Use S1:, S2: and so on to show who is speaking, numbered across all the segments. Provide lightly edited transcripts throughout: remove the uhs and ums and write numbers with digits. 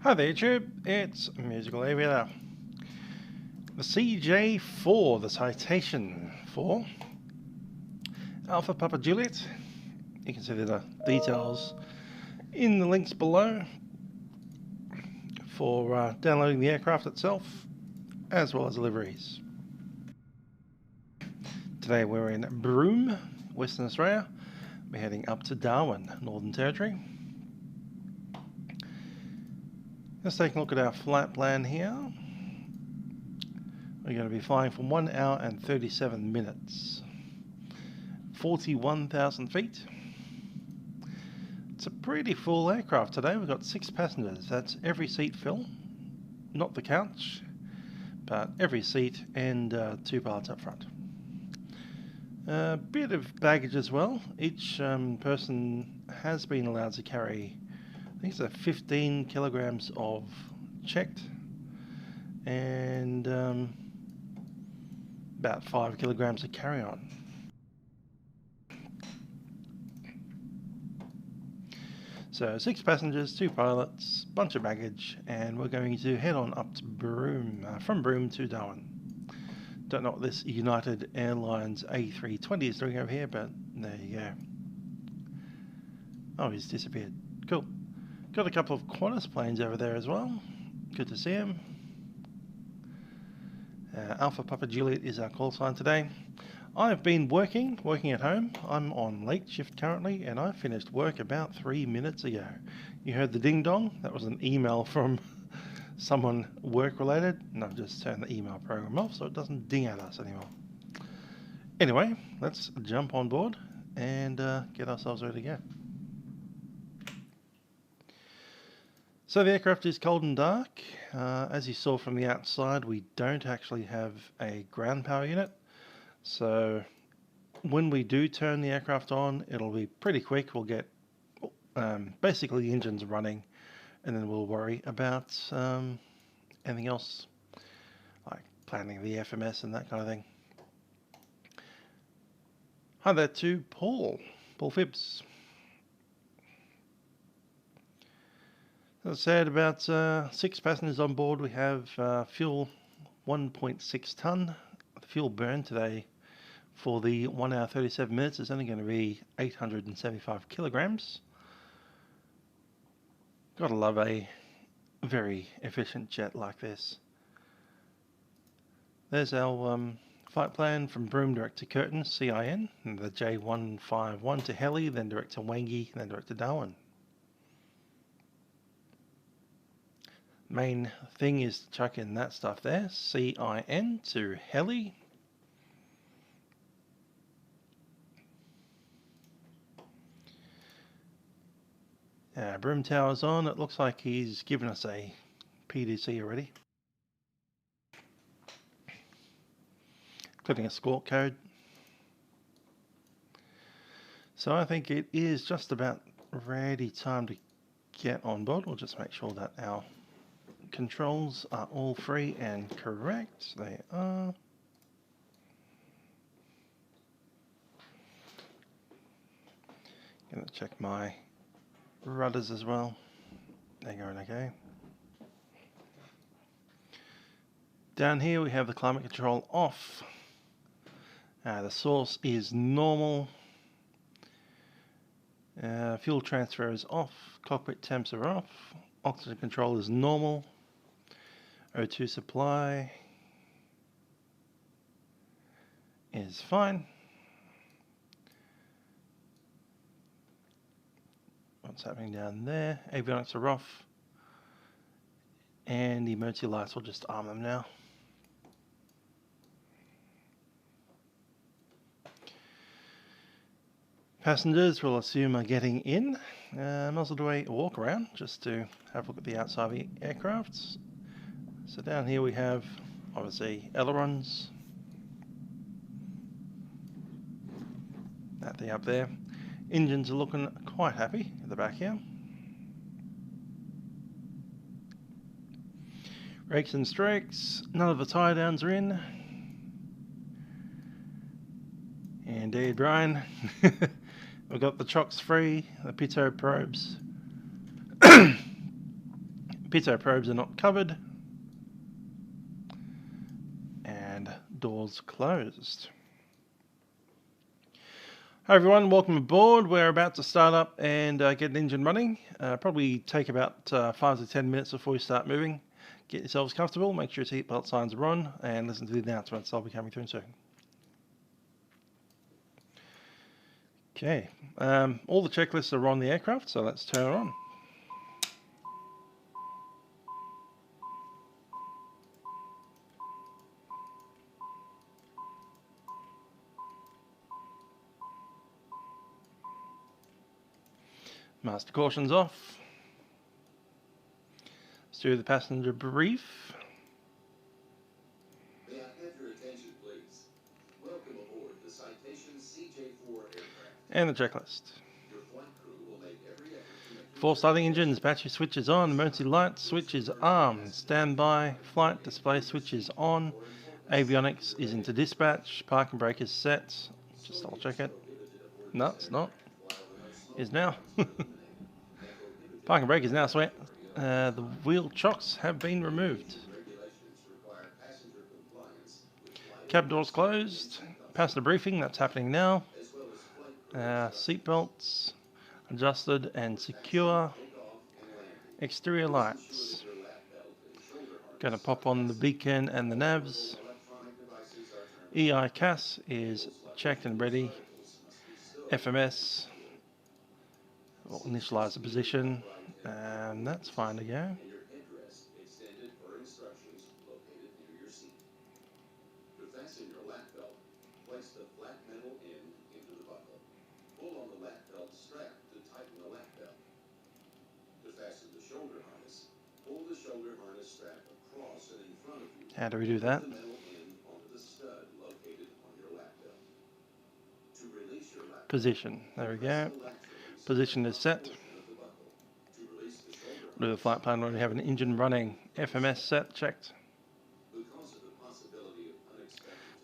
S1: Hi there YouTube, it's Musical Aviator. The CJ4, the Citation 4, Alpha Papa Juliet. You can see the details in the links below for downloading the aircraft itself, as well as liveries. Today we're in Broome, Western Australia. We're heading up to Darwin, Northern Territory. Let's take a look at our flight plan here. We're going to be flying for 1 hour and 37 minutes. 41,000 feet. It's a pretty full aircraft today. We've got 6 passengers. That's every seat full. Not the couch, but every seat and 2 pilots up front. A bit of baggage as well. Each person has been allowed to carry, I think it's 15 kilograms of checked and about 5 kilograms of carry-on. So 6 passengers, 2 pilots, bunch of baggage, and we're going to head on up to Broome, from Broome to Darwin. Don't know what this United Airlines A320 is doing over here, but there you go. Oh, he's disappeared. Cool. Got a couple of Qantas planes over there as well. Good to see him. Alpha Papa Juliet is our call sign today. I've been working at home. I'm on late shift currently, and I finished work about 3 minutes ago. You heard the ding dong? That was an email from someone work related, and I've just turned the email program off so it doesn't ding at us anymore. Anyway, let's jump on board and get ourselves ready to go. So the aircraft is cold and dark. As you saw from the outside, we don't actually have a ground power unit. So when we do turn the aircraft on, it'll be pretty quick. We'll get basically the engines running, and then we'll worry about anything else, like planning the FMS and that kind of thing. Hi there to Paul Phibbs. As I said, about 6 passengers on board. We have fuel 1.6 tonne. The fuel burn today for the 1 hour 37 minutes is only going to be 875 kilograms. Gotta love a very efficient jet like this. There's our flight plan from Broome direct to Curtin, CIN, and the J151 to Heli, then direct to Wangi, then direct to Darwin. Main thing is to chuck in that stuff there, CIN to Heli. Broome Tower's on. It looks like he's given us a PDC already, including a squawk code. So I think it is just about ready time to get on board. We'll just make sure that our controls are all free and correct. They are. Gonna check my rudders as well. They're going okay. Down here we have the climate control off. The source is normal. Fuel transfer is off. Cockpit temps are off. Oxygen control is normal. O2 supply is fine. What's happening down there? Avionics are off. And the emergency lights, will just arm them now. Passengers, we'll assume, are getting in. I'll also do a walk around just to have a look at the outside of the aircraft. So down here we have, obviously, ailerons. That thing up there. Engines are looking quite happy at the back here. Rakes and strakes. None of the tie downs are in. Indeed, Brian. We've got the chocks free, the pitot probes. pitot probes are not covered, and doors closed. Hi everyone, welcome aboard. We're about to start up and get an engine running. Probably take about 5 to 10 minutes before we start moving. Get yourselves comfortable, make sure your seatbelt signs are on, and listen to the announcements. I'll be coming through soon. Okay, all the checklists are on the aircraft, so let's turn it on. Master caution's off. Let's do the passenger brief.
S2: May I have your attention, please? Welcome aboard the Citation CJ4 aircraft.
S1: And the checklist.
S2: Your flight crew will make every effort to make
S1: Before starting engines, battery switch is on, emergency light switch is armed, standby, flight display switch is on, avionics is into dispatch, parking brake is set. Just double check it. No, it's not. Is now. Parking brake is now sweat. The wheel chocks have been removed. Cab doors closed. Passenger briefing, that's happening now. Seat belts adjusted and secure. Exterior lights. Going to pop on the beacon and the navs. EI CAS is checked and ready. FMS will initialize the position, and that's fine to go.
S2: Fasten your lap belt. Place the flat metal end into the buckle. Pull on the lap belt strap to tighten the lap belt. To fasten the shoulder harness, pull the shoulder harness strap across and in front of you.
S1: How do we do that?
S2: Put the metal end onto the stud located on your lap belt. To release your lap belt,
S1: Position. There we go. Position is set. Do the flight plan when we have an engine running. FMS set, checked.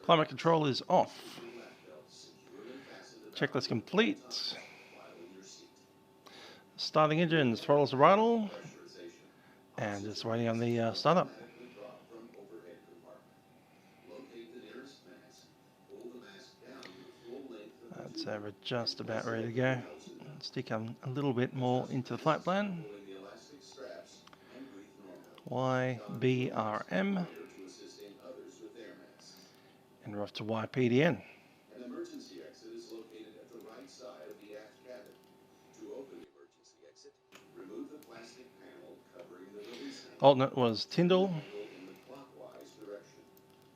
S1: Climate control is off. Checklist complete. Starting engines, throttles to Throttle, and just waiting on the startup. That's we're just about ready to go. Stick a little bit more into the flight plan. YBRM. And we're off to YPDN.
S2: An emergency exit is located at the right side of the aft cabin. To open the emergency exit, remove the plastic panel covering the release handle.
S1: Alternate was Tyndall.
S2: In the clockwise direction.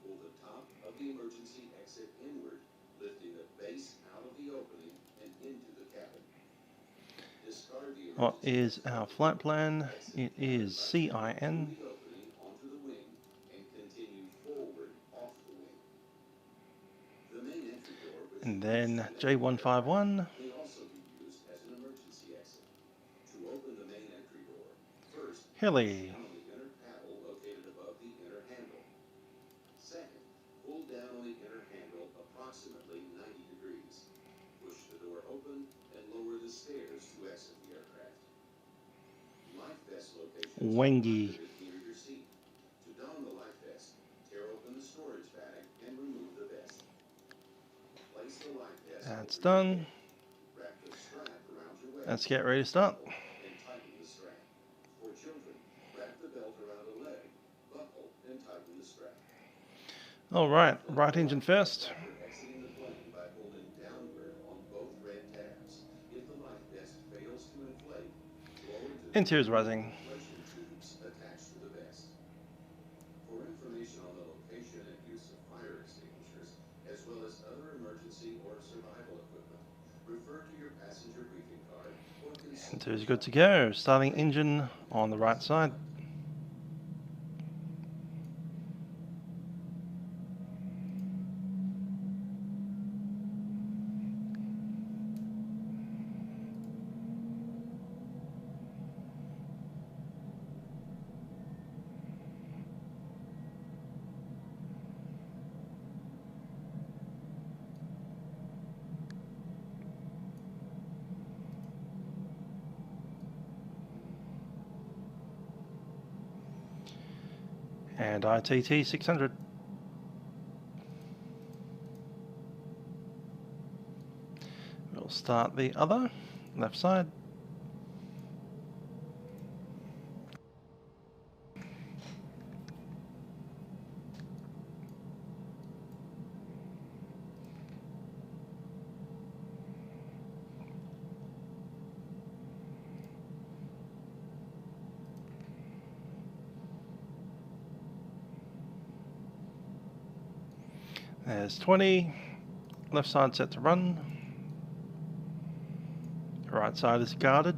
S2: Pull the top of the emergency exit inward, lifting the base out of the opening and into the cabin. Discard the emergency
S1: What is our flight plan? It is CIN. And then J151.
S2: May also be used as an emergency exit. To open the main entry door, first,
S1: Heli.
S2: pull down on the inner paddle located above the inner handle. Second, pull down on the inner handle approximately 90 degrees. Push the door open and lower the stairs to exit the aircraft. Life vest locations
S1: Wengi.
S2: near your seat. To don the life vest, tear open the storage bag and remove the vest. Place the life vest.
S1: That's done.
S2: Wrap the strap around your waist.
S1: Let's get ready to start.
S2: And tighten the strap. For children, wrap the belt around a leg, buckle, and tighten the strap.
S1: Alright, right engine first.
S2: After exiting the plane by holding downward on both red tabs, if the life vest fails to inflate, lower to the
S1: Interior's rising.
S2: inflation tubes attached to the vest. For information on the location and use of fire extinguishers, as well as other emergency or survival equipment, refer to your passenger briefing card or consult.
S1: Interior's good to go. Starting engine on the right side. And ITT 600. We'll start the other, left side. There's 20, left side set to run, right side is guarded.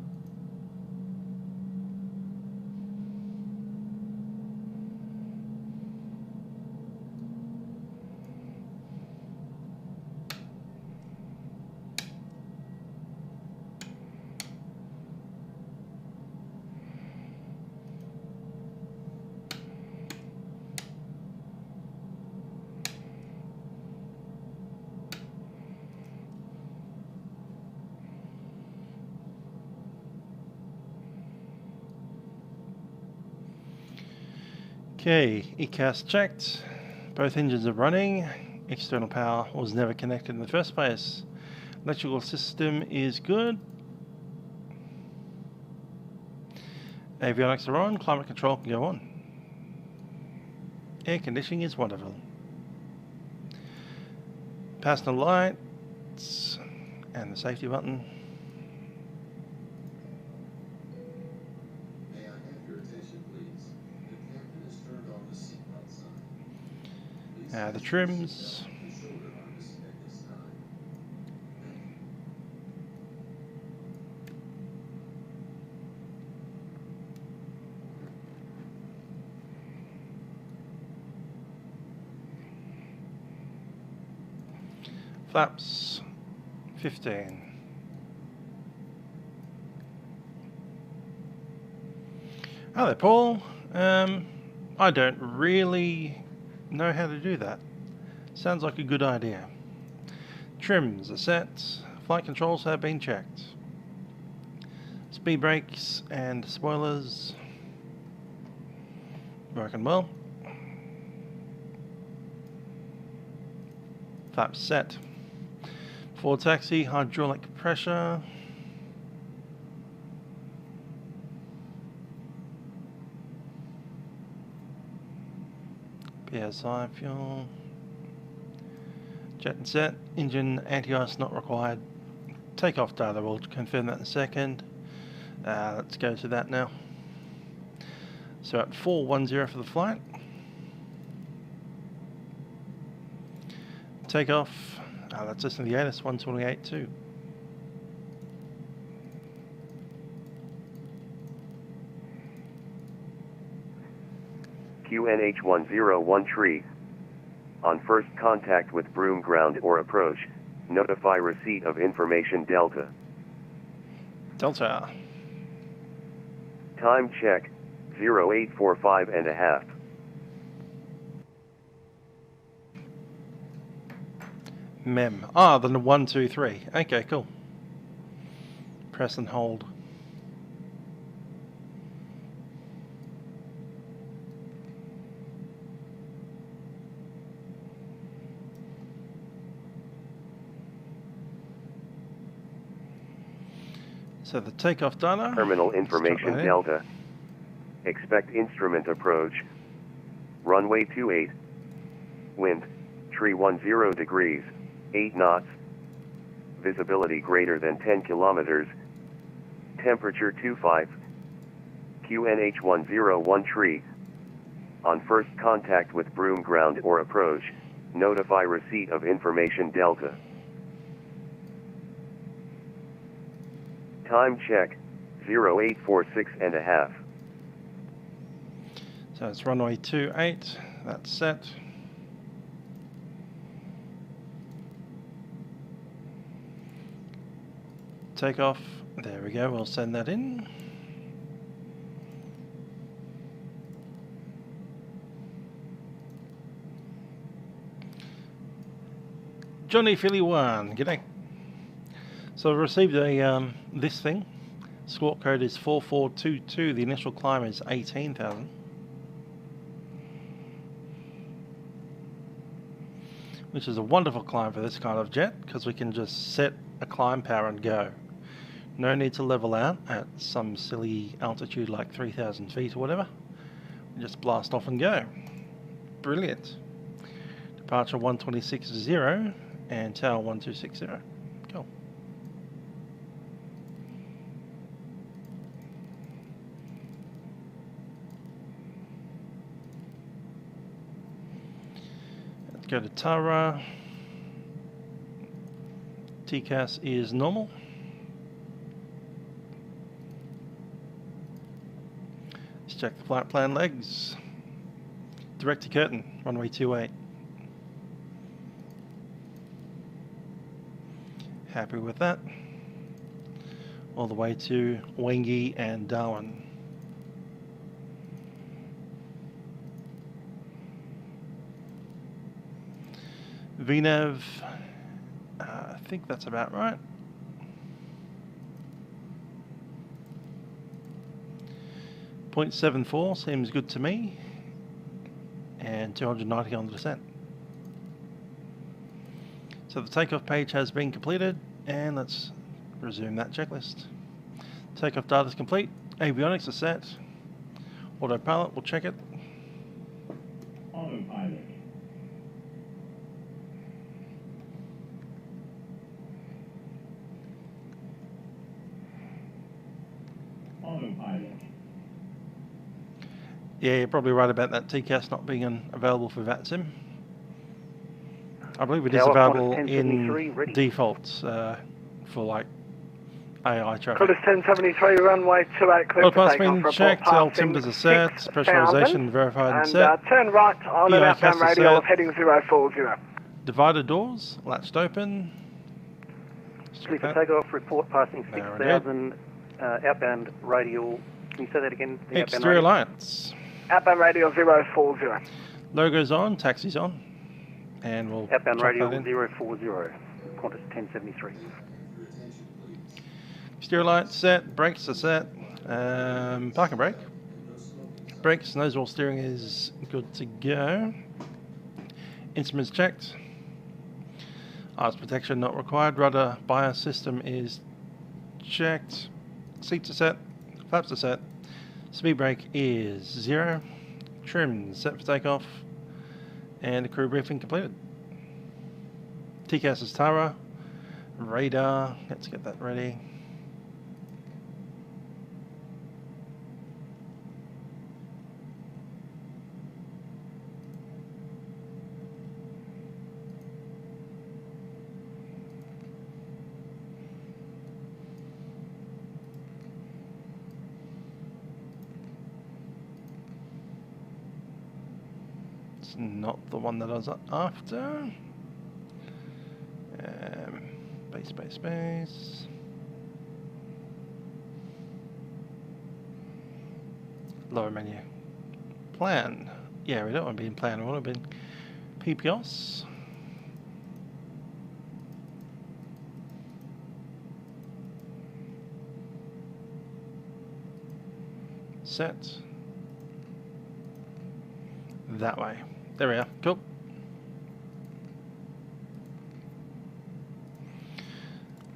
S1: Okay, ECAS checked, both engines are running, external power was never connected in the first place, electrical system is good, avionics are on, climate control can go on, air conditioning is wonderful, passenger lights and the safety button. The trims. Flaps 15. Hi there, Paul. I don't really know how to do that. Sounds like a good idea. Trims are set. Flight controls have been checked. Speed brakes and spoilers working well. Flaps set. Forward taxi, hydraulic pressure. PSI fuel. Jet and set. Engine anti-ice not required. Takeoff data, we'll confirm that in a second. Let's go to that now. So at 410 for the flight. Takeoff. That's Cessna the ATIS 128 too.
S3: QNH101 tree. On first contact with Broome ground or approach, notify receipt of information Delta.
S1: Delta.
S3: Time check, 0845.5.
S1: Mem. Ah, the 1, 2, 3. Okay, cool. Press and hold. So the takeoff data.
S3: Terminal information Delta. Expect instrument approach. Runway 28. Wind, tree 10 degrees, 8 knots. Visibility greater than 10 kilometers. Temperature 25. QNH101 tree. On first contact with Broome ground or approach, notify receipt of information Delta. Time check, 0846.5.
S1: So it's runway 28, that's set. Takeoff, there we go, we'll send that in. Johnny Philly 1, g'day. So I've received a this thing. Squawk code is 4422. The initial climb is 18,000. which is a wonderful climb for this kind of jet because we can just set a climb power and go. No need to level out at some silly altitude like 3,000 feet or whatever. We just blast off and go. Brilliant. Departure 1260 and tower 1260. Cool. Let's go to Tara. TCAS is normal. Let's check the flight plan legs. Direct to curtain, runway 28. Happy with that. All the way to Wengi and Darwin. VNAV, I think that's about right. .74 seems good to me. And 290 on the descent. So the takeoff page has been completed, and let's resume that checklist. Takeoff data is complete, avionics are set, autopilot, we'll check it.
S4: Autopilot. Autopilot.
S1: Yeah, you're probably right about that TCAS not being available for VATSIM. I believe it is available in default for like AI traffic.
S5: Cruise 1073, runway 28, clear for takeoff.
S1: Been checked, all timbers are set, pressurization verified and set.
S5: Turn right on an outbound radio of heading 040.
S1: Divider doors, latched open.
S6: Clear for takeoff, report passing 6,000, outbound radial. Can you say that again?
S1: Exterior lights.
S5: Outbound radio 040.
S1: Logo's on, taxi's on. And we'll
S6: outbound radio 040, Qantas 1073.
S1: Exterior lights set, brakes are set, park and brake. Brakes, nose wheel steering is good to go. Instruments checked. Eyes protection not required. Rudder bias system is checked. Seats are set, flaps are set. Speed brake is 0. Trim set for takeoff. And the crew briefing completed. TCAS is Tara. Radar, let's get that ready. It's not the one that I was after. Space. Lower menu. Plan. Yeah, we don't want to be in plan, we want to be in PPOS. Set. That way. There we are. Cool.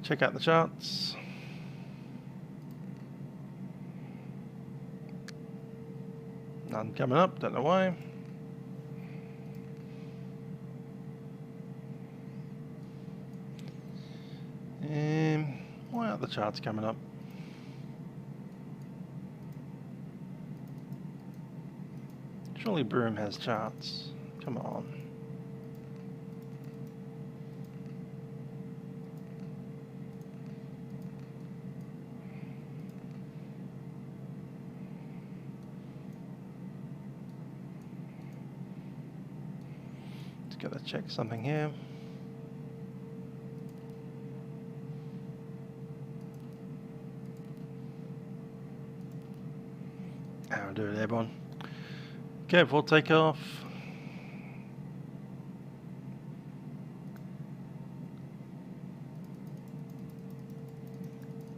S1: Check out the charts. None coming up, don't know why. Why aren't the charts coming up? Surely Broome has charts. Come on. Gotta check something here. I'll do it, airborne. Okay, full takeoff.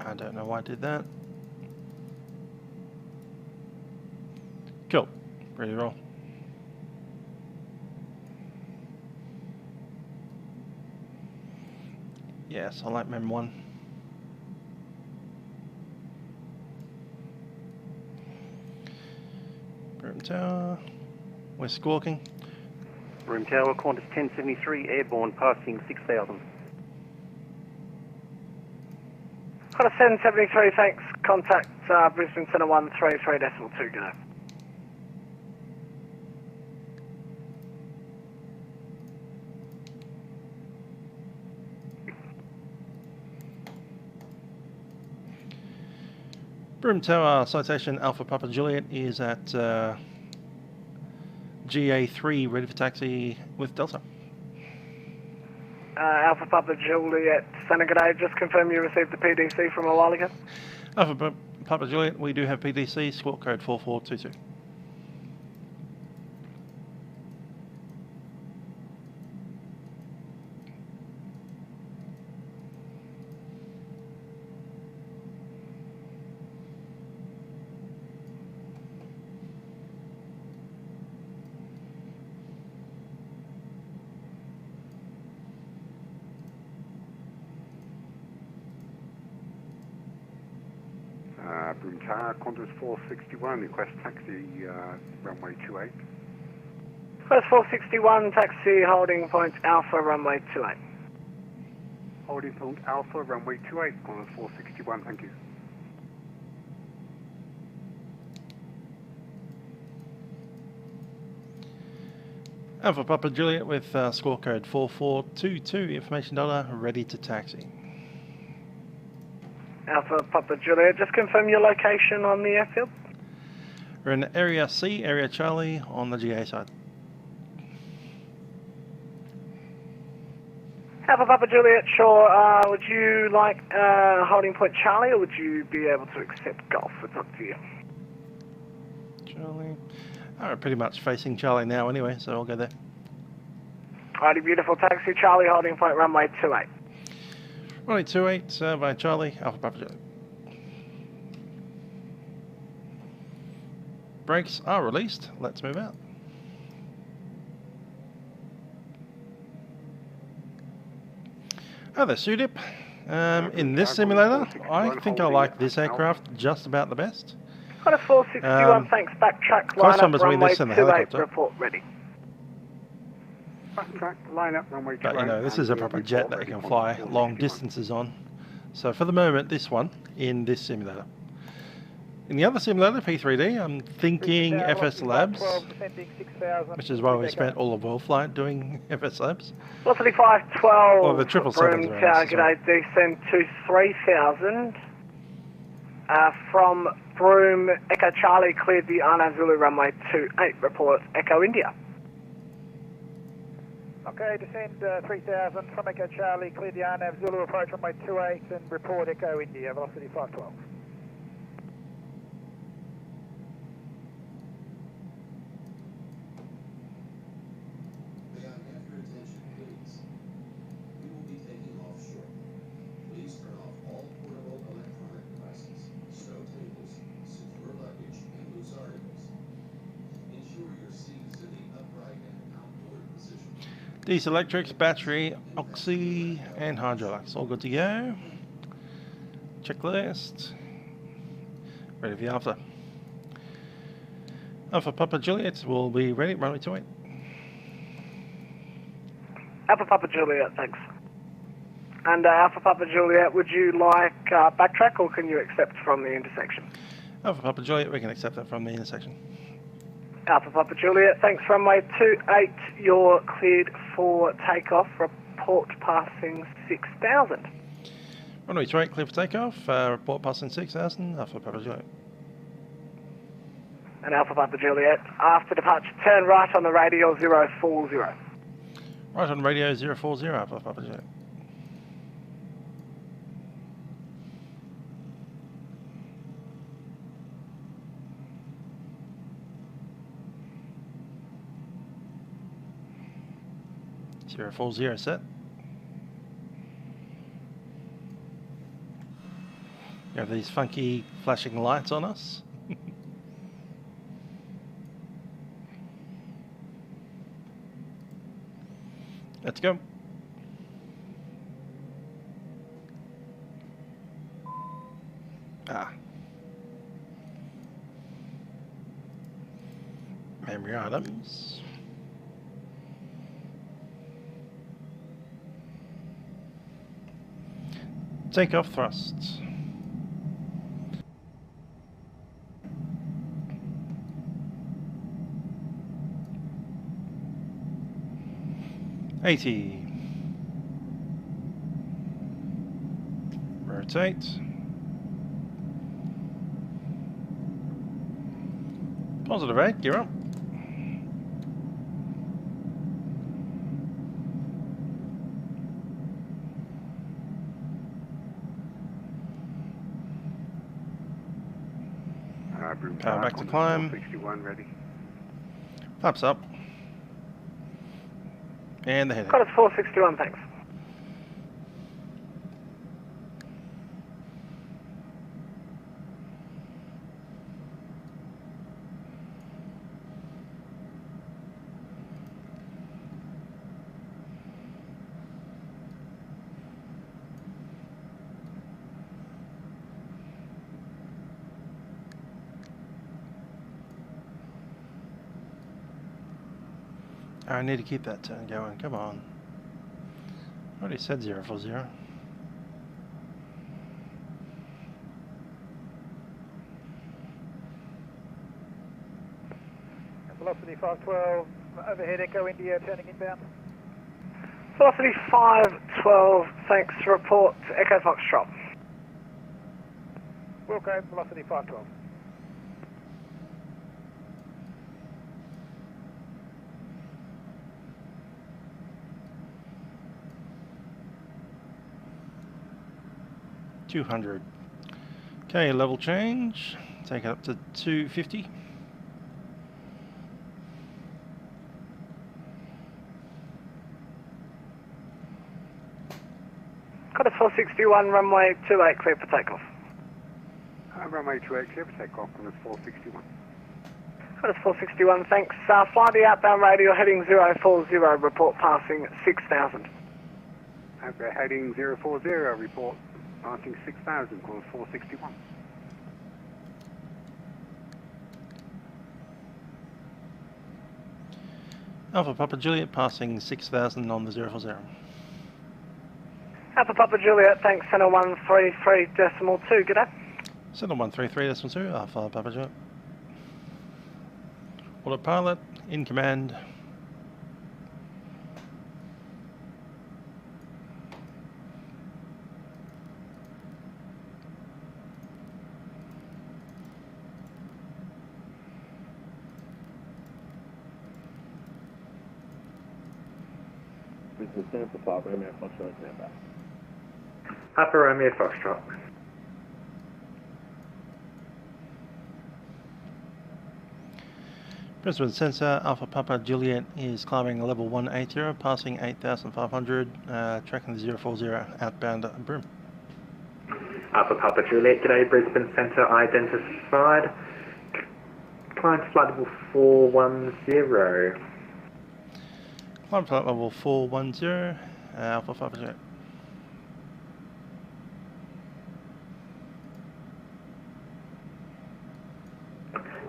S1: I don't know why I did that. Cool. Ready to roll. Yes, I like Mem 1. Broome Tower. We're squawking.
S6: Broome Tower, Qantas 1073, airborne, passing 6,000.
S5: Qantas 1073, thanks. Contact Brisbane Centre 133.2, go.
S1: Broome Tower, Citation Alpha Papa Juliet is at GA3, ready for taxi with Delta.
S5: Alpha Papa Juliet, Santa G'day, just confirm you received the PDC from a while ago.
S1: Alpha Papa Juliet, we do have PDC, squawk code 4422.
S7: Broome Tower, Qantas 461, request taxi, runway 28.
S5: Qantas 461, taxi holding point Alpha, runway 28.
S7: Holding point Alpha, runway 28, Qantas 461, thank you.
S1: Alpha Papa Juliet with score code 4422, information dollar, ready to taxi.
S5: Alpha Papa Juliet, just confirm your location on the airfield.
S1: We're in Area C, Area Charlie, on the GA side.
S5: Alpha Papa Juliet, sure. Would you like holding point Charlie, or would you be able to accept Golf? It's up to you.
S1: Charlie. Oh, we're pretty much facing Charlie now anyway, so I'll go there.
S5: Alrighty, beautiful. Taxi Charlie, holding point runway 28.
S1: Runway 28 by Charlie, Alpha Papa Juliet. Brakes are released. Let's move out. Oh, there, Sudip. In this simulator, I think I like this aircraft just about the best.
S5: Got a 461, thanks. Backtrack,
S1: Close
S5: line
S1: one
S5: up,
S1: between
S5: runway
S1: this and the
S5: 28,
S1: helicopter.
S5: report ready.
S7: Backtrack, line up, runway 28.
S1: But you know, this is a proper jet that you can fly long distances on. So for the moment, this one in this simulator. In the other simulator, P3D, I'm thinking FS Labs, which is why we spent all of World Flight doing FS Labs.
S5: Velocity 512.
S1: Or the 777s
S5: Broome
S1: are
S5: Tower,
S1: nice as well.
S5: g'day, descend to 3000. From Broome, Echo Charlie cleared the Arnav Zulu runway 28. Report Echo India.
S8: Okay, descend 3000 from Echo Charlie, clear the Arnav Zulu approach runway 28 and report Echo India, velocity 512.
S2: May I have your attention, please? We will be taking off shortly. Please turn off all portable electronic devices, stow tables, secure luggage, and loose articles. Ensure your seat is in the upright and outboard position.
S1: Diesel electrics, battery, oxy, and hydraulics. All good to go. Checklist. Ready for the Alpha. Alpha Papa Juliet will be ready, runway 28.
S5: Alpha Papa Juliet, thanks. And Alpha Papa Juliet, would you like backtrack, or can you accept from the intersection?
S1: Alpha Papa Juliet, we can accept that from the intersection.
S5: Alpha Papa Juliet, thanks. Runway 28, you're cleared for takeoff. Report passing 6,000.
S1: Runway 28, clear for takeoff. Report passing 6,000. Alpha Papa Juliet.
S5: And Alpha Papa Juliet, after departure, turn right on the radial 040.
S1: Right on radio 040, Alpha Papa Juliet. Zero 40 set. You have these funky flashing lights on us. Let's go. Memory items. Takeoff thrusts. Rotate. Positive 8, gear up.
S7: Broome
S1: Power
S7: Park
S1: back to
S7: on the
S1: climb.
S7: 461 ready.
S1: Flaps up. And the heading.
S5: Got us 461, thanks.
S1: I need to keep that turn going, come on. I already said 040.
S8: Velocity 512, overhead Echo India turning inbound.
S5: Velocity 512, thanks. Report to Echo Foxtrot.
S8: Wilco, velocity 512.
S1: $200. Okay, level change. Take it up to 250.
S5: Got us 461, runway 28, clear for takeoff.
S7: Runway 28 clear for takeoff on this 461.
S5: Got us 461, thanks. Fly the outbound radial heading 040, report passing 6,000.
S7: Okay, heading 040, report passing 6,000, course 461.
S1: Alpha Papa Juliet passing 6,000 on the 040.
S5: Alpha Papa Juliet, thanks. Center 133.2, g'day.
S1: Center 133.2, Alpha Papa Juliet. Autopilot, in command.
S9: This is Santa Papa Romeo Foxtrot, stand by.
S10: Papa Romeo Foxtrot.
S1: Brisbane Sensor, Alpha Papa Juliet is climbing level 180, passing 8,500, tracking the 040 outbound Broome.
S10: Alpha Papa Juliet, g'day, Brisbane Centre identified. Climb to flight level 410.
S1: Climb flight level 410, Alpha Papa Juliet.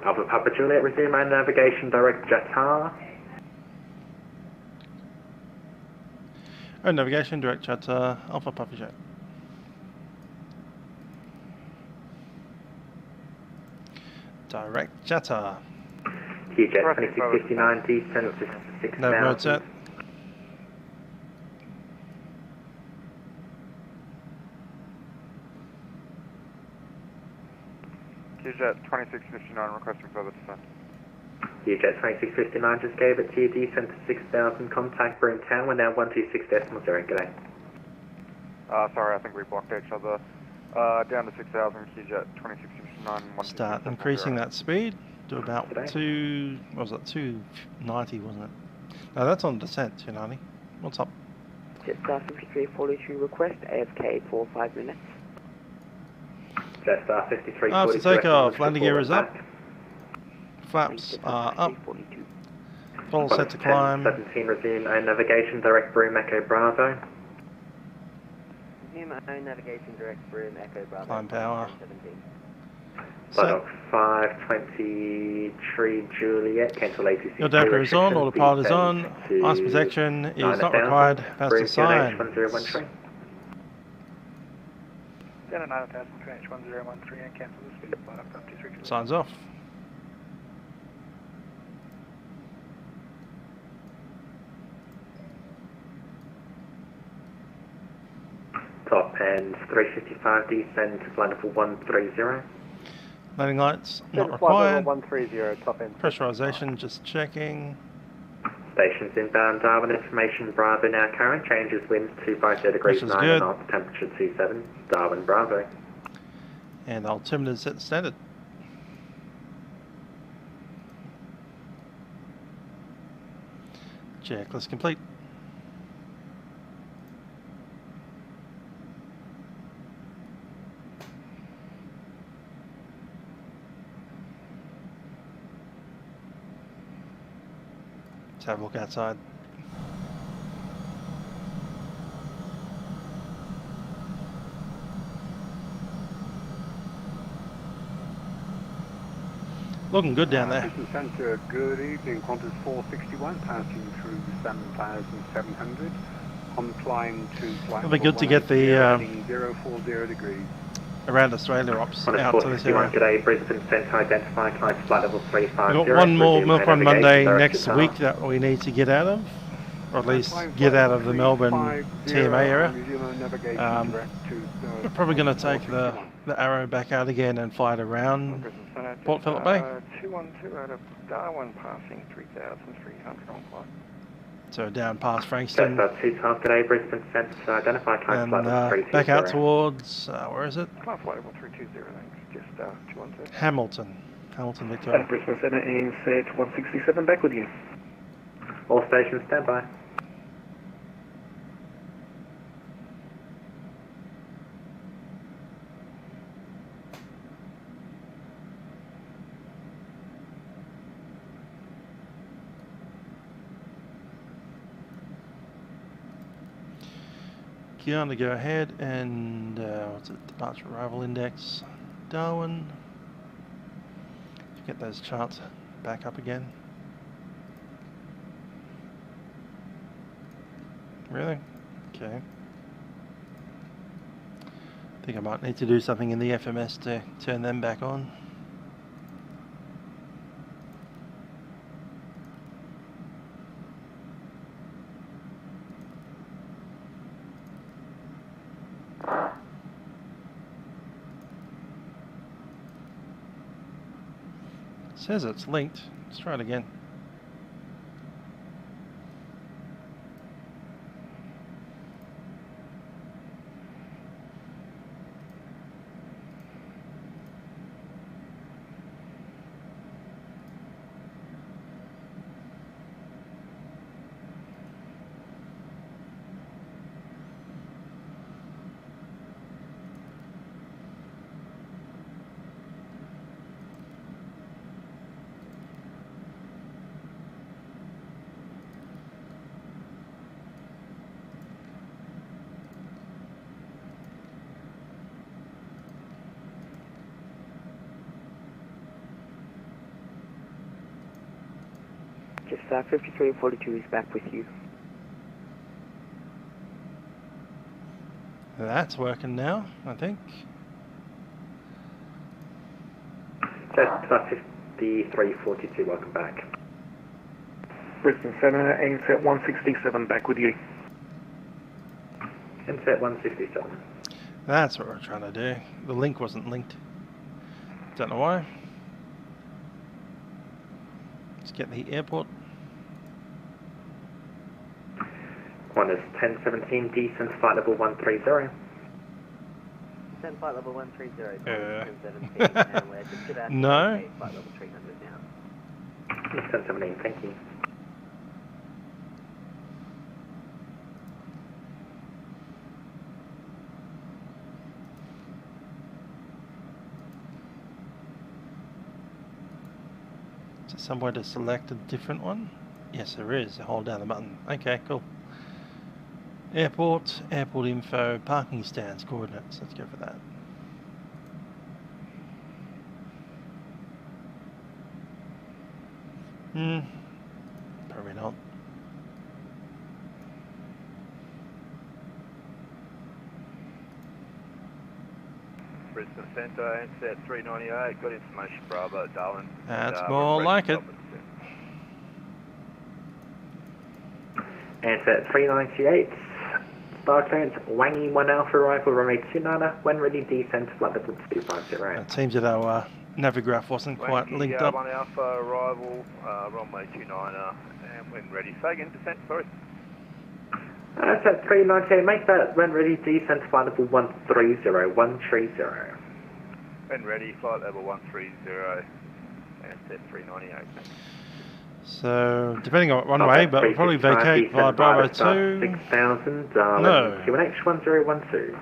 S10: Alpha Papa Juliet, resume my navigation direct Jatar.
S1: Navigation direct Jatar, Alpha Papa Juliet. Direct Jatar.
S10: QJet 2659, descent to 6,000.
S1: No mode set.
S11: QJet 2659 requesting further descent.
S10: QJet 2659 just gave it to you, descent to 6,000, contact Broome Town, we're now 126.0, g'day.
S11: Sorry, I think we blocked each other. Down to 6,000, QJet 2659.
S1: Start increasing that speed to about 290, wasn't it? No, that's on descent, 290. What's up?
S12: Jetstar 5342 request AFK for 5 minutes.
S10: Jetstar 5342.
S1: After takeoff, landing gear is up. Flaps are up. Throttle set to climb.
S10: 17 resume and navigation direct Broome Echo Bravo.
S13: Human own navigation direct Broome, Echo Bravo.
S1: Climb power.
S13: 17.
S10: Flight 523 Juliet, cancel ATC.
S1: Your Doppler is on, autopilot is on, ice protection is not required, fastest sign.
S5: Center 9000, QNH 1013 and cancel the speed flight up to 3.
S1: Signs off.
S10: Top end 355 descend to flight level 130.
S1: Landing lights not required.
S6: 130, top end.
S1: Pressurization just checking.
S10: Stations inbound Darwin information Bravo now current, changes winds 250 degrees 9 knots, temperature 27, Darwin Bravo.
S1: And altimeter set standard. Checklist complete. Let's have a look outside. Looking good down there.
S7: Houston Centre, good evening. Qantas 461 passing through 7,700 on climb to flight.
S1: It'll be good to get the
S7: 040 degrees.
S1: Around Australia ops out to this area.
S10: Today, Brisbane Centre identify climb to flight level 350.
S1: We've got one more Milk Run Monday next week that we need to get out of, or at least get out of the Melbourne TMA area. We're probably going to take the Arrow back out again and fly it around Port Phillip Bay.
S11: 212 out of Darwin passing 3,300 on flight.
S1: So down past Frankston.
S10: That's 212 today, Brisbane Centre identify climb to flight level 320.
S1: Back out towards, where is it?
S11: Climb flight level 320, thanks. Just 212.
S1: Hamilton, Victoria.
S6: Brisbane Centre, ANZ 167, back with you.
S10: All stations stand by.
S1: Going to go ahead and what's it? Departure arrival index, Darwin. Get those charts back up again. Really? Okay. I think I might need to do something in the FMS to turn them back on. Says it's linked. Let's try it again.
S12: Just 5342 is back with you.
S1: That's working now, I think.
S10: That's 5342, welcome back.
S6: Brisbane Centre, ANZ 167, back with you.
S10: ANZ 167.
S1: That's what we're trying to do. The link wasn't linked. Don't know why. Let's get the airport.
S10: Qantas 1017, descent flight level 130.
S13: Descent flight level 130, 1017, and we're just about
S1: no.
S13: to flight level 300 now.
S10: 1017, thank you.
S1: Is there somewhere to select a different one? Yes, there is. Hold down the button. Okay, cool. Airport, airport info, parking stands, coordinates. Let's go for that. Probably not.
S14: Brisbane Centre, Ansett 398, got information Bravo, Darwin.
S1: That's more like it.
S10: Ansett 398, star clearance, Wangi 1 Alpha arrival, runway 29er, when ready descent to flight level 250.
S1: It seems that our navigraph wasn't quite linked up.
S14: 1 Alpha arrival, runway 29er, and when ready. Say again, descent, sorry.
S10: Ansett 398, make that when ready descent to flight level 130.
S14: When ready, flight level 130, Ansett 398.
S1: So, depending on what runway, but we'll probably vacate via Bravo 2.
S10: 6000,
S1: no.
S10: QNH 1012.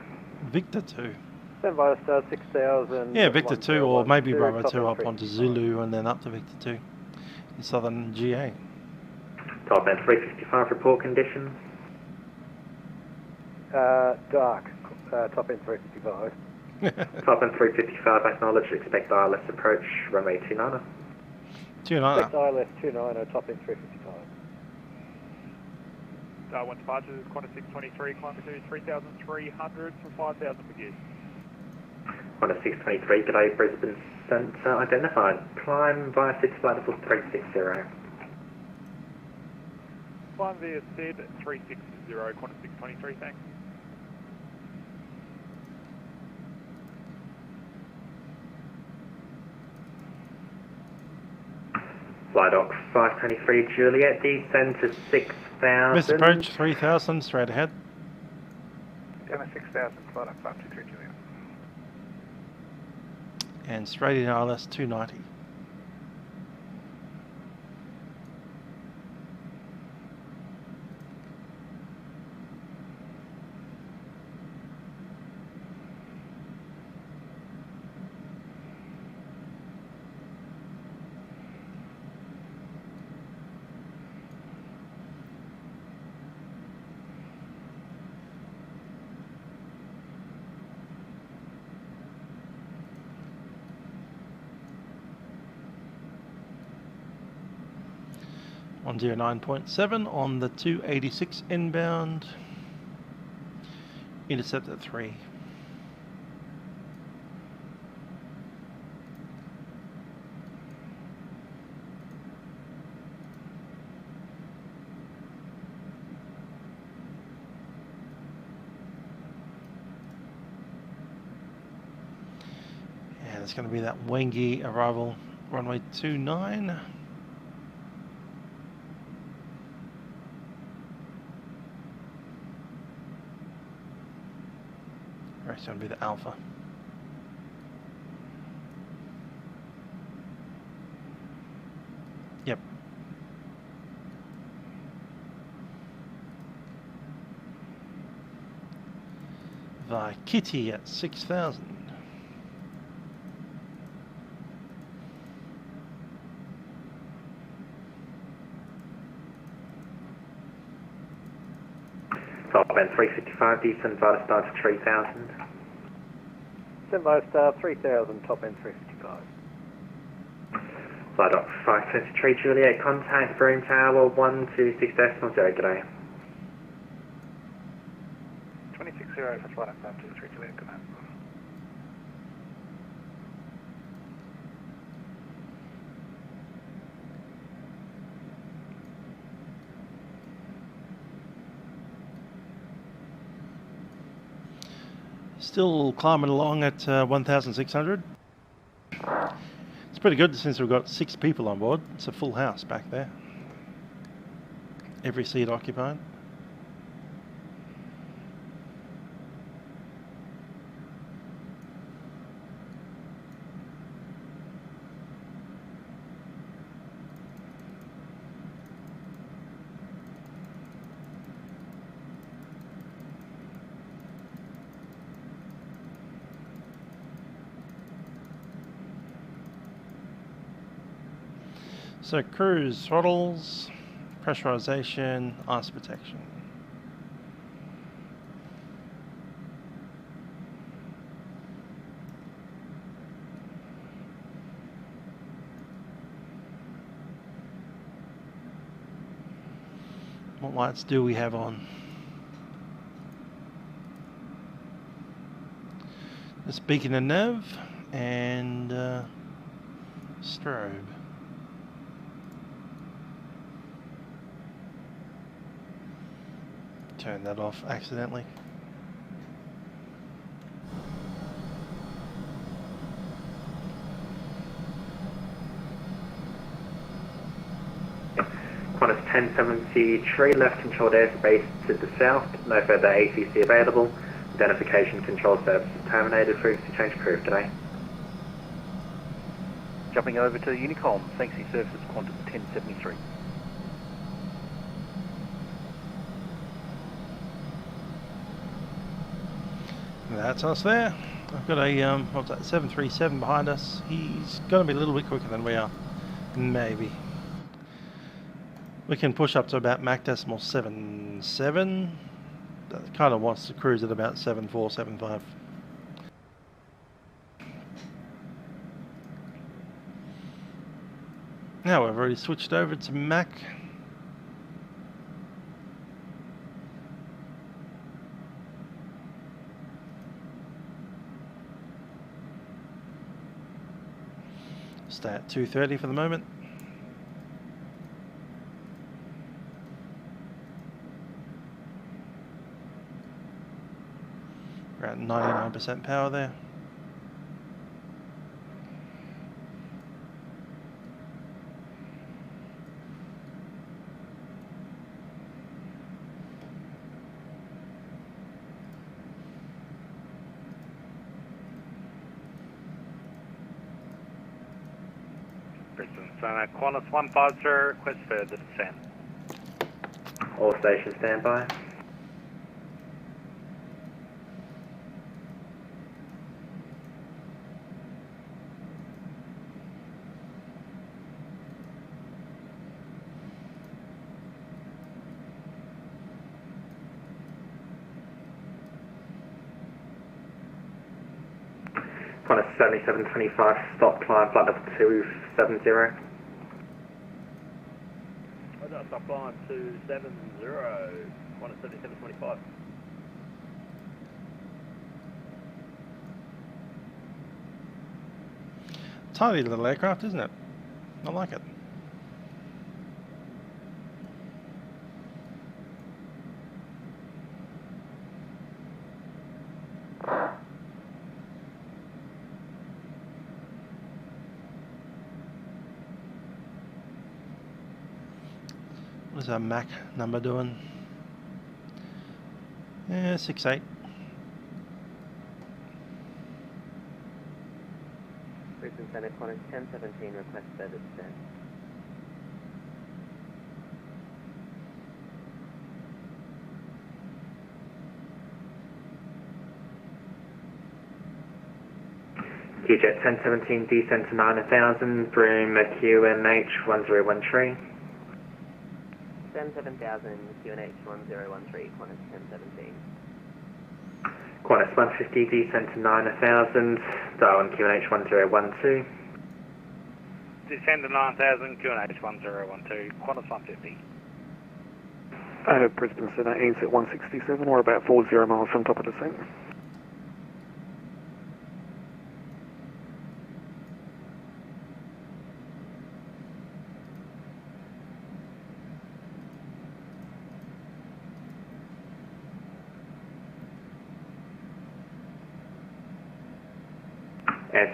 S1: Victor 2.
S6: Stand by star 6000.
S1: Yeah, Victor 2, or maybe Bravo 2 up onto Zulu and then up to Victor 2 in southern GA.
S10: Top end 355 report conditions.
S6: Dark. Top end 355.
S10: Top end 355, acknowledge, expect ILS approach, runway 29er.
S1: 29er.
S6: Expect ILS 29er, top end 355.
S8: Darwin departures, Qantas 623, climb to 3,300 for 5,000 for gear.
S10: Qantas 623, g'day, Brisbane Centre identified. Climb via SID flight level 360.
S8: Climb via SID 360, Qantas 623, thanks.
S10: Flydock 523 Juliet, descend to 6,000.
S1: Missed approach 3,000, straight ahead.
S8: Down to 6,000, Flydock 523 Juliet.
S1: And straight in ILS 290. On 09.7 on the 286 inbound, intercept at 3. And it's going to be that Wangi arrival, runway 29. It's going to be the Alpha. Yep. The Kitty at 6,000.
S10: Top end 355, descend via star to 3,000.
S6: Stand by star 3,000, top end 355.
S10: Flydock 523 Juliet, contact Broome Tower 126 decimal 0, g'day.
S8: 260 for Flydock 523 Juliet, good night.
S1: Still climbing along at 1,600. It's pretty good since we've got 6 people on board. It's a full house back there. Every seat occupied. So cruise, throttles, pressurization, ice protection. What lights do we have on? This beacon and nav and strobe. Turn that off accidentally.
S10: Qantas 1073, left controlled airspace to the south, no further ACC available. Identification control services terminated. Frequency change approved today.
S6: Jumping over to Unicom, Sanctuary Services Qantas 1073.
S1: That's us there. I've got a what's that, 737 behind us. He's going to be a little bit quicker than we are. Maybe. We can push up to about Mach decimal 7.7. That kind of wants to cruise at about 7.4, 7.5. Now we've already switched over to Mach. Stay at 230 for the moment. We're at 99% power there.
S8: Brisbane Cessna, Qantas 150, request further descent.
S10: All stations standby. Qantas 7725, stop climb flight level 270.
S13: Stop climb 270, Qantas 7725.
S1: Tiny little aircraft, isn't it? I like it. What is our Mach number doing? Yeah, 6.8.
S13: Brisbane Center, Qantas 1017, request further descent.
S10: QJet 1017, descent to 9000, Broome QNH 1013.
S13: 7000, QNH 1013, Qantas 1017.
S10: Qantas 150, descent to 9000, Darwin QNH 1012.
S8: Descend to 9000, QNH 1012, Qantas 150.
S7: Brisbane Center, NZ 167, we're about 40 miles from top of descent.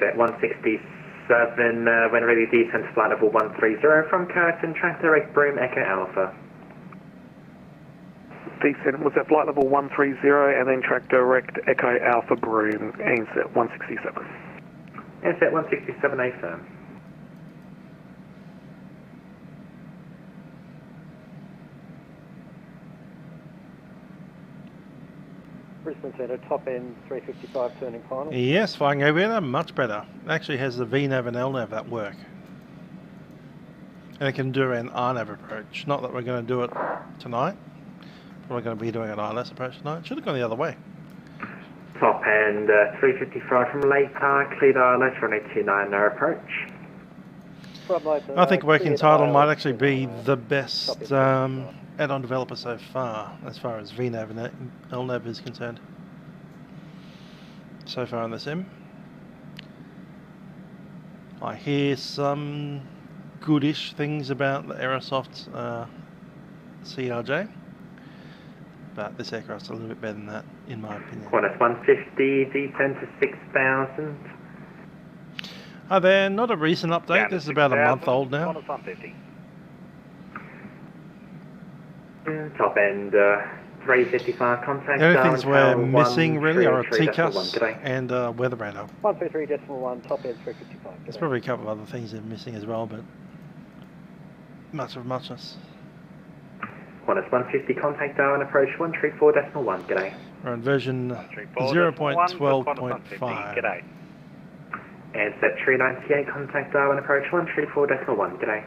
S10: At 167, when ready, descent to flight level 130 from Curtin, track direct Broome Echo Alpha.
S7: Descent was at flight level 130 and then track direct Echo Alpha Broome, NZ 167.
S10: NZ 167, A firm.
S6: Brisbane Centre, top end 355 turning final.
S1: Yes, flying over better, much better. It actually has the VNAV and LNAV that work. And it can do an RNAV approach. Not that we're going to do it tonight. We're going to be doing an ILS approach tonight. Should have gone the other way.
S10: Top end 355 from Lake Park, cleared ILS runway 29, no approach.
S1: I think WorkingTitle might actually be the best add-on developer so far as VNav and LNav is concerned. So far in the sim. I hear some goodish things about the Aerosoft CRJ, but this aircraft's a little bit better than that, in my opinion.
S10: Qantas 150, D10 to 6,000.
S1: Hi there, not a recent update, this is about a month old now.
S8: Qantas 150.
S10: Top end 355 contact.
S1: The only things we're
S10: Darwin
S1: missing really are a
S10: 133.1
S1: TCAS
S10: today.
S1: and weather radar.
S8: 123.1, top end 355.
S1: There's probably a couple of other things they're missing as well, but much of muchness.
S10: Qantas 150 contact Darwin approach 134.1. G'day.
S1: We're on version 0.12.5.
S8: G'day.
S10: And set 398 contact Darwin approach 134.1. G'day.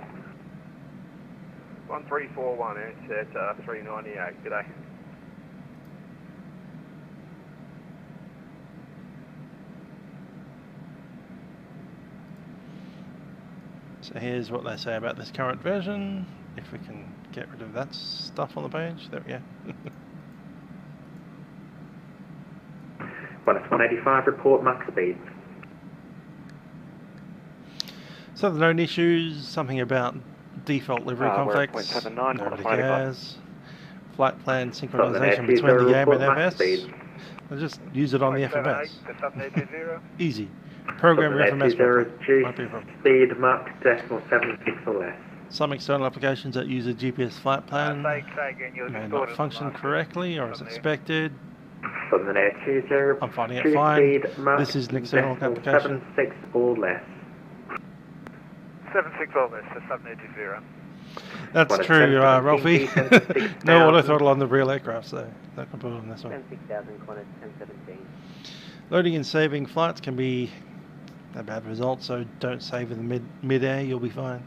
S14: 1341 and set 398. G'day.
S1: So here's what they say about this current version. If we can get rid of that stuff on the page, there we go.
S10: Qantas 185 report Mach speed.
S1: So the known issues, something about default livery conflicts,
S6: 0.79,
S1: nobody
S6: Qantas
S1: cares. Flight plan synchronization between the game and FS. They'll just use it on the FMS. Easy. Program your FMS.
S10: Speed Mach 0.76 or less.
S1: Some external applications that use a GPS flight plan may not function correctly or as expected.
S10: From the net 20.
S1: I'm finding it fine. This is an external application.
S10: 76 or less.
S8: 76 or less, that's up near 20.
S1: That's true, Rolfie. No auto throttle on the real aircraft, so that can put it on this one.
S13: 10,000 Qantas 1017.
S1: Loading and saving flights can be a bad result, so don't save in the mid-air, you'll be fine.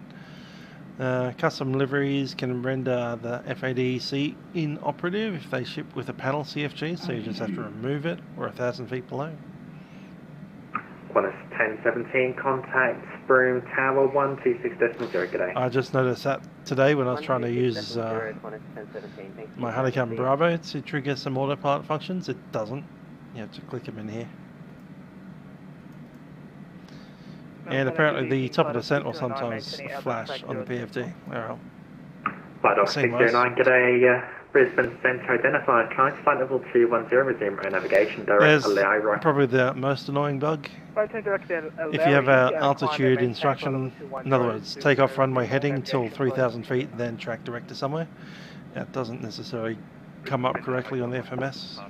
S1: Custom liveries can render the FADC inoperative if they ship with a panel CFG, so you just have to remove it or 1,000 feet below.
S10: Qantas 1017 contact Broome Tower 126.0. G'day.
S1: I just noticed that today when I was trying to use my Honeycomb Bravo to trigger some autopilot functions. It doesn't. You have to click them in here. And apparently the top of the descent will sometimes flash on the PFD. Well,
S10: Flight Off 609, g'day. Brisbane Centre identified. Client flight level 210, resume air navigation. Direct allow right.
S1: Probably the most annoying bug. If you have an altitude instruction, in other words, take off runway heading till 3,000 feet, then track direct to somewhere, that doesn't necessarily come up correctly on the FMS.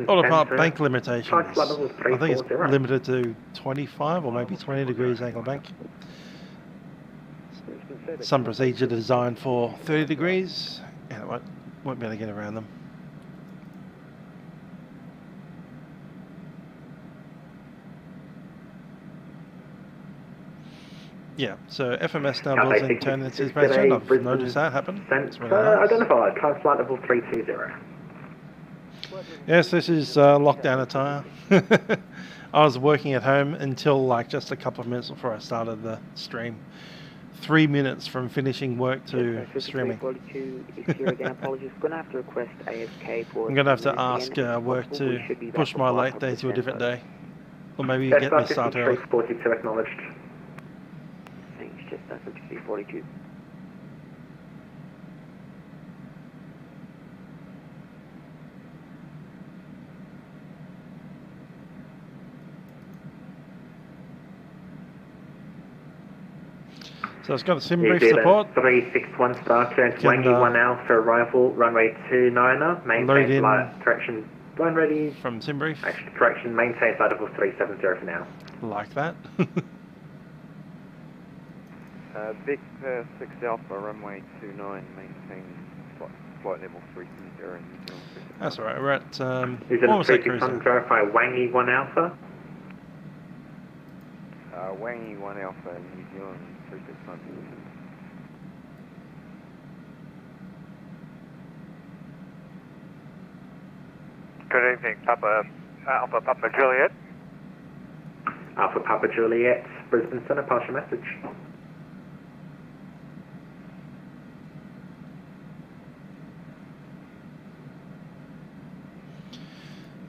S1: Autopilot bank limitations. I think it's limited to 25 or maybe 20 degrees angle bank. Some procedure designed for 30 degrees, and it won't be able to get around them. Yeah, so FMS now builds in turn anticipation. I've noticed that happen.
S10: Identified. Client flight level 320.
S1: Yes, this is lockdown attire. I was working at home until like just a couple of minutes before I started the stream. 3 minutes from finishing work to streaming. I'm going to have to ask work to push my late day to a different day. Or maybe get me started early.
S10: 42 acknowledged.
S12: Thanks, just that's 5342.
S1: So it's got a sim brief support.
S10: 361 star turn 21 Alpha arrival runway 29er. Maintain flight direction line ready.
S1: From sim brief.
S10: Direction maintain flight level 370 for now.
S1: Like that.
S11: Vic 6 Alpha runway 29 maintain flight level 370 New Zealand.
S1: That's alright, we're at
S10: almost at cruising. Verify Wangi 1 Alpha.
S11: Wangi 1 Alpha New Zealand 365.
S8: Good evening, Alpha Papa Juliet.
S10: Alpha Papa Juliet, Brisbane Centre, partial message.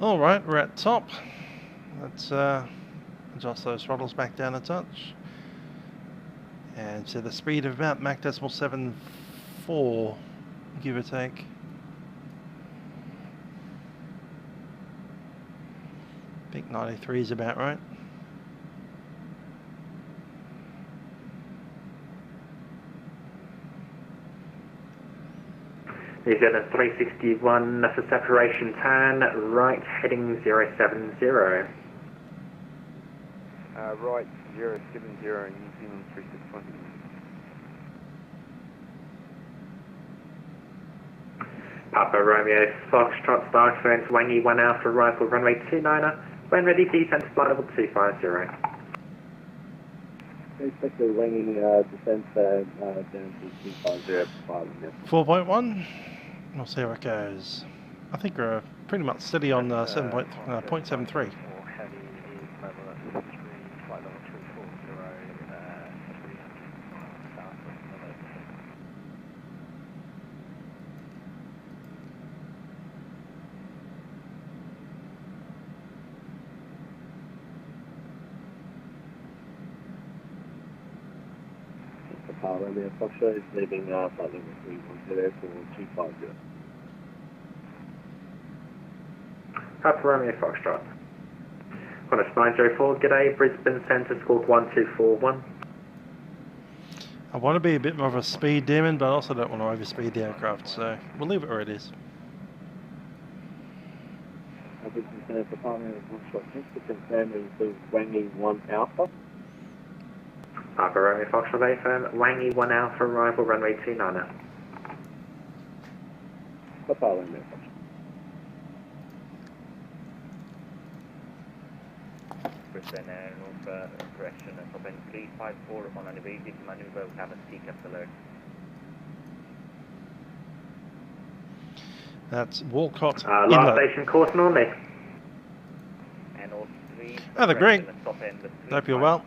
S1: Alright, we're at top. Let's adjust those throttles back down a touch. And to the speed of about Mach 0.74, give or take. I think 93 is about right.
S10: New Zealand 361 for separation turn, right heading 070.
S11: Right 070, New Zealand 361.
S10: Papa Romeo Foxtrot Star Experience Wangi 1 Alpha Arrival runway 29er. When ready, descent to flight level 250.
S9: Expect the Wangi descent down to 250.
S1: 4.1. We'll see how it goes. I think we're pretty much steady on 0.73.
S9: Romeo Foxtrot is leaving flight level 310 for 250.
S10: Papa Romeo Foxtrot. Qantas 904, g'day, Brisbane Centre, squawk 1241.
S1: I want to be a bit more of a speed demon, but I also don't want to overspeed the aircraft, so we'll leave it where it is.
S9: Brisbane Centre for Romeo Foxtrot, just to confirm it was Wangi 1 Alpha.
S10: Papa Romeo Foxtrot affirm, Wangi 1 Alpha arrival runway 29er.
S9: Papa Romeo Foxtrot.
S15: Brisbane North correction, top end 354 on an evasive maneuver, we have a Takeoff alert.
S1: That's Walcott
S10: Last
S1: Inlet.
S10: station course normally.
S15: And all 3.
S1: Oh, they're great.
S15: Top end
S1: Hope you're well.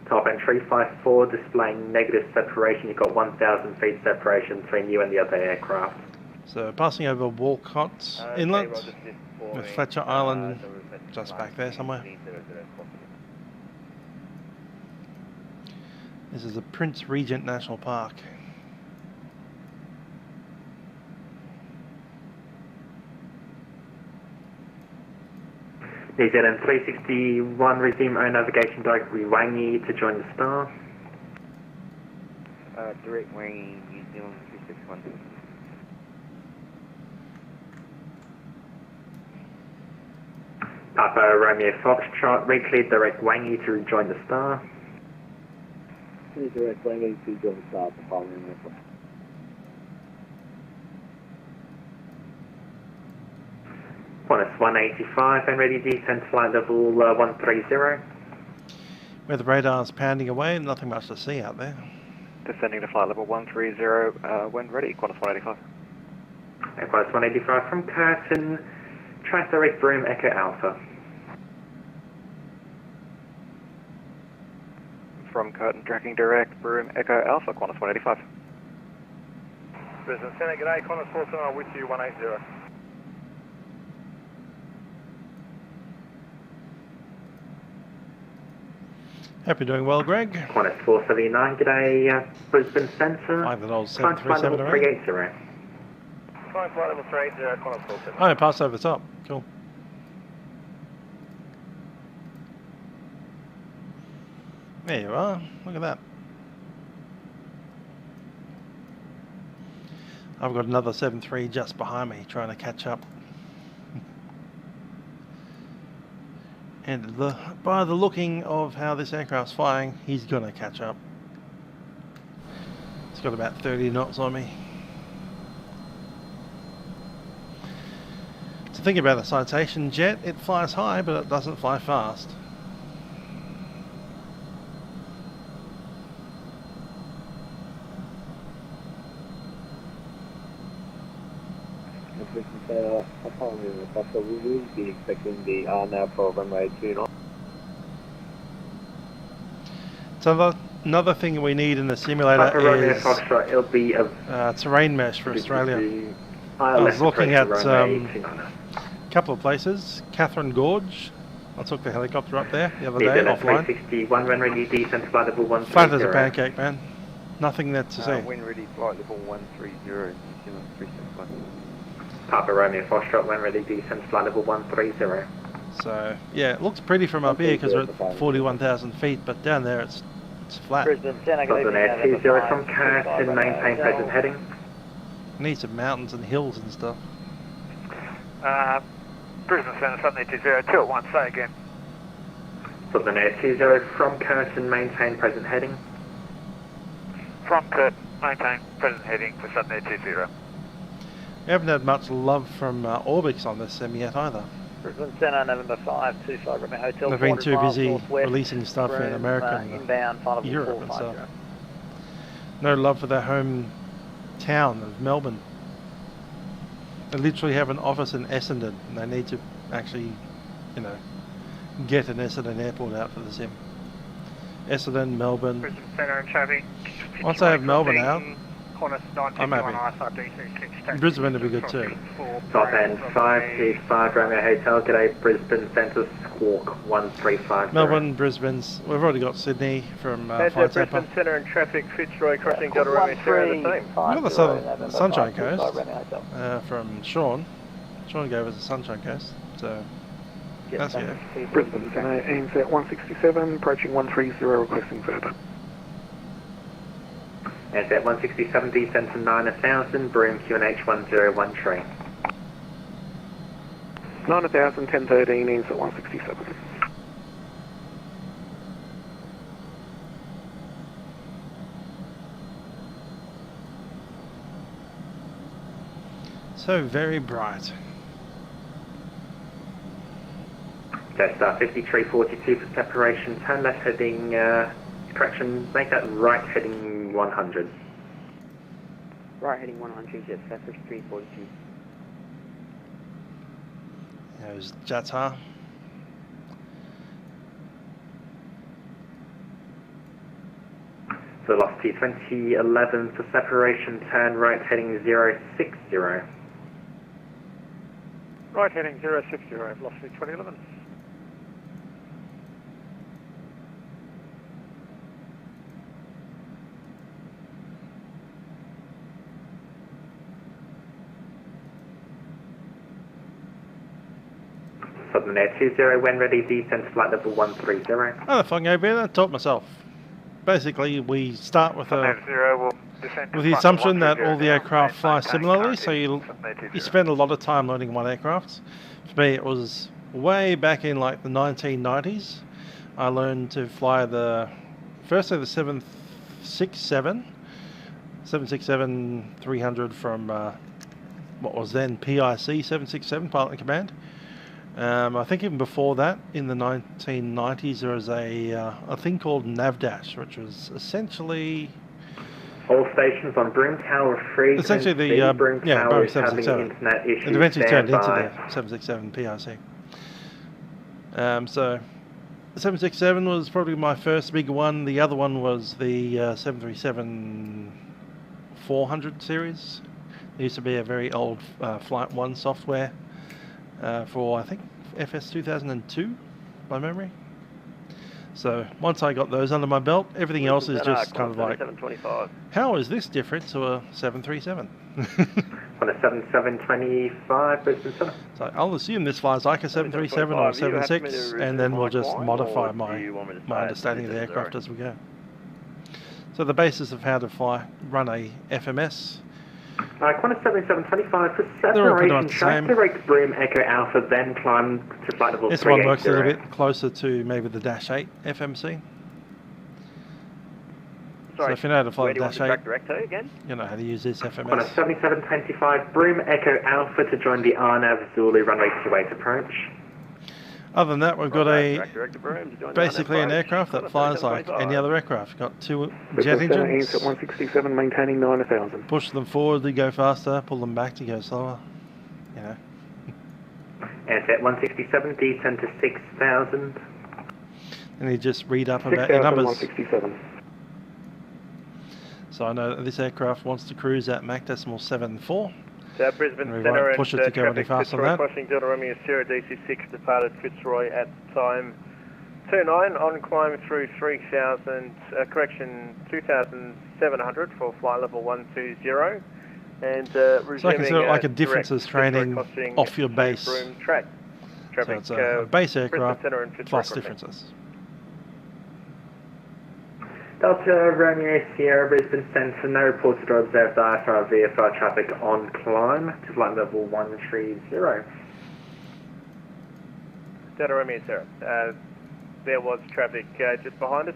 S10: Top end 354 displaying negative separation. You've got 1,000 feet separation between you and the other aircraft.
S1: So passing over Walcott Inlet with Fletcher Island just back there somewhere. This is the Prince Regent National Park.
S10: New Zealand 361, resume own navigation direct Wangi to join the star.
S15: Direct Wangi, New Zealand 361.
S10: Papa Romeo Foxtrot, recleared direct Wangi to rejoin the star.
S9: Direct Wangi to join the star, Papa Romeo Foxtrot.
S10: Qantas 185 and ready descent flight level 130.
S1: Where the radar's pounding away, nothing much to see out there.
S6: Descending to flight level 130, when ready, Qantas 185.
S10: And Qantas 185 from Curtin, track direct Broome Echo Alpha.
S6: From Curtin, tracking direct Broome Echo Alpha, Qantas 185.
S8: Brisbane Centre, g'day, Qantas 429 with you, 180.
S1: Hope you're doing well, Greg.
S10: Qantas 479, g'day, Brisbane Centre.
S1: Like that old
S10: Climb flight
S1: 737
S10: level
S1: already.
S10: 380.
S8: Climb flight level 380, Qantas 479.
S1: Oh, it passed over the top. Cool. There you are. Look at that. I've got another 7.3 just behind me trying to catch up. And by the looking of how this aircraft's flying, he's going to catch up. It's got about 30 knots on me. So think about the Citation jet. It flies high, but it doesn't fly fast.
S9: So we will be expecting the RNAV for runway 29.
S1: So another thing we need in the simulator is
S10: it'll be a
S1: terrain mesh for Australia. I was looking at Couple of places. Catherine Gorge. I took the helicopter up there the other day offline.
S10: 361, when ready, descend to flight level 130.
S1: Flat as a pancake, man. Nothing there to see.
S11: When ready, flight level 130, New Zealand 361.
S10: Papa Romeo Foxtrot, when ready, descend to flight level 130.
S1: So, yeah, it looks pretty from up here because we're at 41,000 feet, but down there it's flat.
S10: Brisbane Air 20 from Curtin, maintain present heading.
S1: Need some mountains and hills and stuff.
S8: Brisbane Centre, Sydney 20, 2 at 1, say again.
S10: Southern Air 20 from Curtin, maintain present heading.
S8: From Curtin, maintain present heading for Sydney 20.
S1: We haven't had much love from Orbix on this sim yet either.
S13: Brisbane Centre, November 5, 25 Romeo Hotel.
S1: They've been too busy releasing stuff in America and
S13: inbound,
S1: Europe and stuff. No love for their home town of Melbourne. They literally have an office in Essendon and they need to actually, you know, get an Essendon airport out for the sim. Essendon, Melbourne.
S8: Brisbane Centre and traffic.
S1: Once they have Melbourne out, I'm happy. Brisbane would be good too.
S10: Top end 525 Romeo Hotel, g'day Brisbane Centre, Squawk 135.
S1: Melbourne, Brisbane's, we've already got Sydney from Flight
S6: Brisbane Centre and traffic, Fitzroy crossing Delta Romeo Sierra the same.
S1: We've got the southern Sunshine Coast from Sean. Sean gave us the Sunshine Coast, so that's yeah.
S5: Brisbane Centre, ANZ 167, approaching 130, requesting further.
S10: ANZ 167, descend to 9000, Broome QNH 1013.
S5: 9000, 1013, ANZ 167.
S1: So very bright.
S10: Jetstar 5342 for separation, turn left heading, correction, make that right heading 100.
S12: Right heading 100, Jetstar 5342.
S1: There's Jetstar.
S10: Velocity 2011 for separation, turn right heading 060.
S8: Right heading 060, velocity 2011.
S10: Southern Air 20, when ready, descend to flight level 130.
S1: Oh, the flying over I taught myself. Basically, we start with the assumption that all the aircraft fly similarly, so you spend a lot of time learning one aircraft. For me, it was way back in like the 1990s. I learned to fly firstly the 767-300 from what was then PIC 767, Pilot in Command. I think even before that, in the 1990s, there was a thing called NavDash, which was essentially
S10: all stations on Broome Tower 3.
S1: Essentially the
S10: Broome
S1: Boeing
S10: is having
S1: 767.
S10: internet issues.
S1: It eventually turned into the 767 PIC. So the 767 was probably my first big one. The other one was the 737-400 series. There used to be a very old Flight 1 software for, I think, FS 2002, by memory. So once I got those under my belt, everything else is just kind of like, how is this different to a 737?
S10: On a 7725, Brisbane Centre.
S1: So I'll assume this flies like a 737 or a 76, and then we'll just modify my understanding of the aircraft as we go. So the basis of how to run a FMS.
S10: Qantas 7725 for separation, track direct Broome Echo Alpha, then climb to flight level 380.
S1: This one works a little bit closer to maybe the Dash 8 FMC. So if you know how to fly the Dash 8, you know how to use this FMS.
S10: Qantas 7725, Broome Echo Alpha to join the RNAV Zulu runway 28 approach.
S1: Other than that, we've got basically an aircraft that flies like any other aircraft. Got two jet engines.
S5: At 167, maintaining 9000.
S1: Push them forward to go faster, pull them back to go slower. You know.
S10: At 167, descend to 6000.
S1: And you just read up about your numbers.
S5: 167.
S1: So I know that this aircraft wants to cruise at Mach 0.74.
S16: Brisbane
S1: We
S16: Centre
S1: won't push
S16: and
S1: it to go any
S16: traffic
S1: faster than
S16: Fitzroy
S1: that.
S16: crossing Delta Romeo Sierra DC6 departed Fitzroy at time 29 on climb through 3000, correction 2700 for flight level 120 and resuming
S1: So I consider it like a
S16: direct
S1: differences
S16: Fitzroy
S1: training
S16: crossing
S1: off your
S16: to
S1: base.
S16: Broome track.
S1: So
S16: Traffic,
S1: it's a base
S16: Brisbane
S1: aircraft
S16: Centre and Fitzroy
S1: plus
S16: crossing.
S1: differences.
S10: Delta Romeo Sierra Brisbane Centre, no reported or observed IFR VFR traffic on climb to flight level 130.
S16: Delta Romeo Sierra. There was traffic just behind us.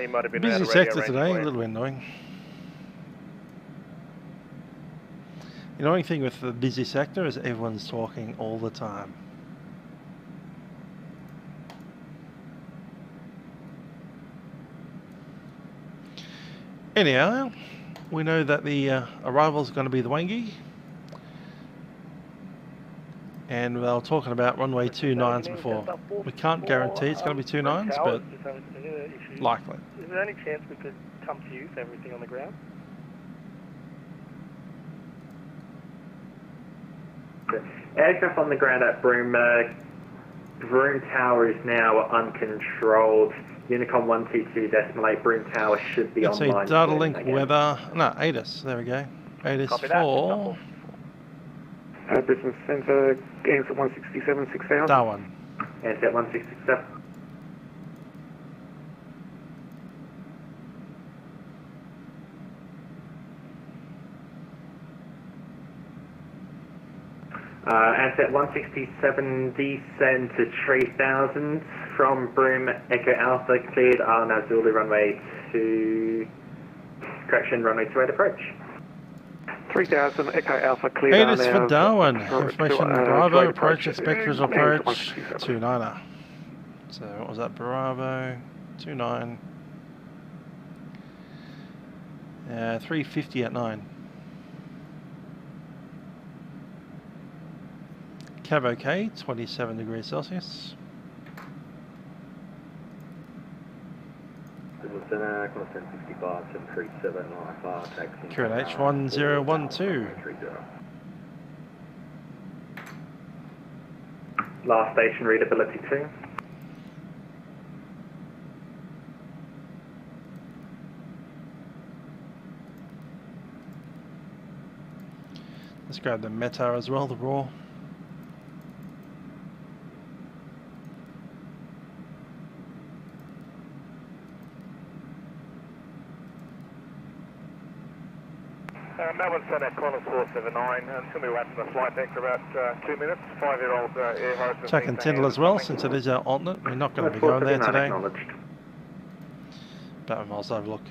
S16: He might have been out
S1: Busy
S16: of radio
S1: sector
S16: range
S1: today,
S16: for
S1: a
S16: you.
S1: little annoying. The annoying thing with the busy sector is everyone's talking all the time. Anyhow, we know that the arrival is going to be the Wangi. And we were talking about runway 29s before. We can't guarantee it's going to be 29s, but likely.
S6: Is there any chance we could come to you with everything on the ground?
S10: Aircraft on the ground at Broome. Broome Tower is now uncontrolled. Unicom 122.8 Broome Tower should be
S1: Let's see,
S10: online.
S1: data
S10: soon
S1: link
S10: again.
S1: weather. No, ATIS. There we go. ATIS
S6: Copy that.
S1: 4.
S6: Brisbane Centre, gains at 167, 6000.
S1: Darwin.
S10: And at 167. Ansett 167, descend to 3000 from Broome, Echo Alpha, cleared Arnav Zulu runway to, correction, runway 28 approach.
S6: 3000, Echo Alpha, cleared
S1: ATIS for
S6: Arnav,
S1: Darwin.
S6: to,
S1: Information Bravo, approach, expect visual approach, 29er. So what was that, Bravo, 29. 350 at 9. Cav OK, 27 degrees Celsius. Current H1012.
S10: Last station readability 2.
S1: Let's grab the Meta as well, the raw.
S8: Melbourne Centre, Qantas 479, until we wrap the flight deck for about 2 minutes. 5-year-old air hostess.
S1: Chuck and Tyndall as well, since it is our alternate. We're not going to be going there today. But we might have a look.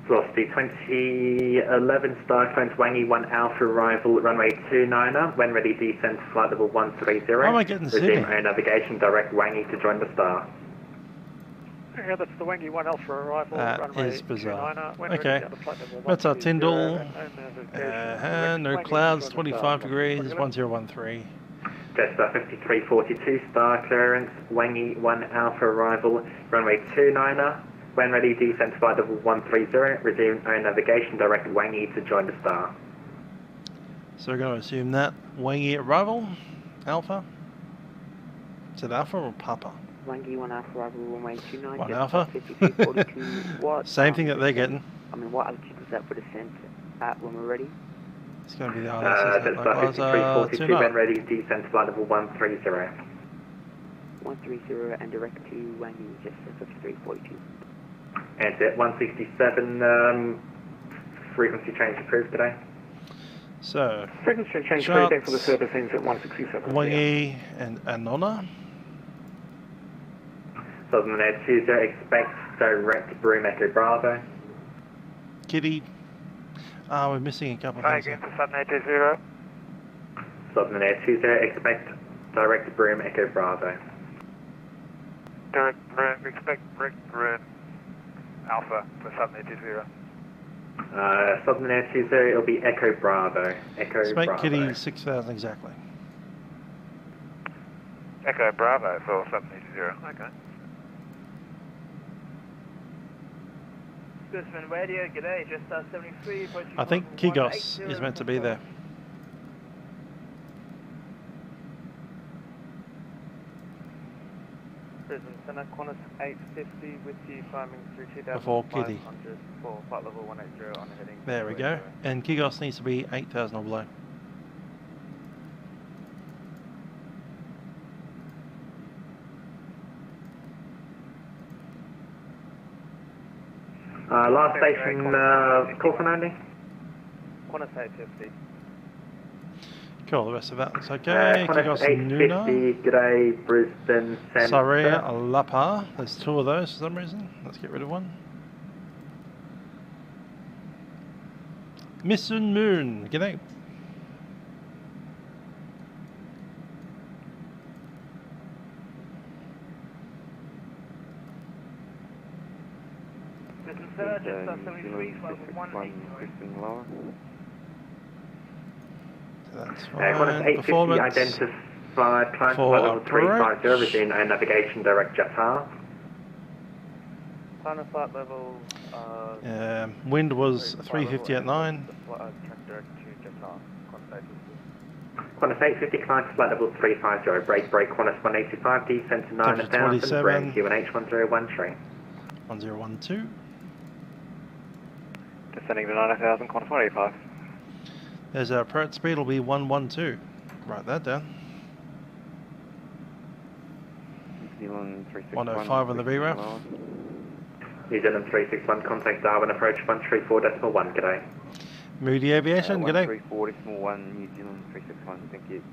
S10: Velocity 2011 Starclone Wangi 1 Alpha arrival at runway 29er. When ready, descend to flight level 130.
S1: How am I getting
S10: Resume
S1: Sydney?
S10: air navigation, direct Wangi to join the star.
S6: Yeah, that's the Wangi 1 Alpha arrival.
S1: That
S6: runway
S1: is bizarre.
S6: 29er. When
S1: Okay.
S6: ready, down to flight level
S1: That's our
S6: 120,
S1: Tyndall. No
S6: Wangi
S1: clouds,
S6: to join the
S1: 25
S6: star.
S1: degrees, 1013.
S10: Jetstar 5342 star clearance, Wangi 1 Alpha arrival, runway 29er. When ready, descend to flight level 130. Resume air navigation, direct Wangi to join the star.
S1: So we're going to assume that Wangi arrival, Alpha. Is it Alpha or Papa?
S12: Wangi 1 Alpha arrival, runway 29.
S1: 1 Alpha.
S12: 5342. What?
S1: Same thing that they're getting.
S12: I mean, what altitude is that for descent at when we're ready?
S1: It's going to be the
S10: Jetstar
S1: ILS,
S10: 5342, when ready, descend to flight level 130.
S12: 130 and direct to Wangi, just 5342.
S10: And at 167, frequency change approved today.
S1: So,
S6: Frequency change
S1: shots,
S6: today for the service ends at 167.
S1: Wangi and Anona.
S10: Southern Air 20, expect direct Broome Echo Bravo.
S1: Kitty. We're missing a couple of
S8: Try
S1: things.
S8: again for Southern Air 20.
S10: Southern Air 20, expect direct Broome Echo Bravo.
S8: Direct Broome, expect direct Broome Alpha for Southern Air 20.
S10: Southern Air 20, it'll be Echo Bravo. Echo
S1: Let's make
S10: Bravo.
S1: Kitty 6,000 exactly.
S8: Echo Bravo for Southern Air 20. Okay.
S16: Brisbane Radio, g'day, just 73.
S1: I think Kigos is meant to be there.
S11: Brisbane Centre, Qantas 850 with you climbing through 2,500
S1: Before Kitty.
S11: for flight level 180 on heading.
S1: There we go. And Kigos needs to be 8,000 or below.
S10: Last station, call for 90.
S11: Qantas 850.
S1: Cool, the rest of that looks okay.
S10: Qantas
S1: Kigos Nuna.
S10: 850, g'day, Brisbane Centre.
S1: Sorry, Lapa. There's two of those for some reason. Let's get rid of one. Missun Moon, g'day.
S11: Brisbane Centre, just 73, flight level 180.
S1: That's
S10: Qantas 850 identified, climb to flight level 350 within a navigation direct Jatar.
S11: Final flight level.
S1: Wind was 350 at 9.
S11: Direct to Jatar.
S10: Qantas 850, climb to flight level 350, break Qantas 185, descend to 9,000, Broome QNH 1013.
S1: 1012.
S11: Descending to 9,000, Qantas 185.
S1: There's our approach speed will be 112. Write that down.
S11: New Zealand 361.
S1: 105 on the VRAF.
S10: New Zealand 361, contact Darwin, approach 134.1, g'day.
S1: Moody Aviation, g'day.
S11: 134.1, New Zealand 361, thank you.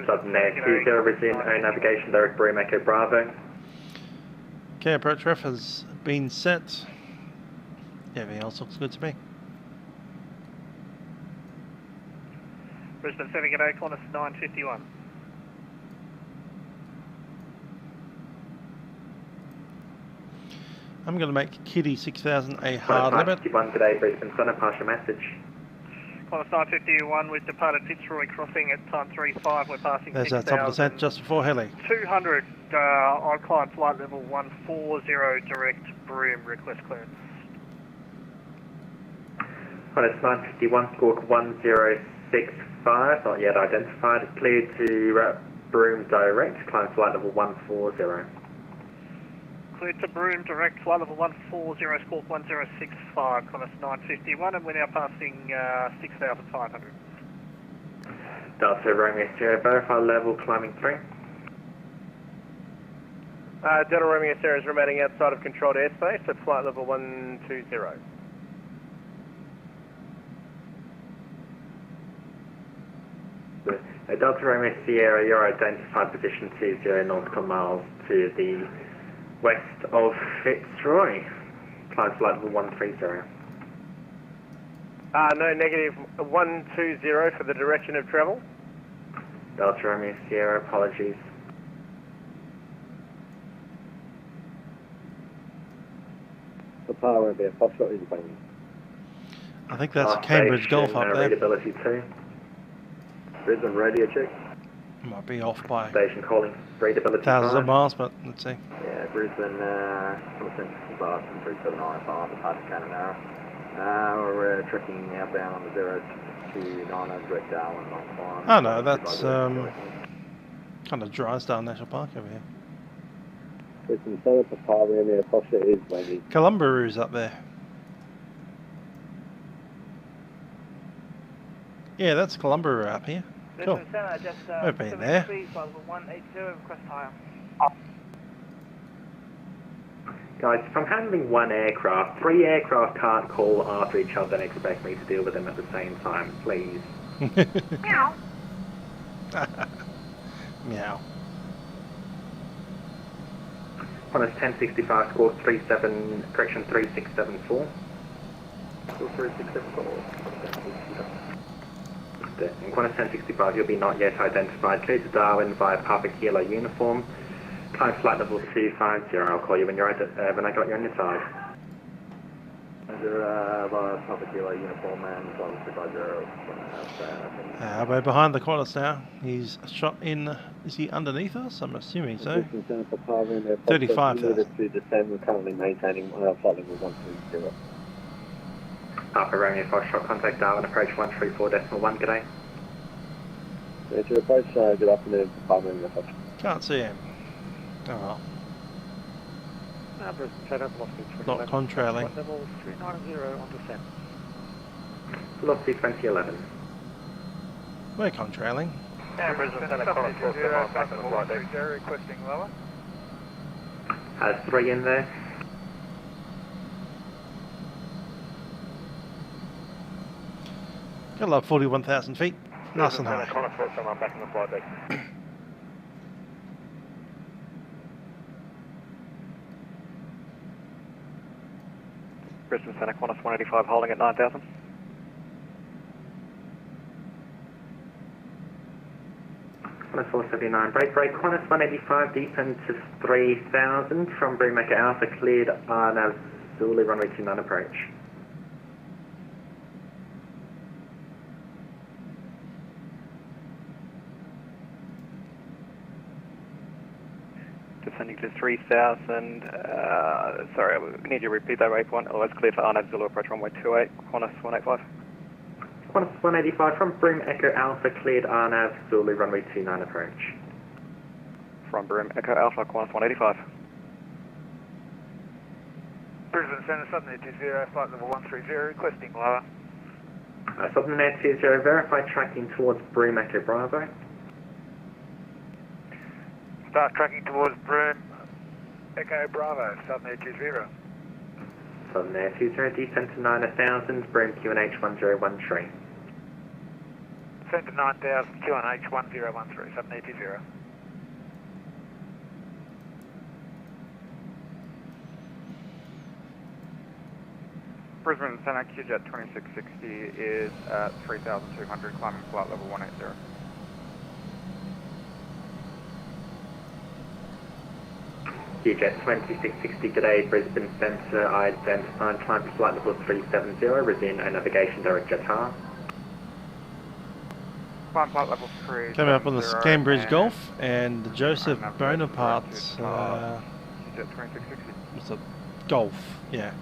S10: Southern Air 20, resume air navigation direct Broome Echo Bravo.
S1: Okay, approach ref has been set. Everything else looks good to me.
S16: Brisbane Centre, g'day, Qantas 951.
S1: I'm going to make Kitty 6000 a hard limit.
S10: 951 today, Brisbane Centre, pass your message.
S16: Qantas 951, we've departed Fitzroy crossing at time 35, we're passing
S1: There's our top of descent just before heli.
S16: 200 on climb flight level 140 direct Broome, request clearance.
S10: Qantas 951, squawk 1065, not yet identified, cleared to Broome direct, climb flight level 140.
S16: Cleared to Broome direct, flight level 140, squawk 1065, Qantas 951, and we're now passing 6,500.
S10: Delta Romeo Sierra, verify level, climbing 3.
S16: Delta Romeo Sierra is remaining outside of controlled airspace at flight level 120.
S10: Delta Romeo Sierra, your identified position 20 nautical miles to the west of Fitzroy. Climb flight level 130.
S16: No, negative 120 for the direction of travel.
S10: Delta Romeo Sierra, apologies.
S9: Papa won't be a Foxtrot, is playing.
S1: I think that's Cambridge Golf up there.
S10: Readability 2.
S9: Brisbane radio check.
S1: Might be off by
S10: Station calling. Readability
S1: thousands
S10: 5.
S1: of miles, but let's see.
S9: Yeah, Brisbane, Boston 379, departure Canada. We're trekking outbound on the 029 direct Darwin on climb.
S1: Oh no, that's kind of Drysdale National Park over here.
S9: Brisbane Centre, Papa Romeo Foxtrot is playing.
S1: Columbaru's up there. Yeah, that's Columbaru up here. Cool.
S16: Brisbane Centre, just
S1: We've been there.
S16: 182, request higher.
S10: Guys, if I'm handling one aircraft, 3 aircraft can't call after each other and expect me to deal with them at the same time, please.
S16: Meow.
S1: Meow.
S10: Qantas 1065, score 37, correction 3674.
S9: Score 3674.
S10: In Qantas 1065, you'll be not yet identified. Clear to Darwin via Papa Kilo uniform. Climb flight level 250. I'll call you when you're when I got you on your side.
S9: Papa Kilo uniform and on 250.
S1: We're behind the Qantas now. He's shot in. Is he underneath us? I'm assuming so. 35,000.
S9: To descend, we're currently maintaining flight level 130.
S10: Alpha Romeo 5 shot contact Darwin approach 134.1, g'day.
S9: To approach, good afternoon, Department of
S1: Can't see him. Oh well. Not contrailing.
S6: Level 390 on descent.
S10: Velocity 2011.
S1: We're contrailing.
S8: Yeah, Brisbane Centre, Qantas 479, back on the flight deck. Requesting lower.
S10: Has 3 in there.
S1: Got like 41,000 feet. Nice and high.
S8: Qantas 479, back on the flight deck.
S6: Brisbane Centre, Qantas 185 holding at 9,000.
S10: Qantas 479, break, Qantas 185 deep into 3,000 from Broome Echo Alpha, cleared on Zulu runway 29 approach.
S6: Descending to 3,000, sorry, I need you to repeat that waypoint, otherwise clear for Arnav Zulu approach runway 28, Qantas 185.
S10: Qantas 185 from Broome Echo Alpha, cleared Arnav Zulu runway 29 approach.
S6: From Broome Echo Alpha, Qantas 185.
S8: Brisbane Centre, Southern Air 20, flight level 130, requesting lower.
S10: Southern Air 20, verify tracking towards Broome Echo Bravo.
S8: Start tracking towards Broome Echo Bravo, Southern Air 20.
S10: Southern Air 20, descend to 9,000, Broome QNH 1013.
S8: Descend to 9,000, QNH 1013, Southern Air 20.
S11: Brisbane Centre, QJet 2660 is at 3,200, climbing flight level 180.
S10: QJet 2660, g'day, Brisbane Centre, identified climb flight level 370, resume a navigation direct Jatar.
S11: Climb flight level 3.
S1: Coming up on the Cambridge Gulf and the Joseph Bonaparte's.
S11: QJet 2660.
S1: It's a Golf, yeah.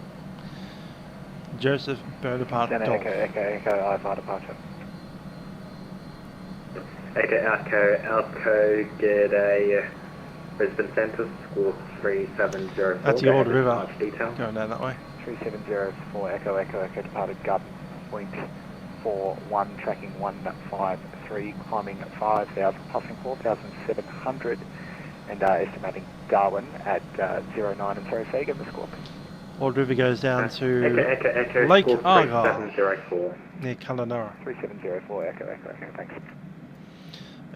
S1: Joseph Bonaparte Golf.
S6: Echo, IFR departure.
S10: Echo, g'day, Brisbane Centre, score 3704.
S1: That's the Old River
S10: large detail.
S1: going down that way.
S6: 3704, Echo, departed Garden Point 41, tracking 153, climbing 5,000, passing 4,700, and estimating Darwin at 09 and 0 Facecam, the squawk.
S1: Old River goes down to
S10: Echo,
S1: Lake
S10: score
S1: Argyll
S10: 3704.
S1: near Kununurra.
S6: 3704, Echo, thanks.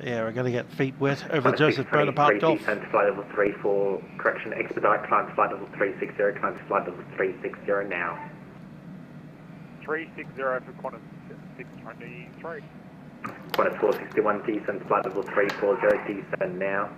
S1: Yeah, we're going to get feet wet over the Joseph Bonaparte Golf.
S10: Descend to flight level 34, correction, expedite, climb to flight level 360, climb to flight level 360 now.
S8: 360 for Qantas 623.
S10: Qantas 461, descend to flight level 340, descend now.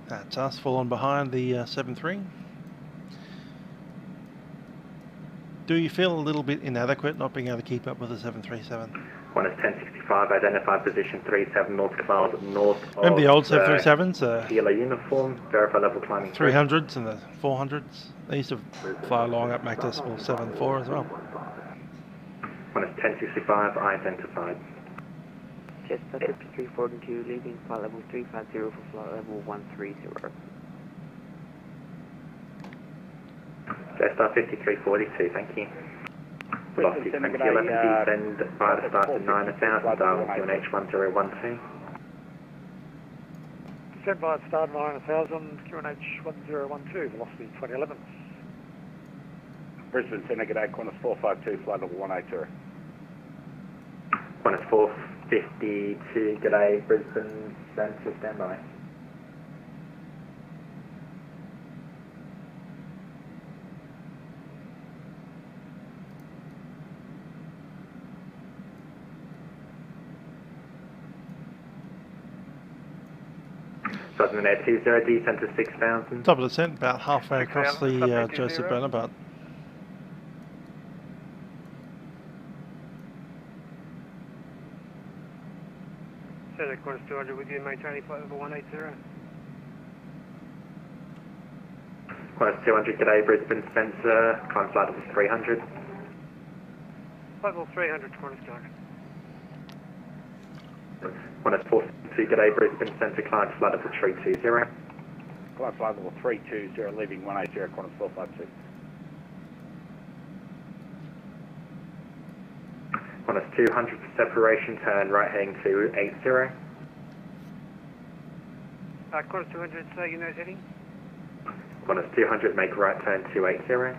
S1: That's us, falling behind the 7.3. Do you feel a little bit inadequate not being able to keep up with the 737?
S10: Qantas 1065, identify position 37 north cloud north of
S1: Remember the old 737s?
S10: Kilo uniform, verify level climbing
S1: 300s and the 400s? They used to fly along at Mach Decimal 7.4 as well.
S10: Qantas 1065, identified.
S12: Cessna 5342, leaving flight level 350 for flight level 130.
S10: Cessna 5342, thank you. Velocity 2011, descend by the start of 9,000, Darwin QNH 1012.
S6: Descend by the start of 9,000, QNH 1012, velocity 2011.
S7: Brisbane Centre, g'day, Qantas 452, flight level 180.
S10: Qantas 452, g'day, Brisbane Centre, standby. Southern Air 20, descent to 6,000.
S1: Top of the descent, about halfway across the Joseph Bonaparte.
S17: Cessna Qantas 200 with you, maintaining flight level 180.
S10: Qantas 200, g'day, Brisbane Spencer, climb flight level 300.
S17: Flight level 300, Qantas 200.
S10: Qantas 452, g'day, Brisbane Spencer, climb flight level 320.
S18: Climb flight level 320, leaving 180, Qantas 452.
S10: Qantas 200 for separation, turn right heading to 80.
S17: Qantas 200, taking those heading.
S10: Qantas 200, make right turn 280.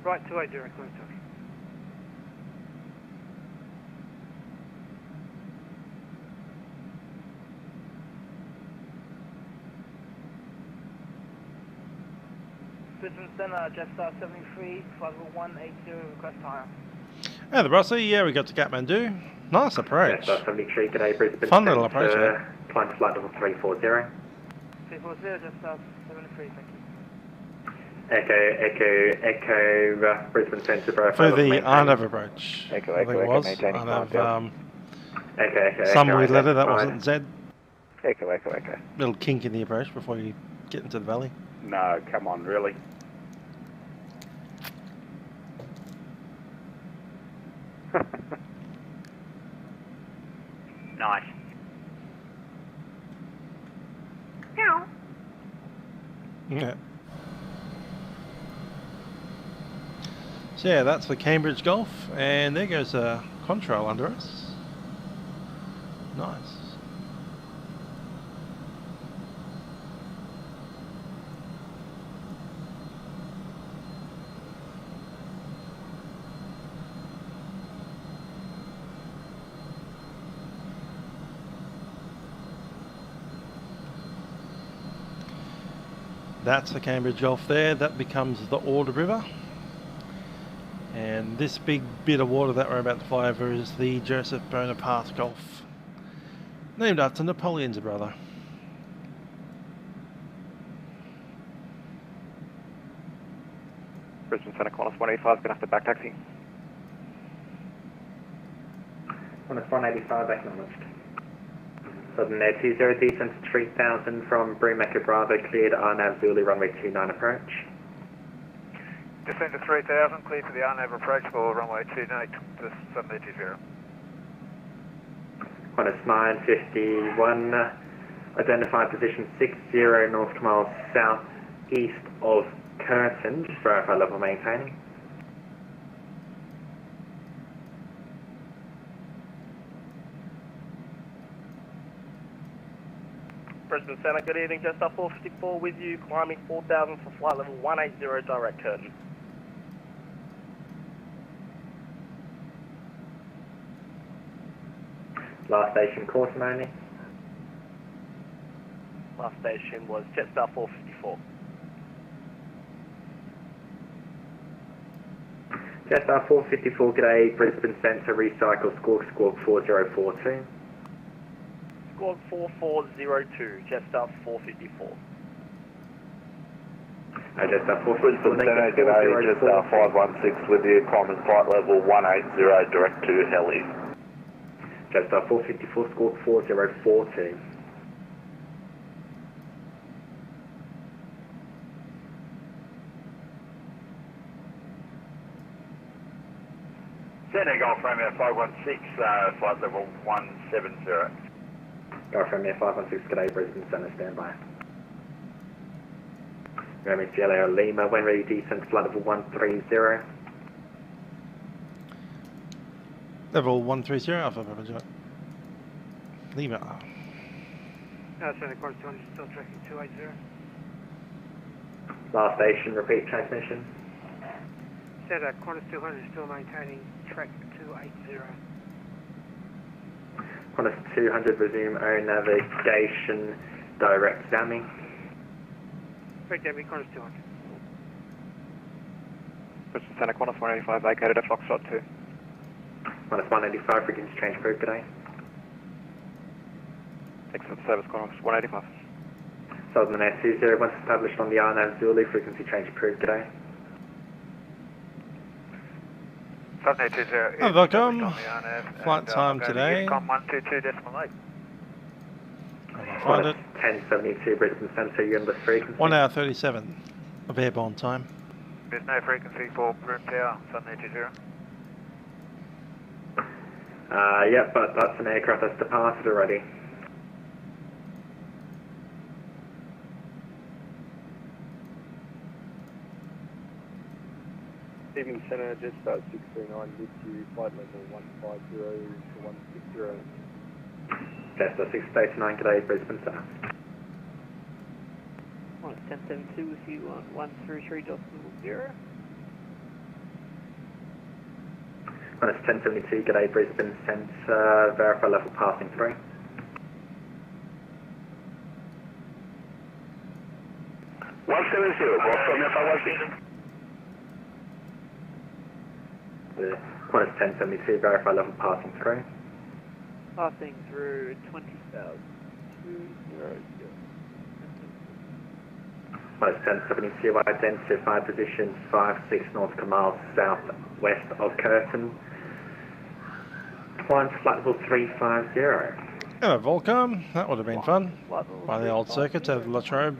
S17: Right 280, Qantas 200.
S19: Brisbane Centre, Jetstar 73, flight level 180, request higher.
S1: Hey the Rossi, yeah, we got to Kathmandu. Nice approach.
S10: Jetstar 73, g'day, Brisbane
S1: Fun little
S10: Centre,
S1: approach, eh?
S10: climb flight level 340.
S19: 340, Jetstar 73, thank you.
S10: Echo, Brisbane Centre, bro.
S1: For the Arnav approach.
S6: Echo,
S1: I think it was. Arnav,
S10: Echo,
S1: some weird letter, that wasn't Z.
S6: Echo.
S1: Little kink in the approach before you get into the valley.
S18: No, come on, really?
S19: Nice.
S1: Yeah. So yeah, that's the Cambridge Gulf, and there goes a contrail under us. Nice. That's the Cambridge Gulf there. That becomes the Alder River. And this big bit of water that we're about to fly over is the Joseph Bonaparte Gulf. Named after Napoleon's brother.
S6: Brisbane Centre, Qantas 185, gonna have to back taxi.
S10: Qantas 185, acknowledged. Southern Air 20, descent to 3000 from Broome Echo Bravo, cleared RNAV Zulu runway 29 approach.
S8: Descend to 3000, clear to the RNAV approach for runway 28 to 780.
S10: Qantas 951, identify position 60 nautical miles southeast of Curtin, just verify level maintaining.
S19: Brisbane Centre, good evening, Jetstar 454 with you, climbing 4000 for flight level 180, direct curtain.
S10: Last station, Corton only.
S19: Last station was Jetstar 454.
S10: Jetstar 454, g'day, Brisbane Centre, recycle, squawk 4042.
S19: Squawk 4402, Jetstar 454.
S10: Jetstar 454,
S14: Brisbane Centre, g'day, Jetstar 516 with you, climbing flight level 180, direct to heli.
S10: Jetstar 454, squawk 4042.
S14: Centre, Golf Romeo 516, flight level 170.
S10: Golf Romeo 516, g'day, Brisbane Centre, standby. Romeo Sierra Lima, when ready, descent flight level 130.
S1: Level 130, Alpha Papa Juliet. Lima.
S17: Centre Qantas 200, still tracking 280.
S10: Last station, repeat transmission.
S17: Centre Qantas 200, still maintaining track 280.
S10: Qantas 200, resume air navigation, direct jamming.
S17: Direct jamming, Qantas 200.
S6: Brisbane Centre, Qantas 185, vacated at Foxtrot 2.
S10: Qantas 185, frequency change approved, g'day.
S6: Excellent service, Qantas 185.
S10: Southern Air 20, once established on the RNAV Zulu, frequency change approved, g'day.
S14: Southern Air 20.
S1: Oh, welcome. Flight time today.
S14: Yukon 122.8.
S1: I'll find it.
S10: 1072 Brisbane Centre, Yunus frequency.
S1: 1 hour 37 of airborne time.
S14: There's no frequency for Broome Tower, Southern Air 20.
S10: Yep, but that's an aircraft that's departed already.
S20: Evening Centre, Jetstar 639 with you, flight level 150 to 160.
S10: Jetstar 639, g'day, Brisbane Centre.
S12: 1072 with you on 133.0.
S10: Qantas 1072, g'day, Brisbane Centre, verify level passing 3. Qantas 1072, verify level passing 3.
S12: Passing through 20,000.
S10: Qantas 1072, identify position 56 nautical miles southwest of Curtin. Climb to flight level 350.
S1: Hello, Volcom. That would have been fun. By the old circuit of Latrobe.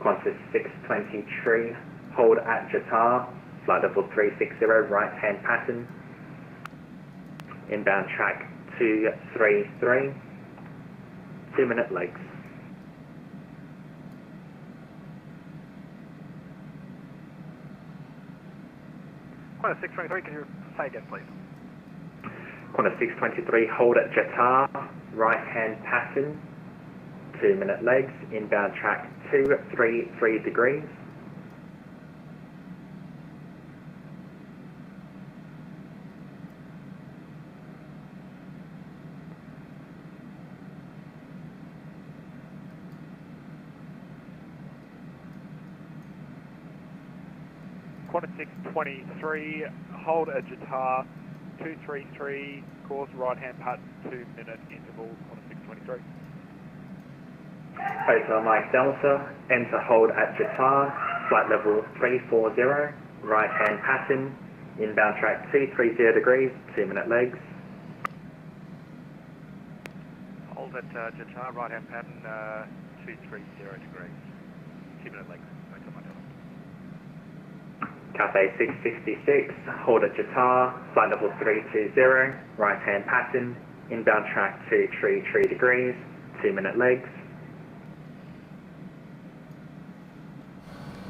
S10: Qantas 623, hold at Jatar, flight level 360, right hand pattern, inbound track 233, 2-minute legs.
S6: Qantas 623, can you say again, please?
S10: Qantas 623, hold at Jatar, right hand pattern, 2-minute legs, inbound track 233 degrees.
S6: Qantas 623, hold at Jatar, 233, course right hand pattern, 2-minute interval, Qantas 623.
S10: Hotel Mike Delta, enter hold at Jatar, flight level 340, right hand pattern, inbound track 230 degrees, 2-minute legs.
S6: Hold at Jatar, right hand pattern, 230 degrees, 2-minute legs.
S10: Cathay 666, hold at Jatar, flight level 320, right hand pattern, inbound track 233 degrees, 2-minute legs.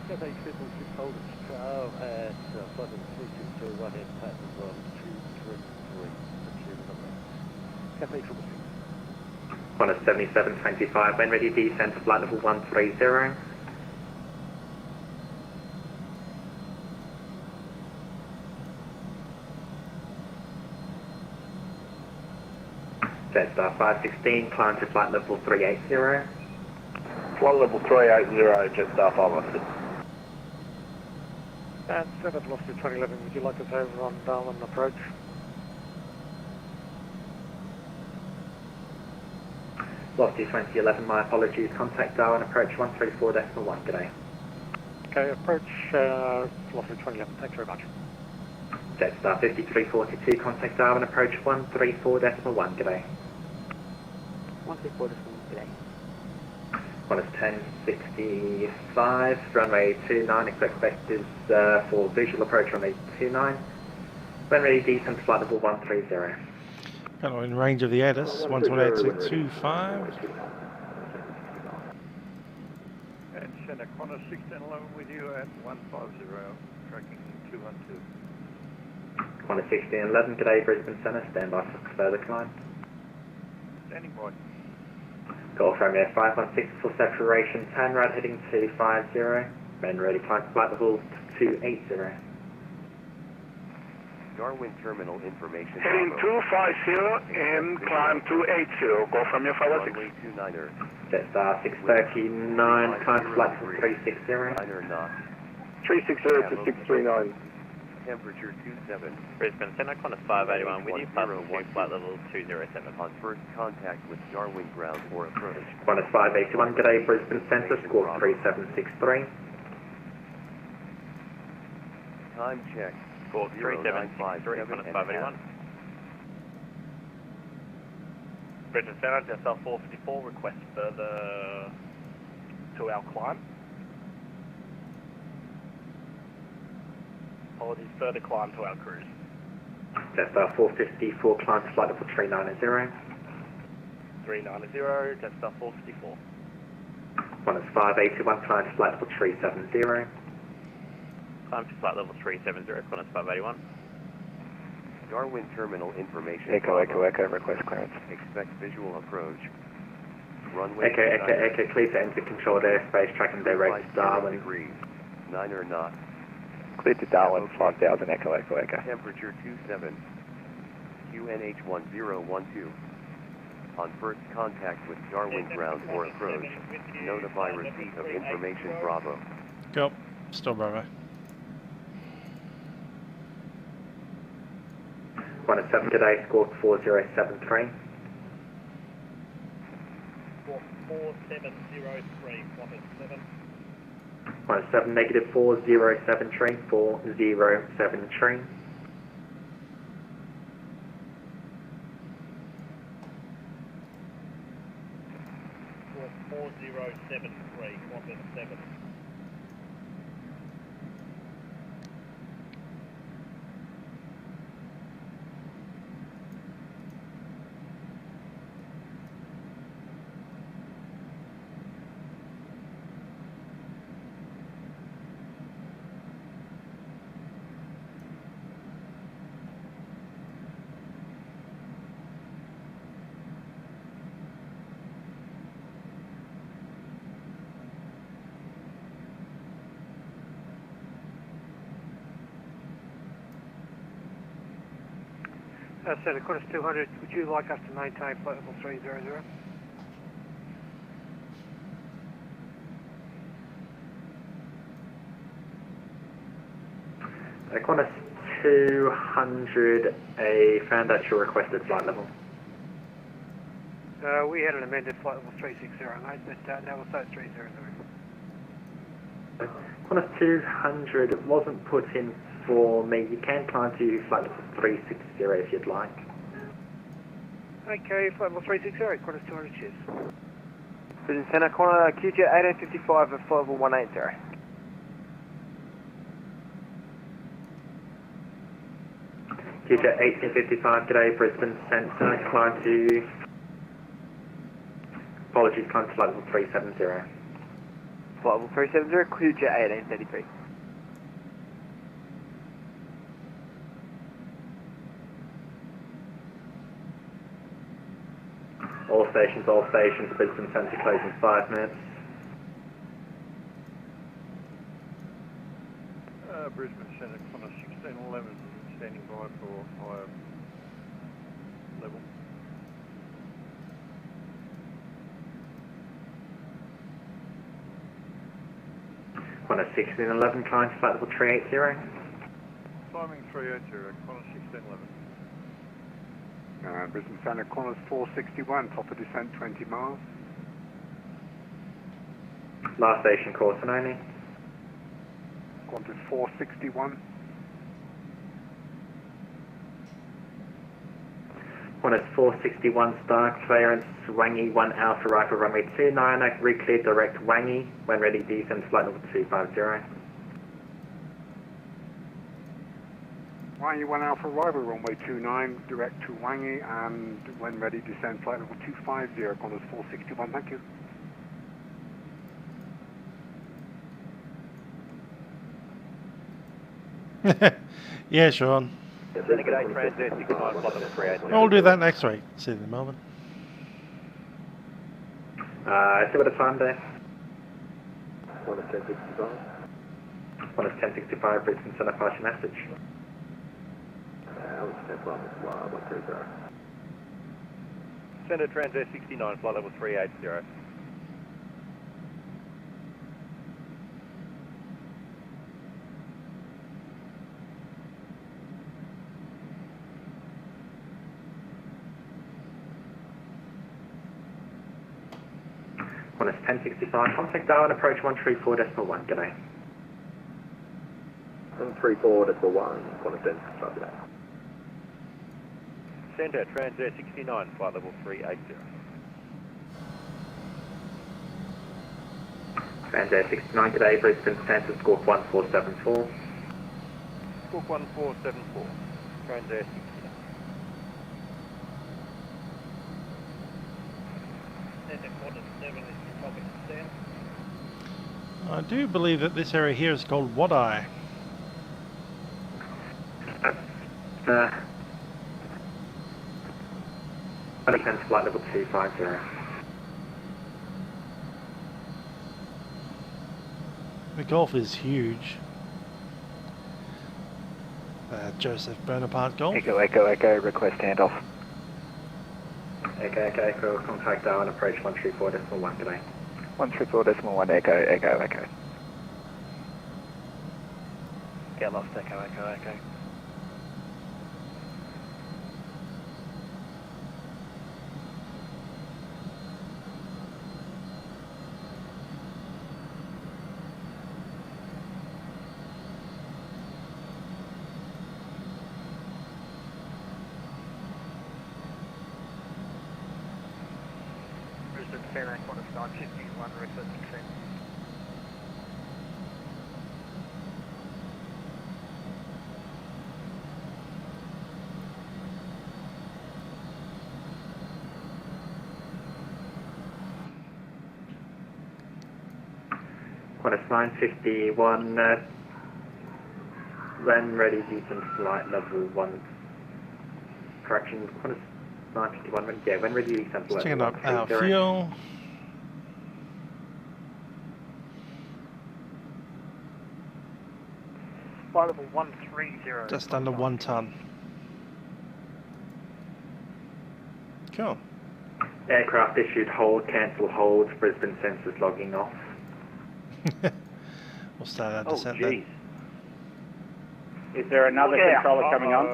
S20: Cathay 666, hold at Jatar, at flight level 320, right hand pattern on 233, 2-minute legs. Cathay 666.
S10: Qantas 7725, when ready, descend to flight level 130. Jetstar 516, climb to flight level 380.
S8: Flight level 380, Jetstar 516.
S20: And 7 Velocity 2011, would you like us over on Darwin approach?
S10: Velocity 2011, my apologies, contact Darwin approach 134.1, g'day.
S20: Okay, approach Velocity 2011, thanks very much.
S10: Jetstar 5342, contact Darwin approach 134.1, g'day.
S12: 134.1, g'day.
S10: Qantas 1065, runway 29, expect vectors for visual approach runway 29. When ready, descend to flight level 130.
S1: Kind of in range of the ATIS, 128.25.
S14: And Center, Qantas 1611 with you at 150, tracking 212.
S10: Qantas 1611, g'day, Brisbane Centre, stand by for further climb.
S14: Standing by.
S10: Golf Romeo 516 full saturation, turn right heading 250, men ready, climb to flight level 280.
S3: Darwin terminal information.
S16: Heading 250 and climb 280. Golf Romeo 516.
S3: Runway 29er.
S10: Jetstar 639, climb to flight level 360.
S3: 9er knot.
S16: 360 to 639.
S3: Temperature 27.
S21: Brisbane Center, Qantas 581 with you, flight level 207.
S3: On first contact with Darwin ground or approach.
S10: Qantas 581, g'day Brisbane Centre, squawk 3763.
S3: Time check.
S21: Squawk 3763, Qantas 581. Brisbane Center, Jetstar 454, request further 2-hour climb. Apologies, further climb to our cruise.
S10: Jetstar 454, climb to flight level 390.
S21: 390, Jetstar 454.
S10: Qantas 581, climb to flight level 370.
S21: Climb to flight level 370, Qantas 581.
S3: Darwin terminal information.
S6: Echo, request clearance.
S3: Expect visual approach. Runway.
S10: Echo, clear to enter controlled airspace, tracking direct to Darwin.
S3: 9er knot.
S6: Clear to Darwin, 5000, echo.
S3: Temperature 27. QNH 1012. On first contact with Darwin ground or approach, notify receipt of information Bravo.
S1: Go. Still Bravo.
S10: 107, g'day, squawk 4073.
S21: Squawk 4703, Qantas 7.
S10: 107, negative 4073, 4073.
S21: Squawk 4073, Qantas 7.
S17: Cessna, Qantas 200, would you like us to maintain flight level 300?
S10: Qantas 200, I found out your requested flight level.
S17: We had an amended flight level 360, mate, but now we'll say 300.
S10: Qantas 200 wasn't put in for me. You can climb to flight level 360 if you'd like.
S17: Okay, flight level 360, Qantas 200, cheers.
S16: Brisbane Centre, Qantas QJ 1855 at flight level 180.
S10: QJ 1855, g'day Brisbane Centre, climb to... Apologies, climb to flight level 370.
S16: Flight level 370, QJ 1833.
S10: All stations, Brisbane Centre close in 5 minutes.
S22: Brisbane Centre, Qantas 1611, standing by for higher level.
S10: Qantas 1611, climb to flight level 380.
S22: Climbing 380, Qantas 1611.
S7: Brisbane Centre, Qantas 461, top of descent 20 miles.
S10: Last station, Corsinoni.
S7: Qantas 461.
S10: Qantas 461, star clearance, Wangi 1 Alpha Rifle runway 29, re-clear direct Wangi, when ready descend flight level 250.
S7: Wangi 1 Alpha Rival, runway 29, direct to Wangi, and when ready, descend flight level 250, Qantas 461, thank you.
S1: Yeah, Sean. I'll do that next week. See you in Melbourne.
S10: See what the time there?
S9: 1 is 1065.
S10: 1 is 1065, Brisbane Centre, pass your message.
S9: Let's step on this flight level 30.
S22: Centre Transair 69, flight level 380.
S10: One is 1065, contact Darwin, approach 134.1, g'day.
S9: 134.1, 1 is 1065 today.
S22: Centre Transair 69, flight level 380.
S10: Transair 69, g'day, Brisbane Centre, Squawk 1474.
S22: Squawk 1474, Transair 69.
S1: I do believe that this area here is called Wadeye.
S10: Honeycomb, flight level 250.
S1: The Golf is huge. Joseph Bonaparte Golf.
S6: Echo, echo, echo, request handoff.
S10: Echo, echo, echo, contact Darwin, approach 134.1, g'day.
S6: 134.1, echo, echo, echo.
S16: Get lost, echo, echo, echo. Brisbane Centre, Qantas 951, requesting send.
S10: Qantas 951, when ready, decent flight level 1. Correction, Qantas 951, when ready, decent flight
S1: Checking
S10: level
S1: up our
S10: 130.
S1: fuel.
S16: Flight level 130.
S1: Just under 1 ton. Cool.
S10: Aircraft issued hold, cancel hold, Brisbane sensors logging off.
S1: We'll start our descent
S18: geez. Is there another controller coming on?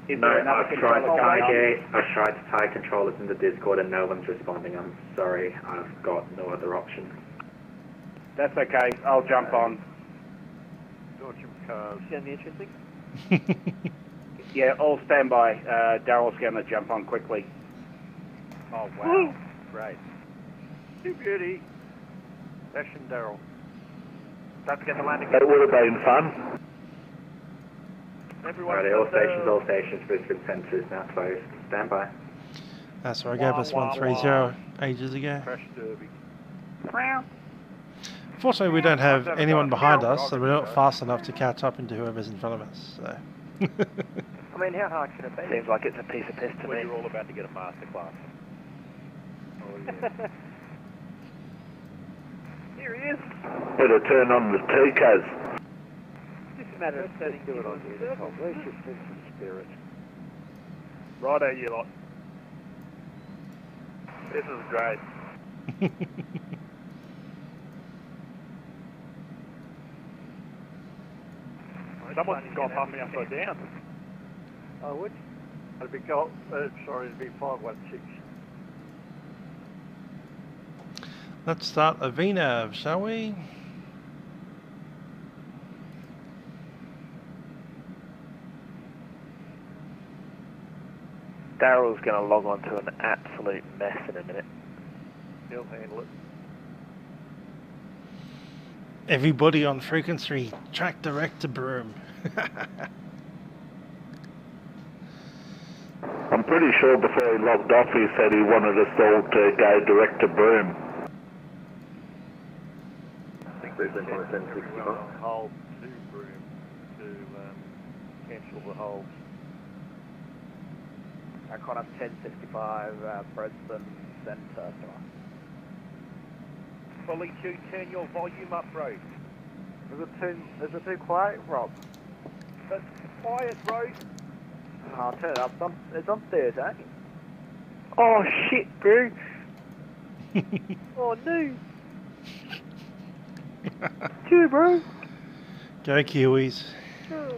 S18: Is there another controller coming on?
S10: I've tried to tie controllers in the Discord and no one's responding. I'm sorry, I've got no other option.
S18: That's okay, I'll jump on.
S16: See on the interesting?
S18: Yeah, all stand by. Daryl's going to jump on quickly.
S22: Oh, wow. Great. You beauty. Ash and Daryl.
S16: Don't forget the landing.
S18: That would have been fun.
S16: Everyone,
S10: Right, all stations, Brisbane Centre is now closed. Stand by.
S1: That's where I gave us 130 ages ago.
S22: Crash Derby.
S1: Fortunately, we don't have anyone behind us, so we're not fast enough to catch up into whoever's in front of us. So.
S16: I mean, how hard can it be?
S6: Seems like it's a piece of piss to me.
S22: You're all about to get a masterclass. Oh, yeah.
S16: Here he is.
S18: Better turn on the Ticos.
S16: Just a matter of turning to it on you.
S20: Where's your sense of spirit?
S22: Righto, you lot. This is great. Someone's gone half me upside down.
S16: Oh, would?
S22: It'd be gold. Sorry, it'd be 516.
S1: Let's start a VNAV, shall we?
S6: Daryl's going to log on to an absolute mess in a minute.
S22: He'll handle it.
S1: Everybody on frequency, track direct to Broome.
S18: I'm pretty sure before he logged off he said he wanted us all to go direct to Broome.
S9: Brisbane on 1065.
S22: Hold to Broome to cancel the hold.
S16: Qantas 1065, Brisbane Centre.
S14: Fully 2, turn your volume up, bro.
S16: Is it too quiet, Rob?
S14: It's quiet, bro.
S16: I'll turn it up. It's on 30.
S5: Oh shit, bro.
S16: Oh no.
S5: Cheer, bro.
S1: Go Kiwis.
S5: Oh.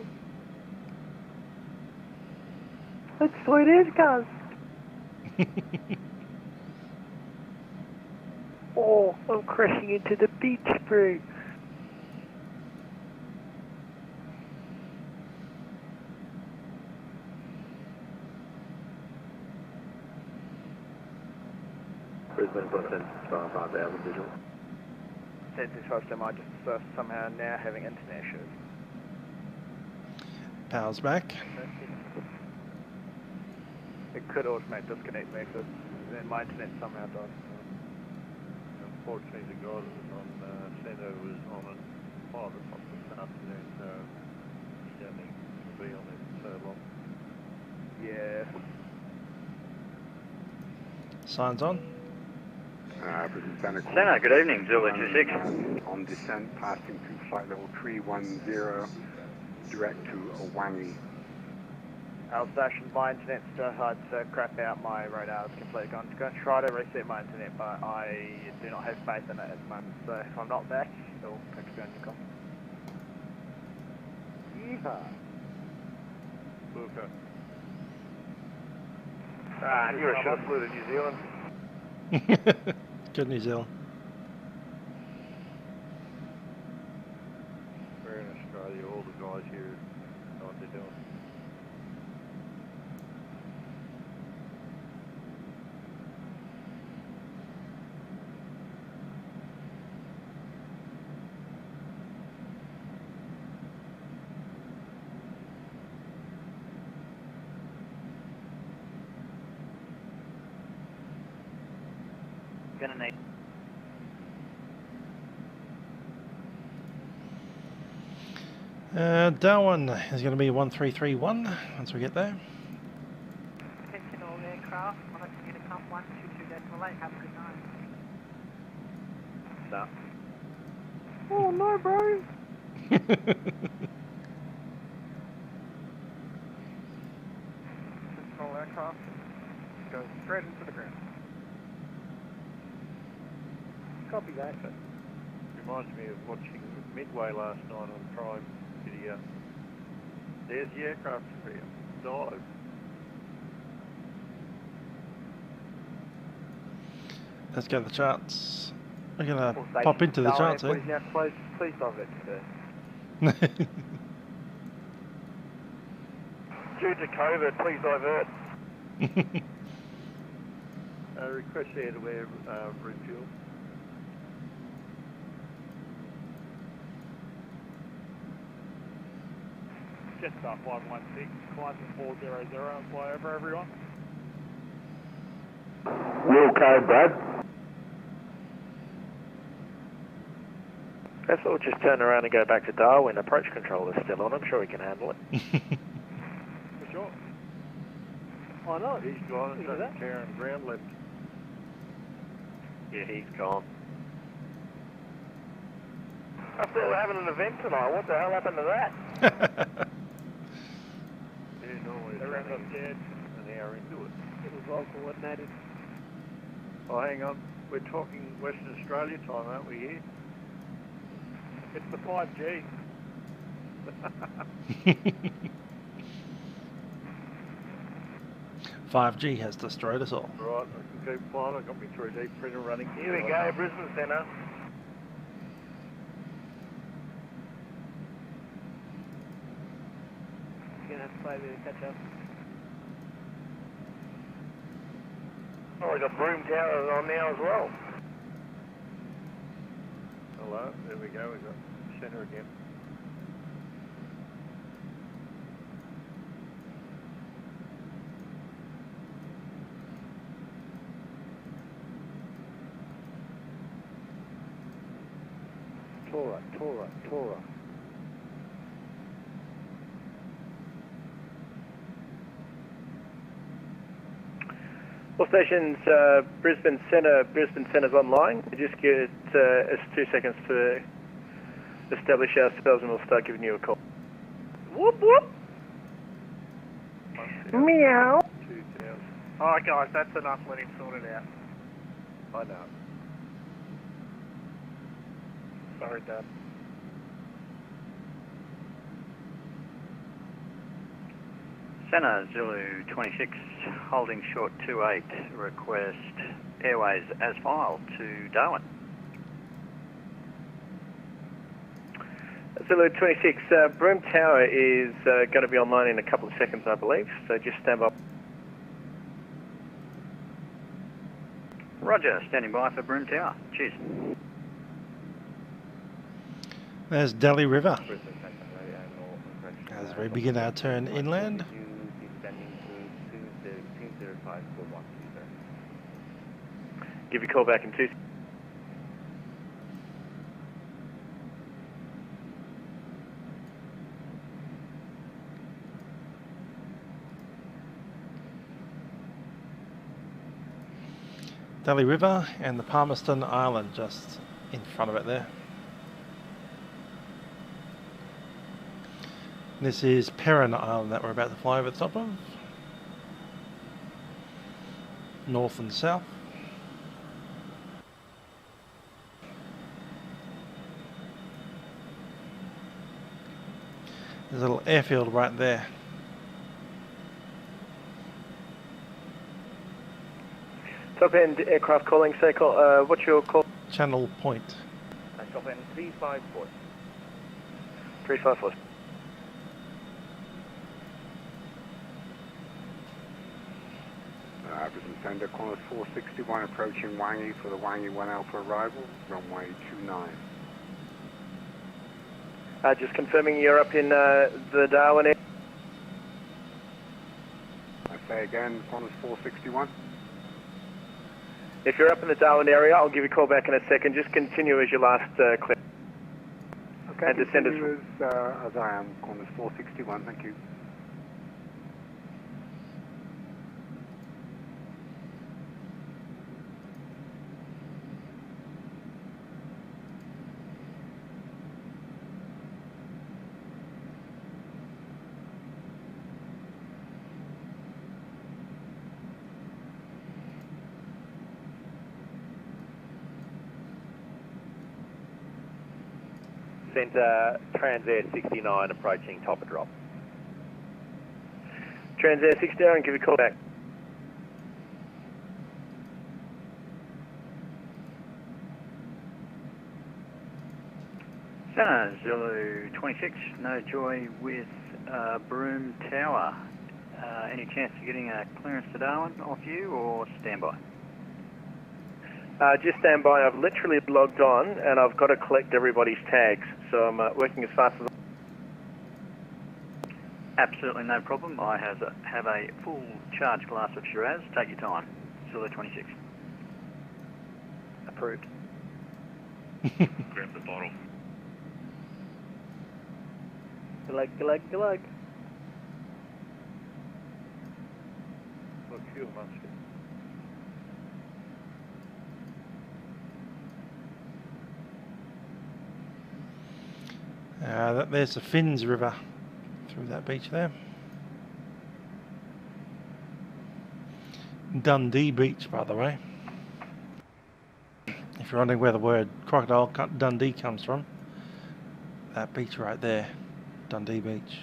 S5: That's sweet as cuz. Oh, I'm crashing into the beach, bro.
S9: Brisbane Boston 5,000 visual.
S16: 1065 might just somehow now having internet issues.
S1: Power's back.
S16: It could automate disconnect me because my internet somehow died.
S14: Unfortunately, the guy that was on Centre was on a pilot up this afternoon, so he don't need to be on it so long.
S16: Yeah.
S1: Signs on.
S7: Santa,
S2: good evening, Zulu 26.
S7: On descent, passing through flight level 310, direct to Wangi.
S16: I'll station my internet had to crap out, my radar is completely gone. I'm going to try to reset my internet, but I do not have faith in it at the moment, so if I'm not back, it'll pick up on your call. Yeehaw!
S14: Luca.
S16: Ah, you should have flew to New Zealand.
S1: Good New Zealand.
S14: We're in Australia, all the guys here know what they're doing.
S2: Gonna need.
S1: Darwin is going to be 1331 once we get there.
S17: Attention all aircraft, Monarch Unicom 122 decimal 8, have a good night.
S16: No.
S5: Oh no, bro.
S16: All aircraft, go straight into the ground. Copy that.
S14: Reminds me of watching Midway last night on Prime Video. There's the aircraft for you. Dive.
S1: Let's go to the charts. We're going to pop into the charts here.
S16: Please dive it today.
S19: Due to COVID, please divert.
S14: Request air to air refuel.
S16: Jetstar 516, climbing 400, fly over everyone.
S18: Wilco, Brad.
S16: Perhaps we'll just turn around and go back to Darwin. Approach control is still on. I'm sure we can handle it.
S14: For sure.
S16: Why not?
S14: He's gone and doesn't care on ground left.
S19: Yeah, he's gone. I thought we were having an event tonight. What the hell happened to that?
S14: Everyone's up dead an hour into it.
S16: It was well coordinated.
S14: Oh, hang on. We're talking Western Australia time, aren't we here?
S16: It's the 5G.
S1: 5G has destroyed us all.
S14: Right, I can keep flying. I've got my 3D printer running.
S19: Here we go, Brisbane Centre.
S16: You're going to have to play with catch up.
S19: Oh, we got Broome Tower on now as well.
S14: Hello, there we go. We've got centre again.
S20: Torah.
S16: All stations, Brisbane Centre's online. Just give us 2 seconds to establish ourselves and we'll start giving you a call. Whoop whoop! Meow!
S19: Alright guys, that's enough, let him sort it out.
S14: I know.
S19: Sorry, Dad.
S4: Cessna Zulu 26, holding short 28, request airways as filed to Darwin.
S16: Zulu 26, Broome Tower is going to be online in a couple of seconds, I believe, so just stand by.
S4: Roger, standing by for Broome Tower. Cheers.
S1: There's Delhi River as we begin our turn inland.
S16: Give you a call back in 2 seconds.
S1: Delhi River and the Palmerston Island just in front of it there. This is Perrin Island that we're about to fly over the top of. North and south. There's a little airfield right there.
S16: Top end aircraft calling, say call, what's your call?
S1: Channel point.
S11: Top end 354.
S16: 354.
S7: Brisbane Centre, Qantas 461 approaching Wangi for the Wangi 1 Alpha arrival, runway 29.
S16: Just confirming you're up in the Darwin Airport.
S7: I say again, Qantas 461.
S16: If you're up in the Darwin area, I'll give you a call back in a second. Just continue as your last clip.
S7: Okay,
S16: and descend as
S7: I am, Qantas 461, thank you.
S11: Centre, Transair 69 approaching top of drop.
S16: Transair 69, give you a call back.
S4: Cessna Zulu 26, no joy with Broome Tower. Any chance of getting a clearance to Darwin off you or standby?
S16: Just stand by. I've literally logged on and I've got to collect everybody's tags, so I'm working as fast as
S4: Absolutely no problem. I have a full charge glass of Shiraz. Take your time. Zulu 26.
S16: Approved.
S11: Grab the bottle.
S16: Galag.
S14: Look, fuel much.
S1: There's the Finns River through that beach there. Dundee Beach, by the way. If you're wondering where the word Crocodile Dundee comes from, that beach right there, Dundee Beach.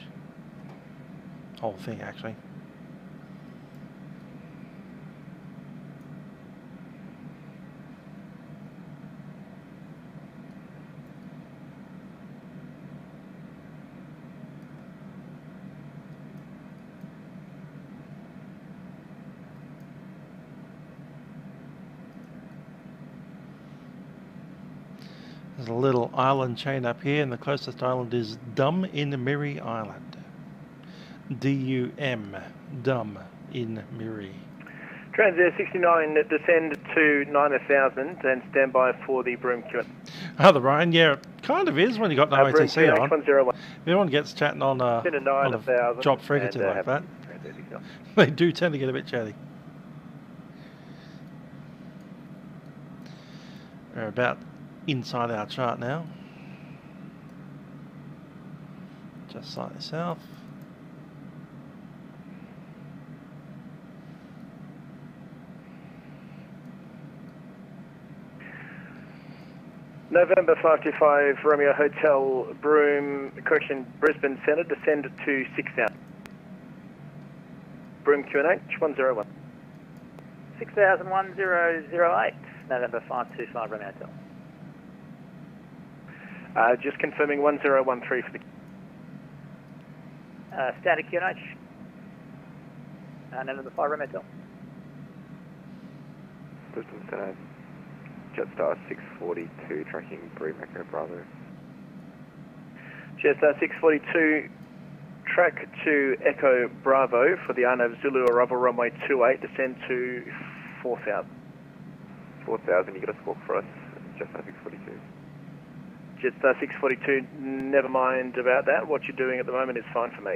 S1: Whole thing, actually. There's a little island chain up here, and the closest island is Dum in Miri Island. D-U-M, Dum in Miri.
S16: Transair 69, descend to 9,000 and stand by for the Broome Q.
S1: Oh, the Ryan, yeah, it kind of is when you got no ATC on. If anyone gets chatting on a job frequency like that, they do tend to get a bit chatty. We're about inside our chart now. Just slightly south.
S16: November 525 Romeo Hotel, Broome, correction, Brisbane Centre, descend to 6,000. Broome QNH 101.
S4: 6,1008, November 525 Romeo Hotel.
S16: Just confirming 1013 for the...
S4: Static QNH, November 5 Romeo Hotel.
S11: Brisbane Centre, Jetstar 642, tracking Broome Echo Bravo.
S16: Jetstar 642, track to Echo Bravo for the Arnav Zulu arrival runway 28, descend to 4,000.
S11: 4,000, you got a squawk for us, Jetstar 642.
S16: Jetstar 642, never mind about that. What you're doing at the moment is fine for me.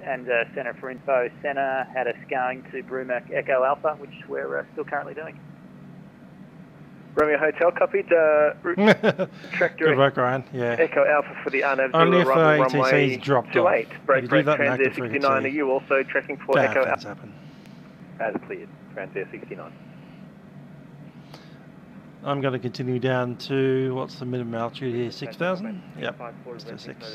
S4: And Centre for info, Centre had us going to Broome Echo Alpha, which we're still currently doing.
S16: Romeo Hotel copied. Track
S1: Good work, Ryan. Yeah.
S16: Echo Alpha for the Arnav
S1: Only
S16: Zulu
S1: if
S16: arrival
S1: ATC's
S16: runway
S1: dropped
S16: 28.
S1: off.
S16: Break,
S1: If you do that in
S16: Transair
S1: active
S16: 69. Are you also tracking for Echo
S1: that's
S16: Alpha?
S1: happened.
S22: As cleared, Transair 69.
S1: I'm going to continue down to, what's the minimum altitude here, 6,000? Yep, let's do 6.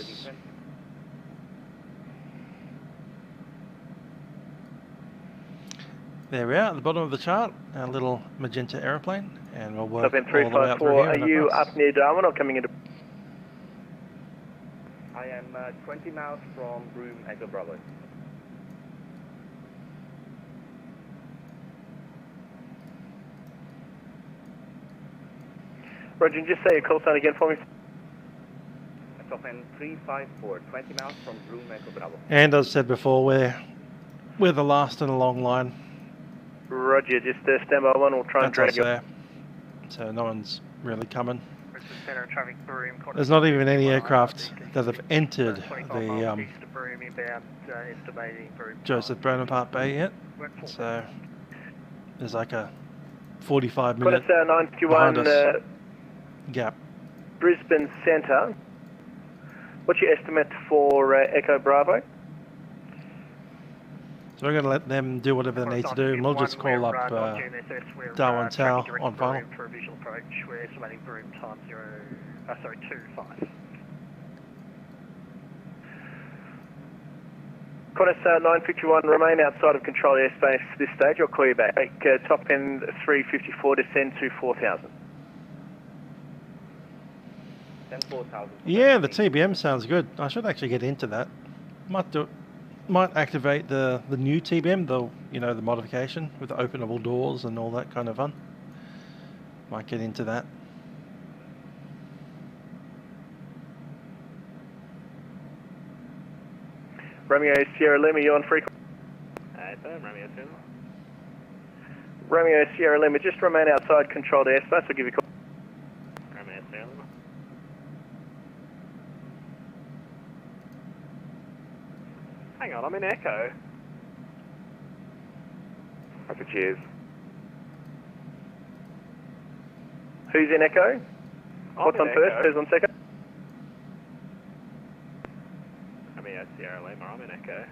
S1: There we are, at the bottom of the chart, our little magenta aeroplane, and we'll work all the way up through here.
S16: Are you up near Darwin or coming into...
S21: I am 20 miles from Broome Echo Bravo.
S16: Roger, just say your call sign again for me.
S21: Top end 354, 20 miles from Broome Echo Bravo.
S1: And as I said before, we're the last in a long line.
S16: Roger, just stand by one, we'll try and drag you.
S1: There. So no one's really coming. There's not even any aircraft that have entered the Joseph Bonaparte Bay yet. So there's like a 45-minute behind us gap.
S16: Brisbane Centre. What's your estimate for Echo Bravo?
S1: So we're going to let them do whatever they need to do, and we'll just call up Darwin Tower on final.
S17: For a visual approach, we're estimating Broome time 25.
S16: Qantas 951, remain outside of control airspace this stage, or clear back. Top end 354, descend to 4,000.
S1: Yeah, the TBM sounds good. I should actually get into that. Might activate the new TBM, the modification with the openable doors and all that kind of fun. Might get into that.
S16: Romeo Sierra Lima, you on frequency?
S21: Romeo Sierra.
S16: Romeo Sierra Lima, just remain outside controlled airspace. I'll give you a call.
S21: Romeo Sierra Lima.
S11: Hang on, I'm in Echo. That's a cheers.
S16: Who's in Echo? What's on first? Who's on second?
S21: Romeo Sierra Lima, I'm in Echo.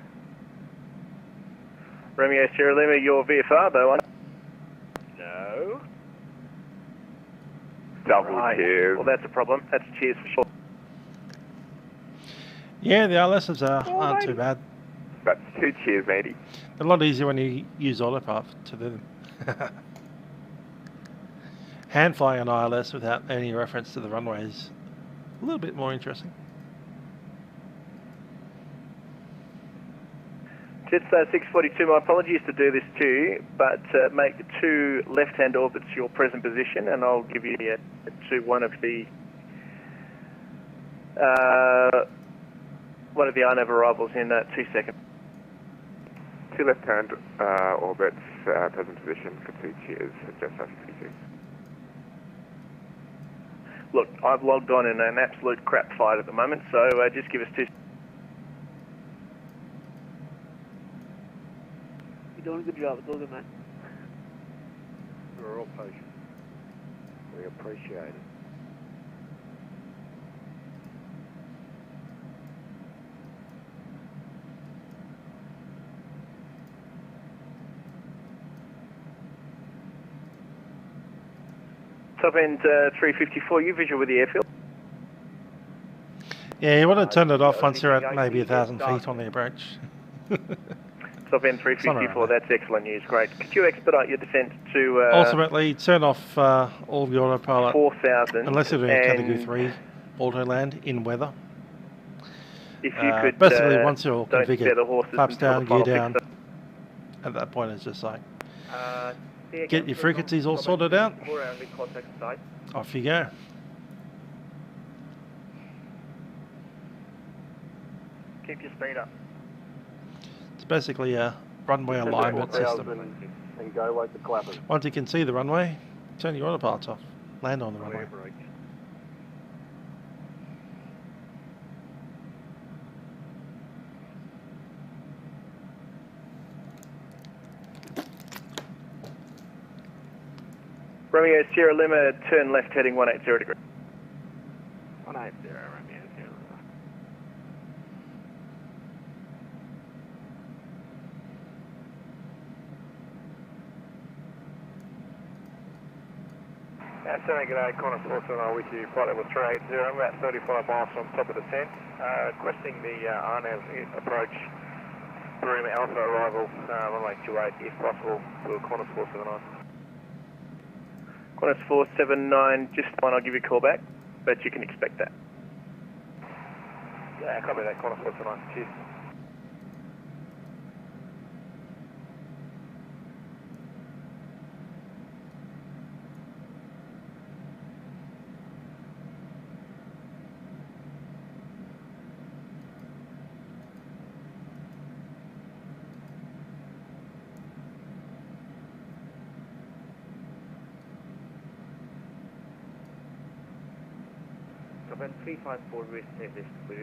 S16: Romeo Sierra Lima, your VFR though, aren't you?
S21: No.
S11: Double cheers.
S16: Well, that's a problem. That's cheers for sure.
S1: Yeah, the ILSs aren't too bad.
S11: That's 2 cheers, matey.
S1: A lot easier when you use autopilot to do them. Hand flying on ILS without any reference to the runway is a little bit more interesting.
S16: Jetstar 642, my apologies to do this to you, but make 2 left-hand orbits your present position, and I'll give you to one of the INAV arrivals in 2 seconds.
S11: 2 left-hand orbits, present position for 2 cheers at Jetstar 642.
S16: Look, I've logged on in an absolute crap fight at the moment, so just give us 2.
S12: doing a good job. It's all good, mate.
S20: We're all patient. We appreciate it.
S16: Top end 354, you visual with the airfield?
S1: Yeah, you want to turn it off once you're at maybe 1,000 feet on the approach.
S16: Top end 354, that's excellent news, great. Could you expedite your descent to...
S1: Ultimately, turn off all of the autopilot.
S16: 4,000.
S1: Unless you're doing a Category 3 auto land in weather.
S16: If you could...
S1: basically, once you're all
S16: don't spare the
S1: configured,
S16: horses
S1: flaps
S16: until
S1: down,
S16: the
S1: gear
S16: final
S1: down. At that point, it's just like,
S21: Get
S1: your frequencies all sorted out. Off you go.
S16: Keep your speed up.
S1: It's basically a runway alignment system.
S20: And go like the clappers.
S1: Once you can see the runway, turn your autopilots off. Land on the runway.
S16: Romeo Sierra Lima, turn left heading 180 degrees.
S20: 180, Romeo Sierra.
S8: Saitek, g'day, Connor Sportsman with you, flight level 380, I'm about 35 miles from top of descent, requesting the RNAV approach, Broome Alpha arrival, runway 28 if possible, to Connor Sportsman.
S16: Qantas 479, just one, I'll give you a call back, but you can expect that.
S8: Yeah, copy that, Qantas 479, cheers.
S21: When 354 we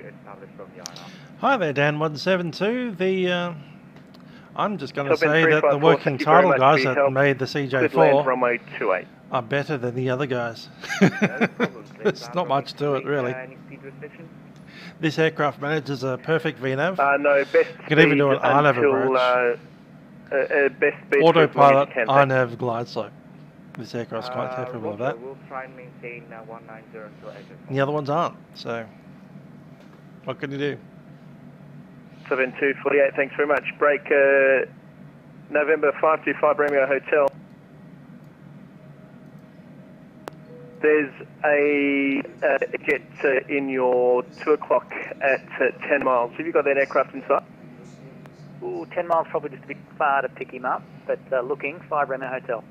S21: established from Yara.
S1: Hi there, Dan172. I'm just going to say that the WorkingTitle guys that made the CJ4 are better than the other guys. There's not much to it, really. This aircraft manages a perfect VNAV.
S16: No, best
S1: you can even do an RNAV approach. Autopilot RNAV glide slope. This aircraft's quite capable of that.
S21: We'll try and maintain 190 until exit.
S1: And the other ones aren't, so what can you do?
S16: 7248, thanks very much. Break November 525 Romeo Hotel. There's a jet in your 2 o'clock at 10 miles. Have you got that aircraft in sight?
S6: Ooh, 10 miles probably just a bit far to pick him up, but looking, 5 Romeo Hotel.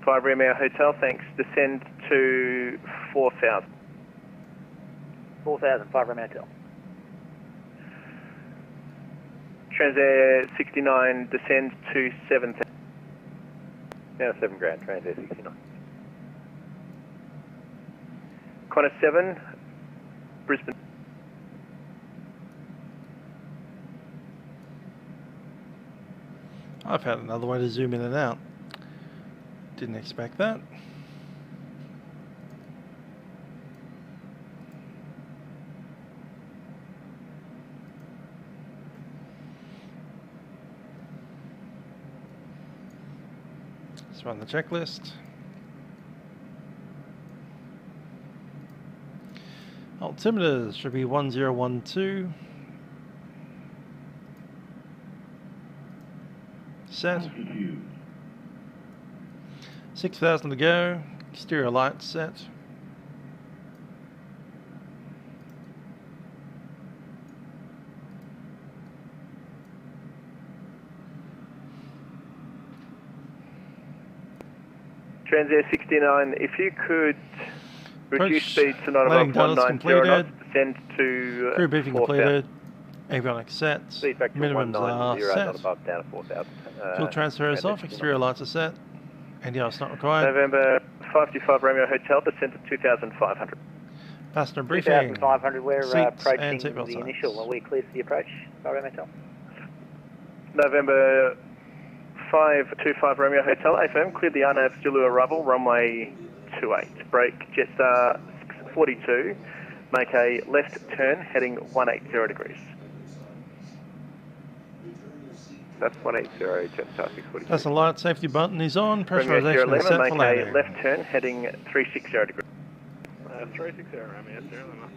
S16: 5 Romeo Hotel, thanks. Descend to 4,000.
S6: 4,000, 5 Romeo Hotel.
S16: Transair 69, descend to 7,000.
S13: Now 7 grand, Transair 69.
S16: Qantas 7, Brisbane.
S1: I've had another way to zoom in and out. Didn't expect that. Let's run the checklist. Altimeters should be 1012. Set. 6,000 to go. Exterior lights set.
S16: Transair 69, if you could reduce speed to not above 190 knots, descend to
S1: crew briefing
S16: 4,000.
S1: completed. Avionics set. Minimums are set.
S13: Not above, down to 4,000.
S1: Fuel transfer is off. Exterior lights are set. Anything else not required?
S16: November 525 Romeo Hotel, descent to 2,500.
S1: Passenger briefing.
S6: 2,500, we're approaching
S1: and
S6: the initial. Are we clear for the approach, 5 Romeo Hotel?
S16: November 525 Romeo Hotel, AFM, cleared the RNAV Zulu arrival, runway 28. Break Jetstar 642, make a left turn heading 180 degrees.
S11: That's 180, Jetstar 642.
S1: That's the light safety button is on,
S16: Romeo
S1: pressurization is
S16: 011,
S1: set
S16: make
S1: for
S16: a
S1: landing.
S16: left turn heading 360 degrees.
S14: 360 Romeo, 011.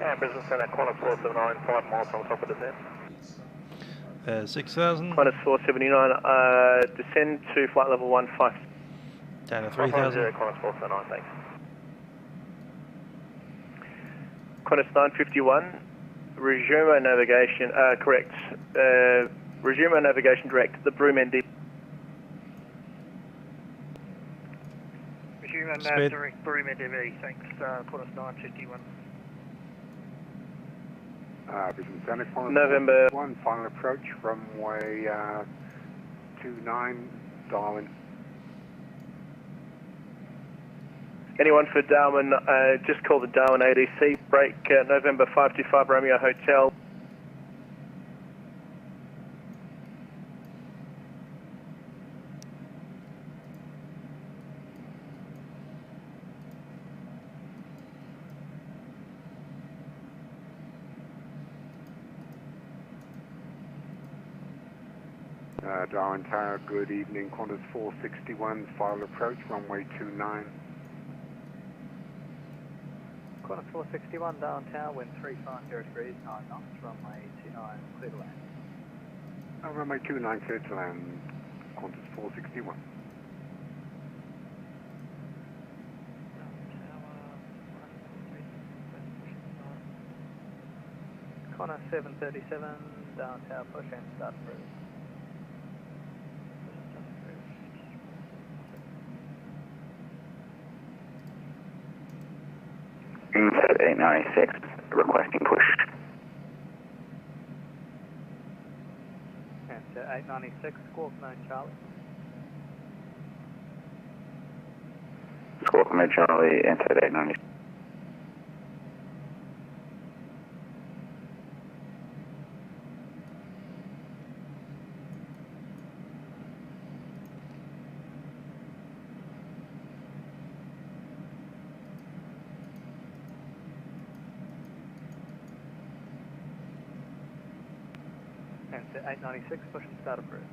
S8: And Brisbane Centre, Qantas 479, 5 miles on top of descent.
S1: 6,000.
S16: Qantas 479, descend to flight level 15.
S1: Down to 3,000.
S8: Qantas 479, thanks.
S16: Qantas 951, resume our navigation, correct. Resume our navigation direct, the Broome ND.
S17: Resume our nav direct, Broome NDV, thanks, Qantas 951.
S7: Brisbane Centre, Qantas
S16: November
S7: 1, final approach, runway 29, Darwin.
S16: Anyone for Darwin, just call the Darwin ADC, break November 525 Romeo Hotel.
S7: Darwin Tower, good evening, Qantas 461, final approach, runway 29.
S4: Qantas 461, Darwin Tower, wind 350 degrees, 9 knots, runway 29, clear to land.
S7: Runway 29, clear to land, Qantas 461.
S4: Qantas 737, Darwin Tower, push and start through.
S3: Set 896, requesting push.
S4: And 896, squawk known Charlie.
S3: Squawk mode Charlie, and set 896.
S4: And 896, push and start approved.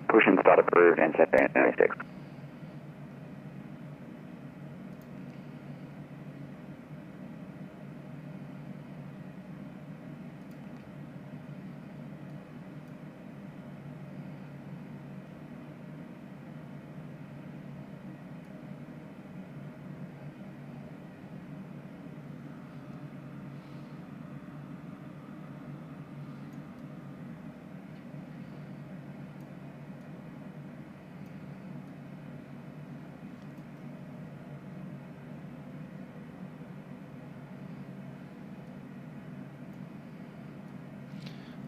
S3: Push and start approved, and set 896.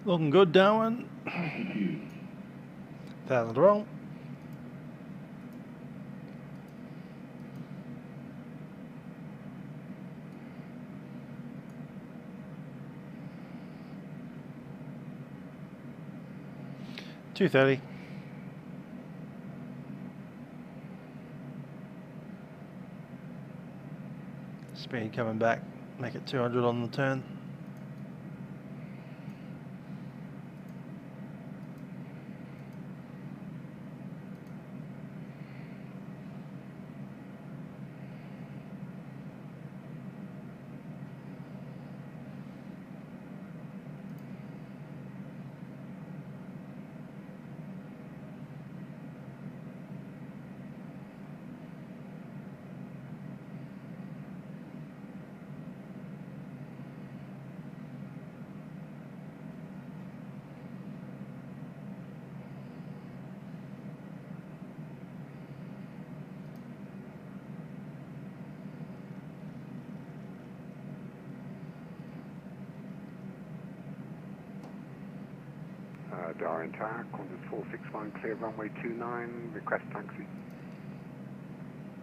S1: Looking good, Darwin. 1,000 roll. $230. Speed coming back. Make it 200 on the turn.
S7: Darwin Tower, Qantas 461, clear runway 29, request taxi.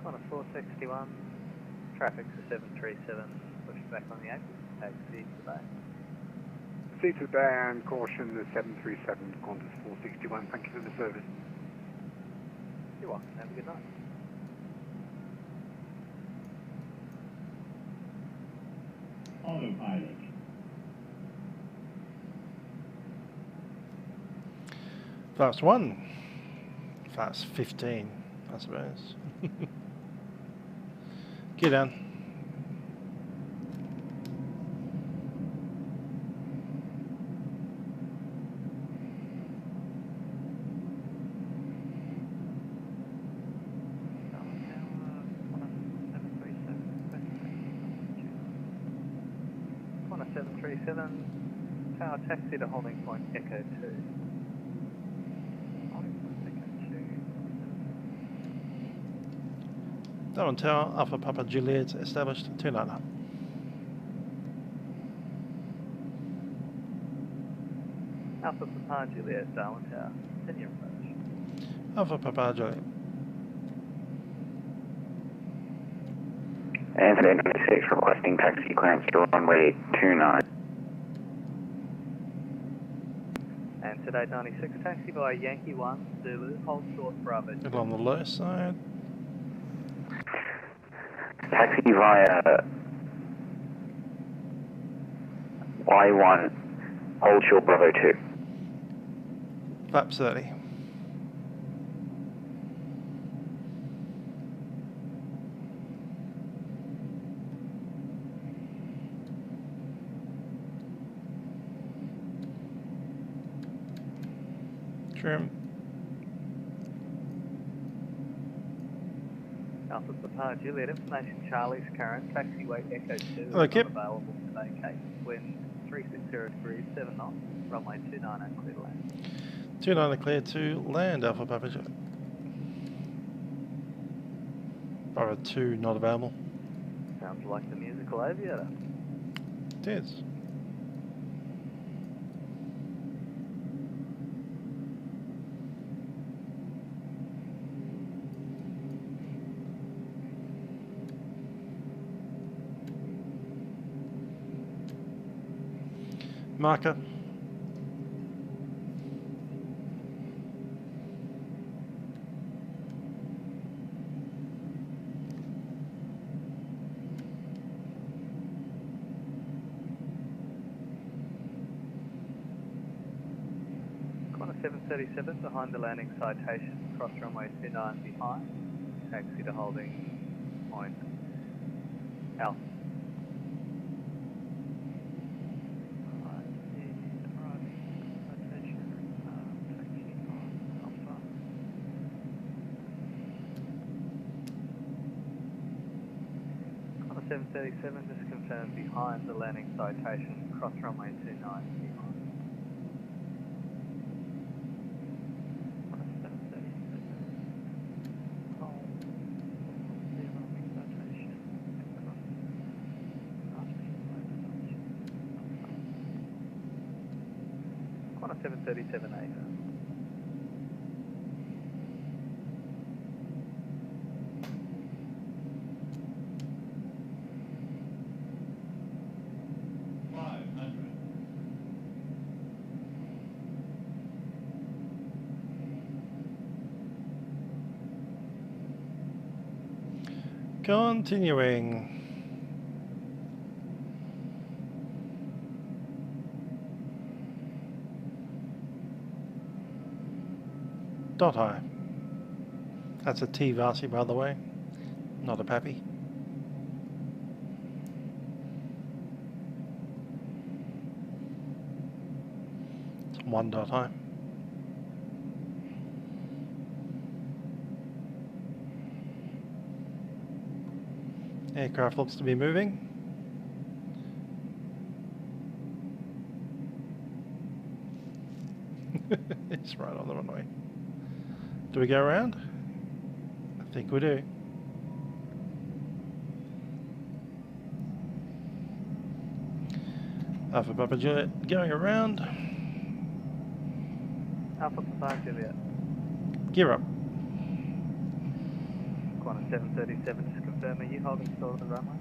S4: Qantas 461, traffic for 737, push back on the axis, taxi to the bay.
S7: proceed to the bay and caution the 737 Qantas 461. Thank you for the service.
S6: You're welcome. Have a good night.
S10: Autopilot.
S1: Fast 1. Fast 15, I suppose. Get down.
S6: Qantas 737, tower taxi to holding point Echo 2.
S1: Darwin Tower, Alpha Papa Juliet, established 29.
S6: Alpha Papa Juliet, Darwin Tower. Continue approach.
S1: Alpha Papa Juliet.
S3: Answer 96, requesting taxi clearance to runway 29.
S6: And today 96, taxi via Yankee 1, Zulu, hold short Bravo.
S1: Middle on the low side.
S3: Taxi via Y1, hold short Bravo 2.
S1: Flaps 30. Trim.
S6: Alpha Papa Juliet, information Charlie's current, taxiway Echo 2
S1: Hello,
S6: is
S1: Kip.
S6: not available to vacate. Wind 360 degrees, 7 knots, runway 29 clear to land.
S1: 29 clear to land, Alpha Papa Juliet. Bravo 2 not available.
S6: Sounds like the musical aviator.
S1: It is. Marker.
S6: Qantas 737 behind the landing citation, cross runway 29 behind, taxi to holding point Alpha. Qantas 737 just confirmed behind the landing citation, cross runway 29 behind. Qantas 737 AVA.
S1: Continuing. Dot high. That's a T Varsi, by the way, not a Pappy. It's 1 dot high. Aircraft looks to be moving. It's right on the runway. Do we go around? I think we do. Alpha Papa Juliet going around.
S6: Alpha Papa Juliet.
S1: Gear up.
S6: Qantas 737, just confirm, are you holding still at the runway?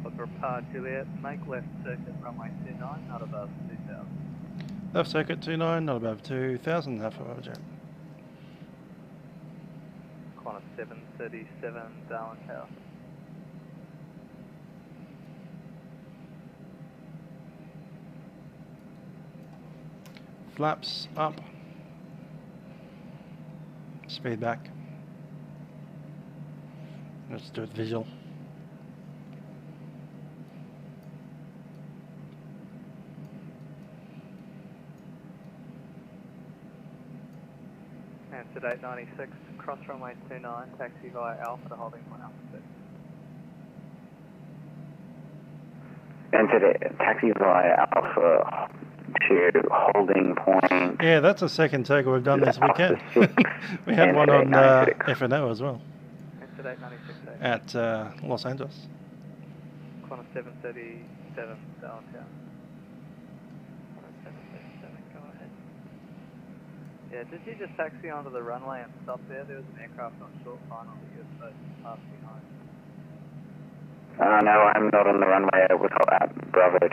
S4: Alpha Papa Juliet, make left circuit runway 29, not above 2000.
S1: Left circuit 29, not above 2000, Alpha Papa Juliet.
S4: Qantas 737, Darwin Tower.
S1: Flaps up. Speed back. Let's do it visual.
S4: Answered 896, cross runway 29, taxi via Alpha to holding 1 Alpha 6.
S3: Entered taxi via Alpha to holding point.
S1: Yeah, that's the second take we've done this weekend. We had one on FNO as well.
S4: Answered 896,
S1: at Los Angeles.
S4: Qantas 737, Darwin Tower. Qantas 737, go ahead. Yeah, did you just taxi onto the runway and stop there? There was an aircraft on short final that you were supposed to pass behind.
S3: No, I'm not on the runway. I was at Bravo 2.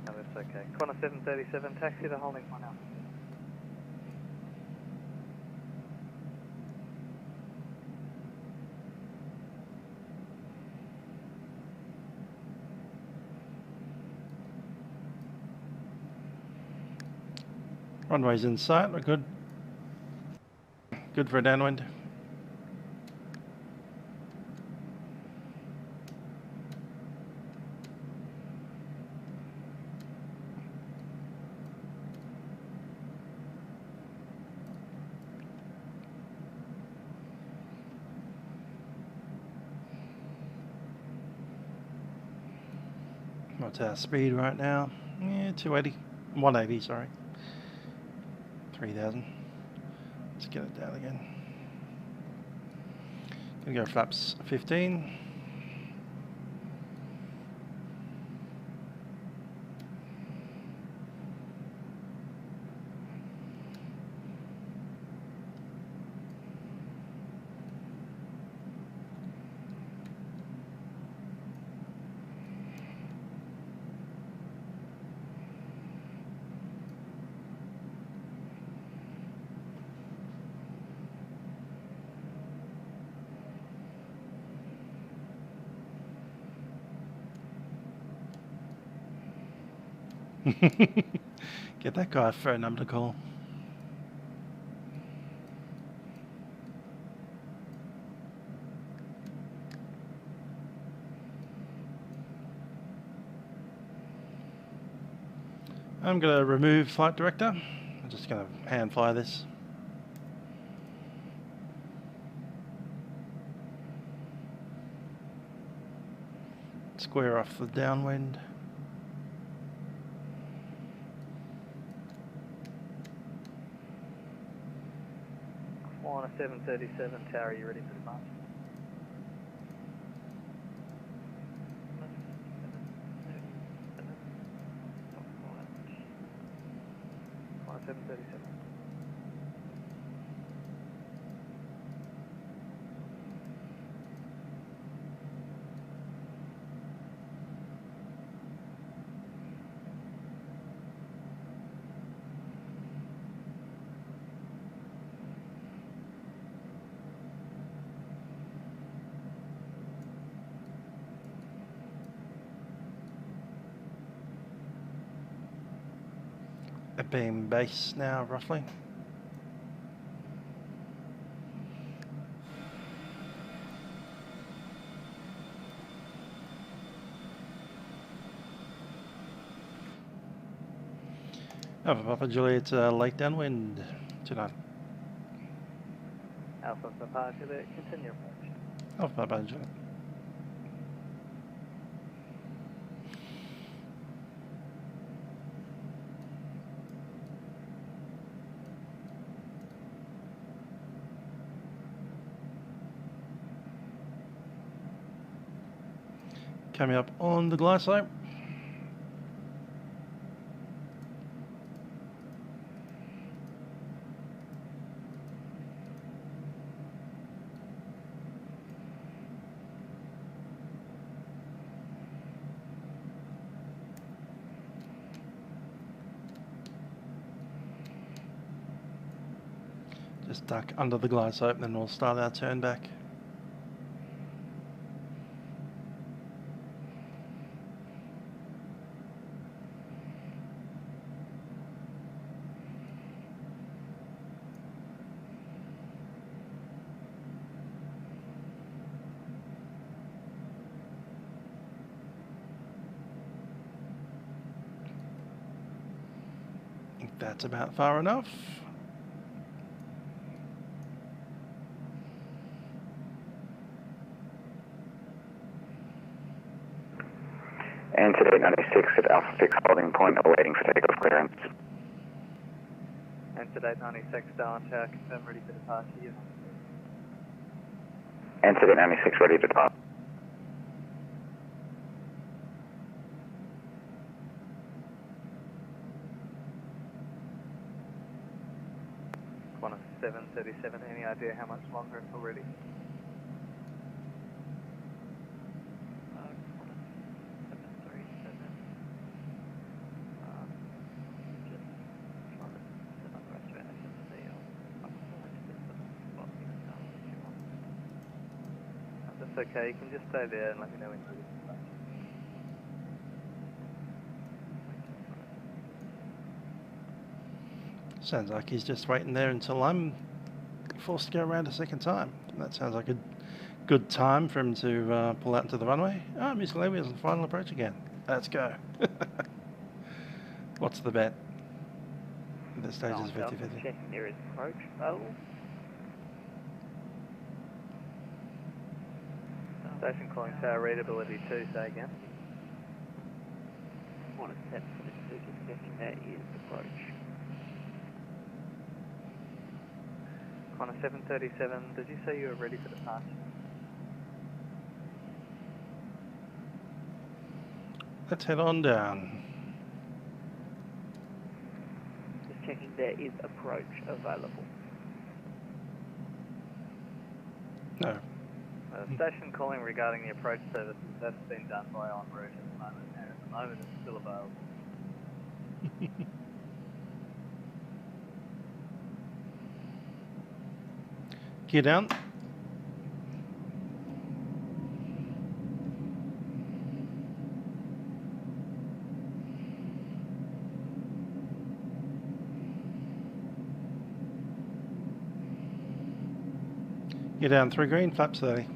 S4: No, that's okay. Qantas 737, taxi to holding 1 Alpha.
S1: Runway's in sight, we're good. Good for a downwind. What's our speed right now? Yeah, 280, 180, sorry. 3,000. Let's get it down again. Gonna go flaps 15. Get that guy a phone number to call. I'm going to remove flight director. I'm just going to hand fly this. Square off the downwind.
S4: On a 737 tower, are you ready for the march? On a 737.
S1: A beam base now, roughly. Alpha Papa Juliet, late downwind, 29.
S4: Alpha Papa Juliet, continue approach.
S1: Alpha Papa Juliet. Coming up on the glide slope. Just duck under the glide slope, then we'll start our turn back. I think that's about far enough.
S3: Antidote 96 at Alpha 6 holding point, awaiting for takeoff clearance.
S4: Antidote 96, Darwin Tower, confirm ready for departure. Unit.
S3: Antidote 96 ready to depart.
S4: Qantas 737, any idea how much longer until ready? That's okay, you can just stay there and let me know when you're ready.
S1: Sounds like he's just waiting there until I'm forced to go around a second time. That sounds like a good time for him to pull out into the runway. Oh, Miss Levy's on final approach again. Let's go. What's the bet? The stage is 50-50.
S12: Checking there is approach available.
S4: Station calling tower readability 2, say again.
S12: Qantas 742, just checking that is approach.
S4: Qantas 737, did you say you were ready for departure?
S1: Let's head on down.
S12: Just checking there is approach available.
S1: No.
S4: Station calling regarding the approach services, that's been done by en route at the moment, and at the moment it's still available.
S1: Gear down. Gear down 3 green, flaps 30.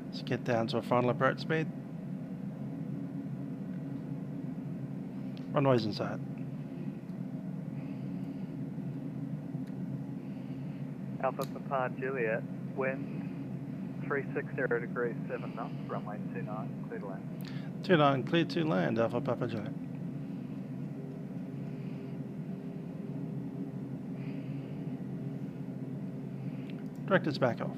S1: Let's get down to a final approach speed. Runway's inside.
S4: Alpha Papa Juliet, wind 360 degrees 7 knots, runway 29, clear to land.
S1: 29, clear to land, Alpha Papa Juliet. Director's back off.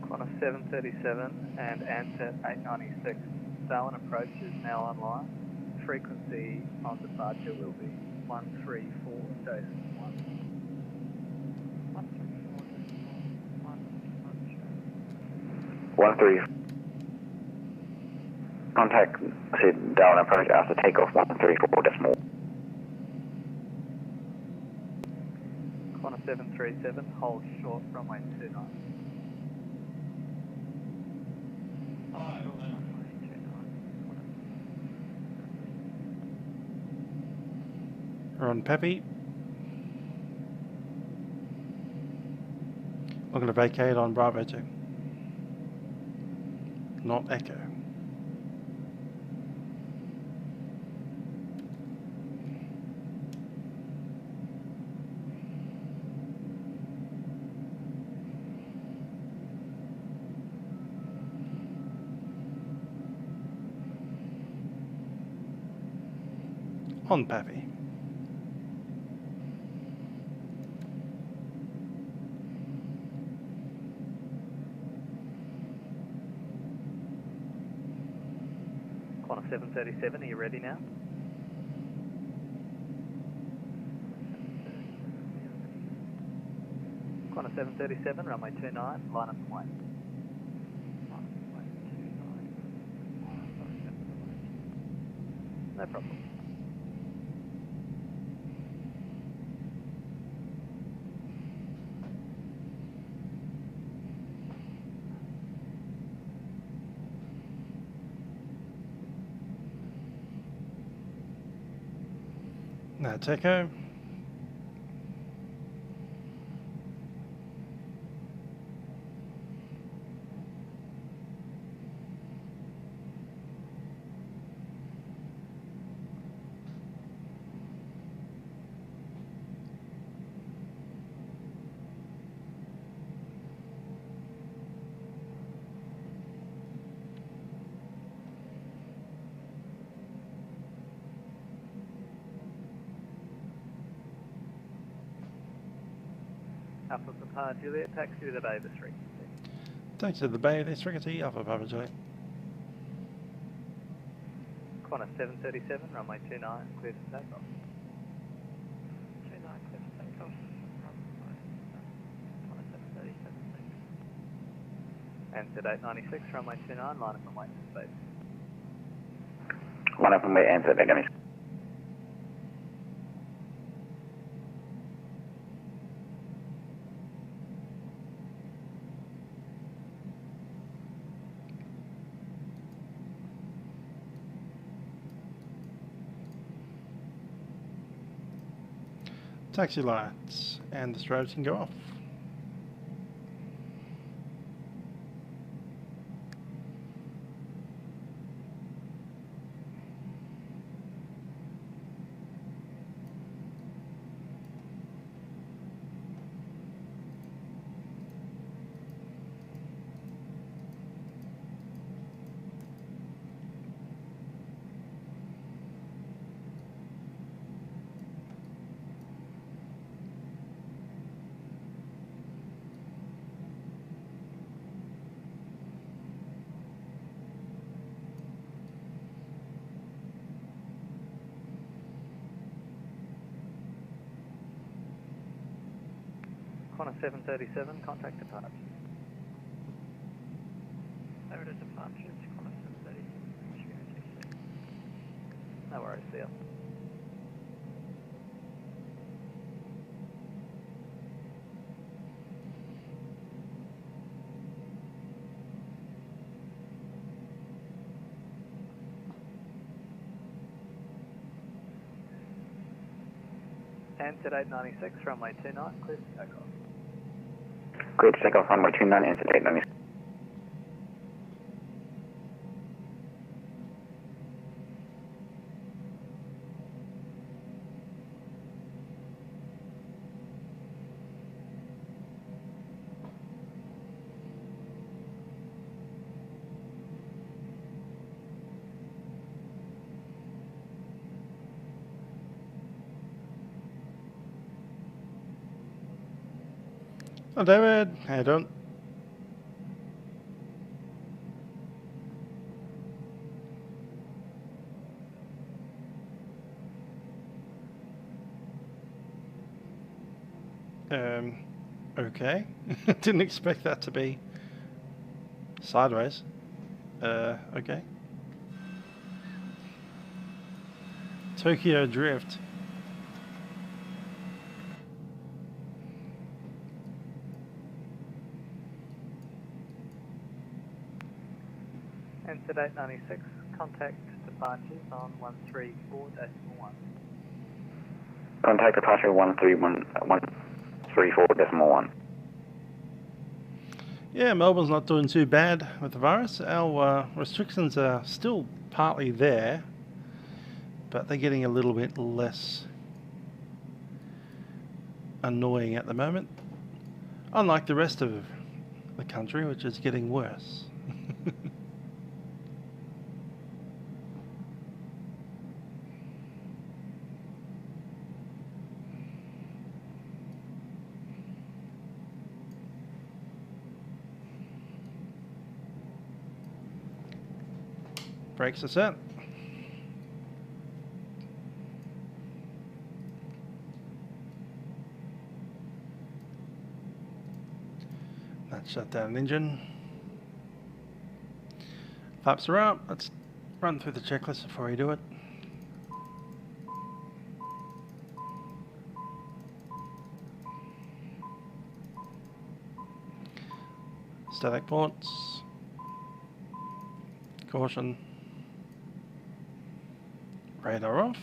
S4: Qantas 737 and Ansett 896. Darwin approach is now online. Frequency on departure will be 134 Jason 1.
S3: 13. Contact said Darwin approach after takeoff 134 decimal.
S4: Qantas 737, hold short, runway 29.
S1: We're on Peppy. We're going to vacate on Bravo 2. Not Echo. On Pappy.
S4: Qantas 737, are you ready now? Qantas 737, runway 29, line up and wait. No problem.
S1: Now Techo.
S4: Alpha Papa Juliet, taxi to the Bay of the Street.
S1: Taxi to the Bay of the Street, Alpha Papa Juliet.
S4: Qantas 737, runway 29, clear for takeoff.
S17: 29, clear for takeoff. Qantas 737, thanks.
S4: Answered 896, runway 29, line up and wait for space.
S3: Line up and wait, answered 896.
S1: Taxi lights, and the strobes can go off.
S4: Qantas 737, contact departure.
S17: Over to departure, it's Qantas 737.
S4: No worries, see ya. Answered 896, runway 29, clear for takeoff.
S3: Clear to take off runway 29, answered 896.
S1: Oh, David, how you doing? Okay. Didn't expect that to be sideways. Okay. Tokyo Drift.
S4: Answered 896, contact departures on 134.1.
S3: Contact departure 134.1.
S1: Yeah, Melbourne's not doing too bad with the virus. Our restrictions are still partly there, but they're getting a little bit less annoying at the moment. Unlike the rest of the country, which is getting worse. Brakes are set. Let's shut down the engine. Flaps are up. Let's run through the checklist before we do it. Static ports. Caution. Radar off.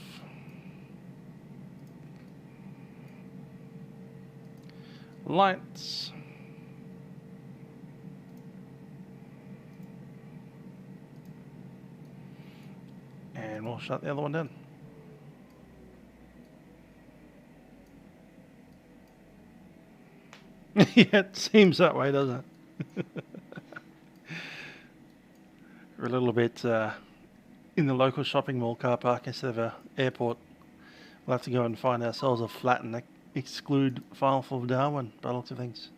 S1: Lights. And we'll shut the other one down. Yeah, it seems that way, doesn't it? We're a little bit in the local shopping mall car park instead of an airport. We'll have to go and find ourselves a flat and exclude file for Darwin by lots of things.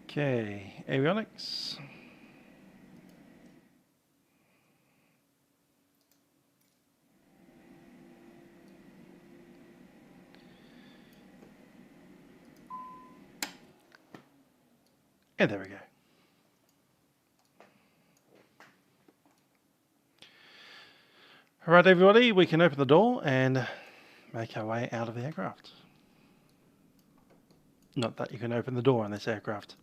S1: Okay, avionics. And there we go. Alright everybody, we can open the door and make our way out of the aircraft. Not that you can open the door on this aircraft,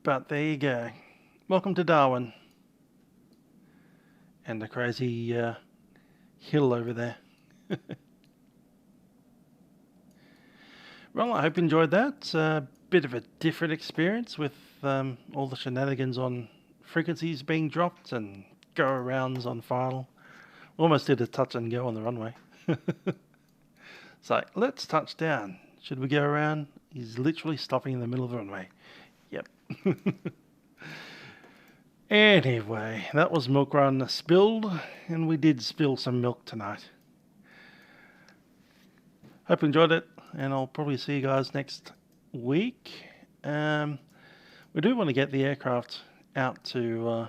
S1: but there you go. Welcome to Darwin. And the crazy hill over there. Well, I hope you enjoyed that. Bit of a different experience with all the shenanigans on frequencies being dropped and go-arounds on final. Almost did a touch and go on the runway. So, let's touch down. Should we go around? He's literally stopping in the middle of the runway. Yep. Anyway, that was Milk Run Spilled, and we did spill some milk tonight. Hope you enjoyed it, and I'll probably see you guys next week. We do want to get the aircraft out to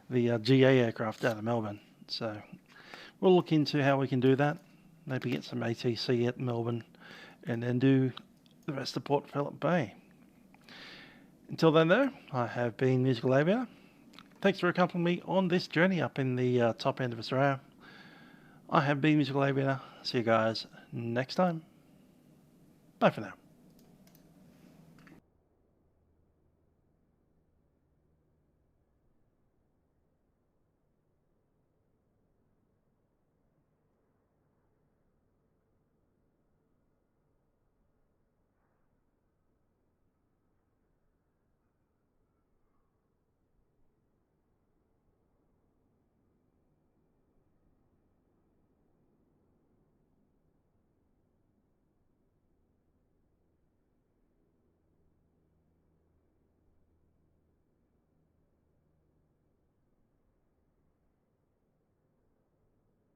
S1: the GA aircraft out of Melbourne, so we'll look into how we can do that. Maybe get some ATC at Melbourne and then do the rest of Port Phillip Bay. Until then though, I have been Musical Aviator. Thanks for accompanying me on this journey up in the top end of Australia. I have been Musical Aviator. See you guys next time. Bye for now.